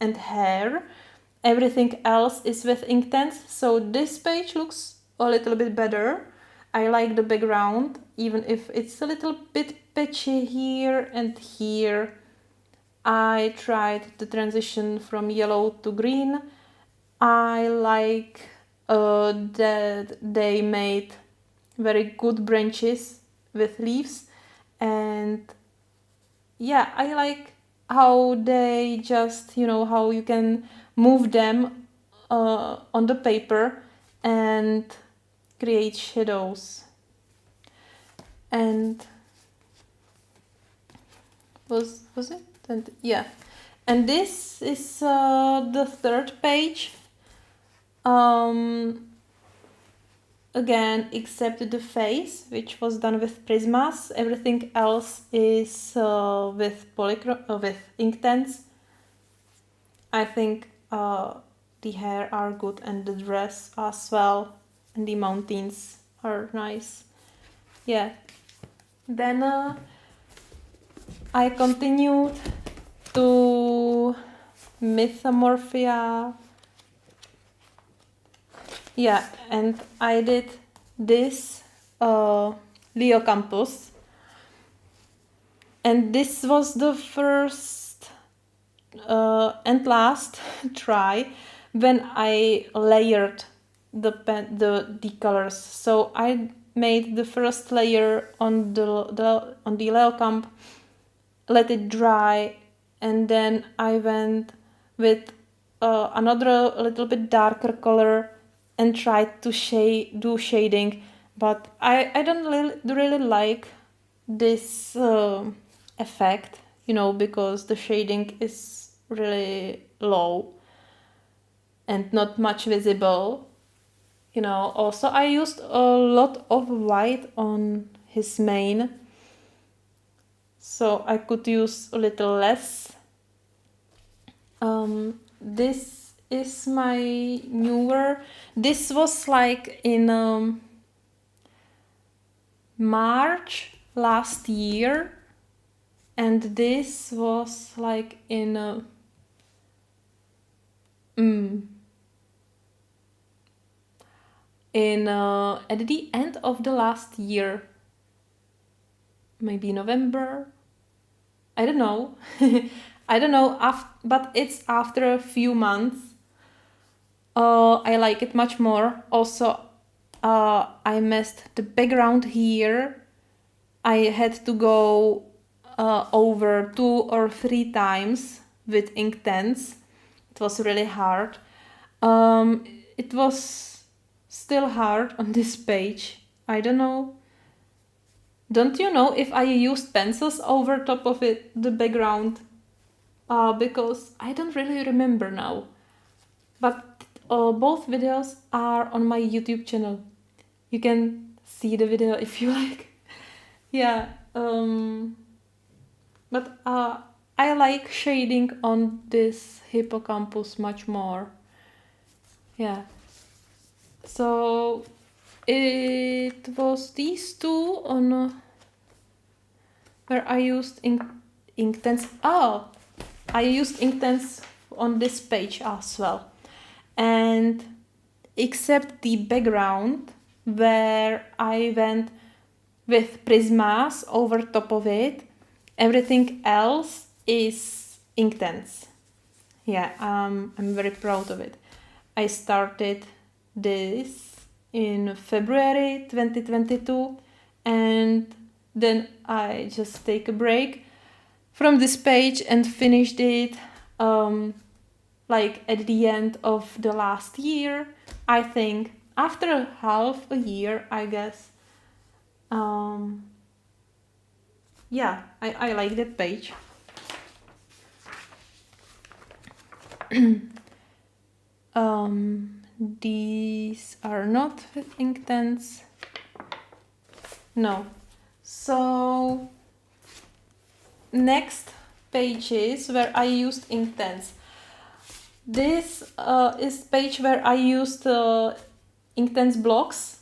hair, everything else is with Inktense. So this page looks a little bit better. I like the background, even if it's a little bit patchy here and here. I tried the transition from yellow to green. I like that they made very good branches with leaves, and yeah, I like how they just, you know, how you can move them on the paper and create shadows. And was it? And yeah, and this is the third page. Again, except the face, which was done with Prismas. Everything else is with Inktense. I think the hair are good and the dress as well, and the mountains are nice. Yeah. Then I continued to Mythomorphia. Yeah, and I did this Leo Campus. And this was the first and last try when I layered the colors. So I made the first layer on the Leo Camp, let it dry, and then I went with another little bit darker color and tried to do shading, but I don't really like this effect, you know, because the shading is really low and not much visible, you know. Also, I used a lot of white on his mane, so I could use a little less. This is my newer. This was like in March last year, and this was like in at the end of the last year, maybe November. I don't know. I don't know, but it's after a few months. I like it much more. Also, I messed the background here. I had to go over 2 or 3 times with Inktense. It was really hard. It was still hard on this page. I don't know. Don't you know if I used pencils over top of it, the background? Because I don't really remember now. But both videos are on my YouTube channel. You can see the video if you like. Yeah. But I like shading on this hippocampus much more. Yeah. So it was these two on where I used Inktense. Oh, I used Inktense on this page as well. And except the background where I went with Prismas over top of it, everything else is Inktense. Yeah, I'm very proud of it. I started this in February 2022, and then I just take a break from this page and finished it like at the end of the last year. I think after half a year, I guess. Yeah, I like that page. These are not with Inktense. No. So next pages where I used Inktense. This is page where I used Inktense blocks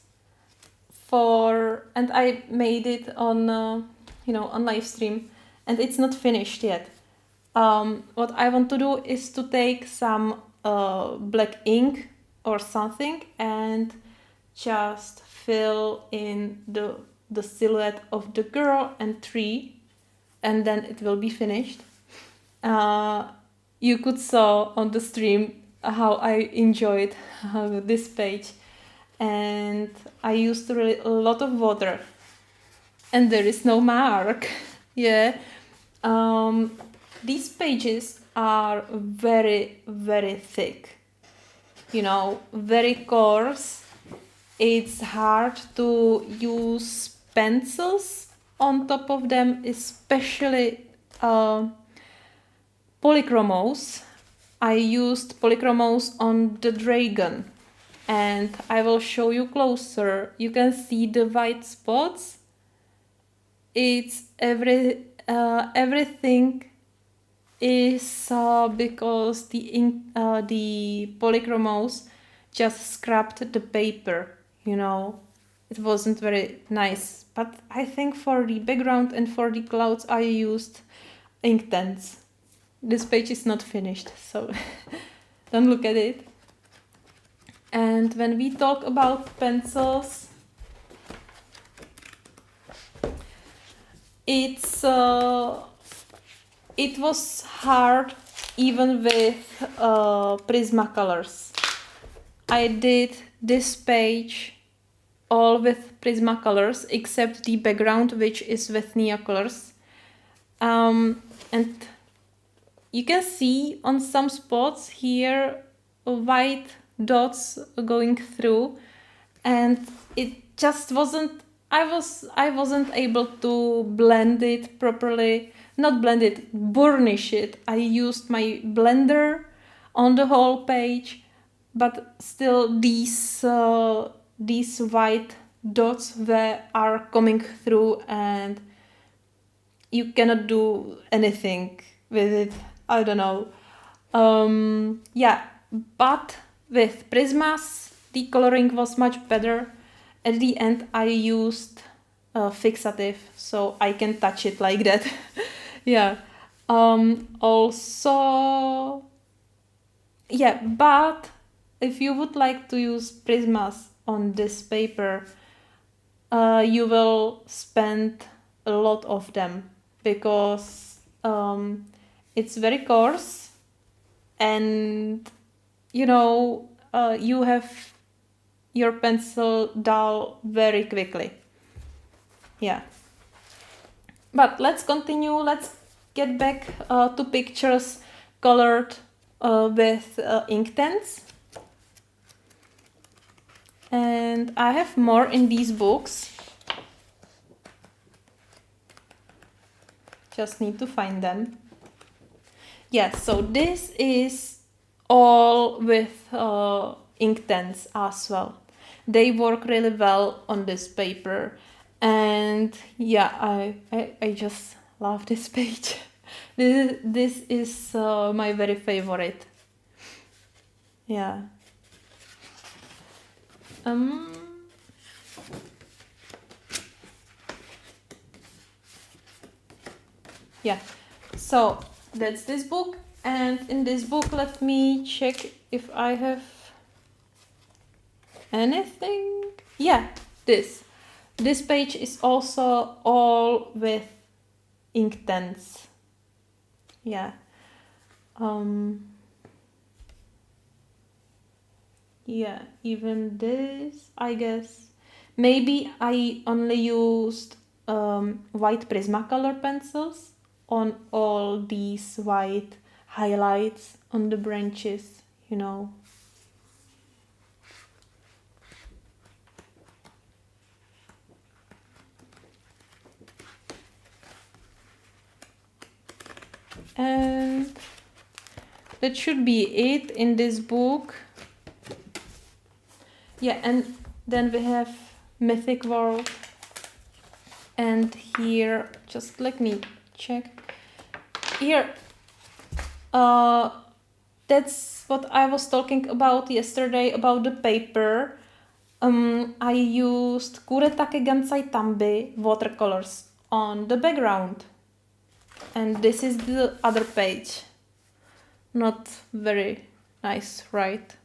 and I made it on on live stream, and it's not finished yet. What I want to do is to take some black ink or something and just fill in the silhouette of the girl and tree, and then it will be finished. You could saw on the stream how I enjoyed this page, and I used really a lot of water, and there is no mark. Yeah. These pages are very, very thick, very coarse. It's hard to use pencils on top of them, especially polychromos. I used polychromos on the dragon, and I will show you closer. You can see the white spots. It's everything is because the polychromos just scrapped the paper. It wasn't very nice. But I think for the background and for the clouds I used Inktense. This page is not finished, so don't look at it. And when we talk about pencils, it was hard even with Prismacolors. I did this page all with Prismacolors except the background, which is with Neocolors. And you can see on some spots here white dots going through, and it just wasn't, I wasn't able to blend it properly. Not blend it, burnish it. I used my blender on the whole page, but still these white dots are coming through, and you cannot do anything with it. I don't know. Yeah, but with Prismas, the coloring was much better. At the end, I used fixative, so I can touch it like that. Yeah. Also, yeah, but if you would like to use Prismas on this paper, you will spend a lot of them because it's very coarse, and you have your pencil dull very quickly. Yeah. But let's continue. Let's get back to pictures colored with Inktense. And I have more in these books. Just need to find them. Yeah, so this is all with Inktense as well. They work really well on this paper. And yeah, I just love this page. This is my very favorite. Yeah. Yeah, so that's this book, and in this book, let me check if I have anything. Yeah, this page is also all with Inktense. Yeah. Yeah, even this, I guess. Maybe I only used white Prismacolor pencils on all these white highlights on the branches, you know. And that should be it in this book. Yeah, and then we have Mythic World. And here, just let me check. Here, that's what I was talking about yesterday about the paper. I used Kuretake Gansai Tambi watercolors on the background. And this is the other page. Not very nice, right?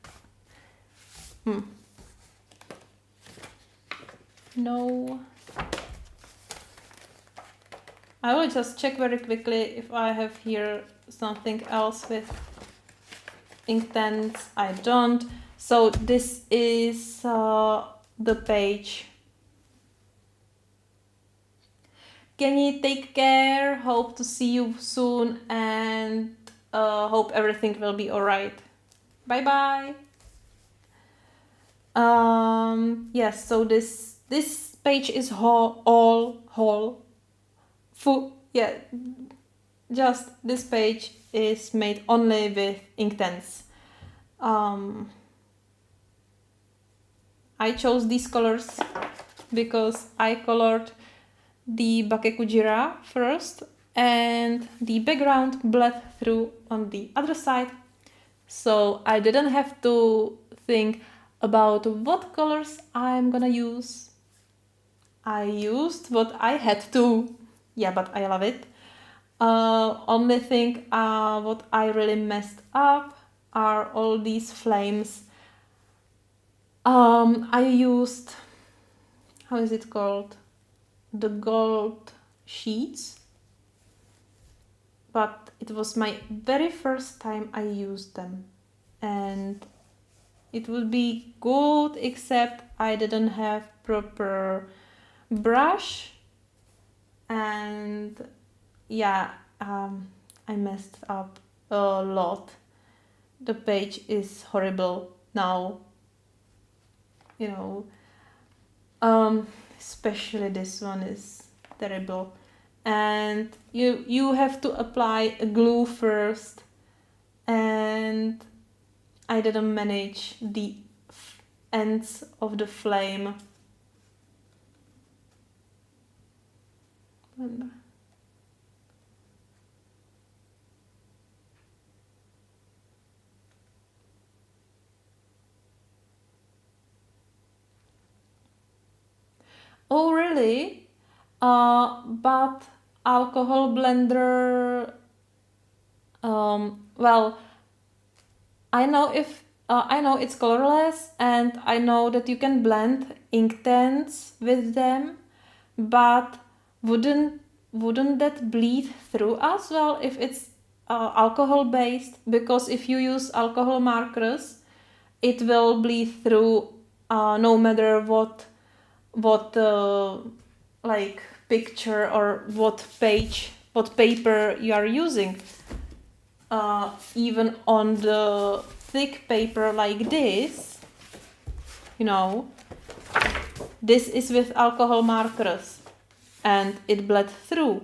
No. I will just check very quickly if I have here something else with Inktense. I don't. So this is the page. Kenny, take care. Hope to see you soon and hope everything will be alright. Bye bye. Yes, so this page is just this page is made only with Inktense. I chose these colors because I colored the Bakekujira first and the background bled through on the other side, so I didn't have to think about what colors I'm gonna use. I used what I had to. Yeah, but I love it. Only thing what I really messed up are all these flames. I used, how is it called? The gold sheets. But it was my very first time I used them. And it would be good, except I didn't have proper brush. And yeah, I messed up a lot. The page is horrible now, you know, especially this one is terrible. And you have to apply a glue first, and I didn't manage the ends of the flame. Oh really? But alcohol blender, well, I know it's colorless, and I know that you can blend Inktense with them, but wouldn't that bleed through as well if it's alcohol based? Because if you use alcohol markers, it will bleed through no matter what like picture or what paper you are using. Even on the thick paper like this, you know, this is with alcohol markers and it bled through.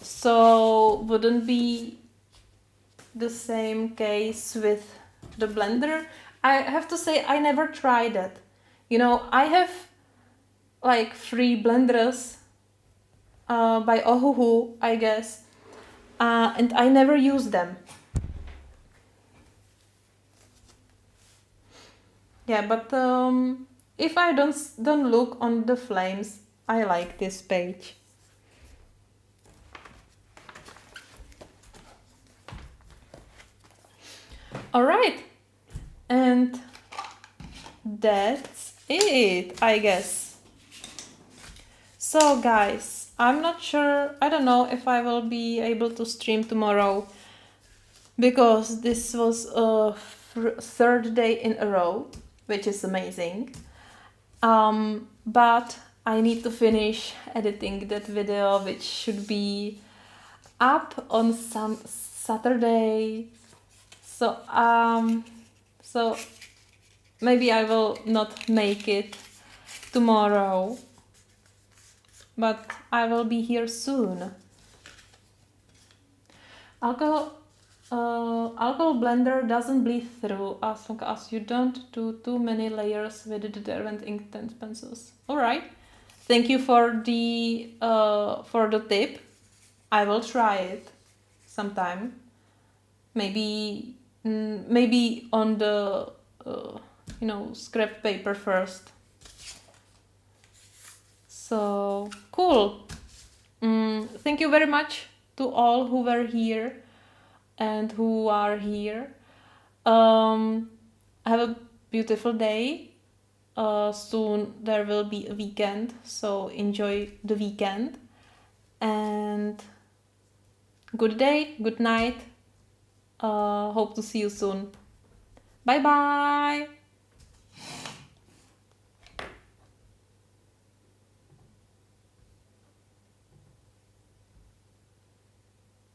So wouldn't be the same case with the blender? I have to say I never tried it. You know, I have like 3 blenders by Ohuhu, I guess, and I never use them. Yeah, but if I don't look on the flames, I like this page. All right, and that's it, I guess. So guys, I'm not sure, I don't know if I will be able to stream tomorrow, because this was a third day in a row, which is amazing. But I need to finish editing that video, which should be up on some Saturday. So so maybe I will not make it tomorrow, but I will be here soon. Alcohol blender doesn't bleed through as long as you don't do too many layers with the Derwent Inktense pencils. All right, thank you for the tip. I will try it sometime. Maybe on the scrap paper first. So cool. Thank you very much to all who were here and who are here. Have a beautiful day. Soon there will be a weekend, so enjoy the weekend. And good day, good night. Hope to see you soon. Bye bye.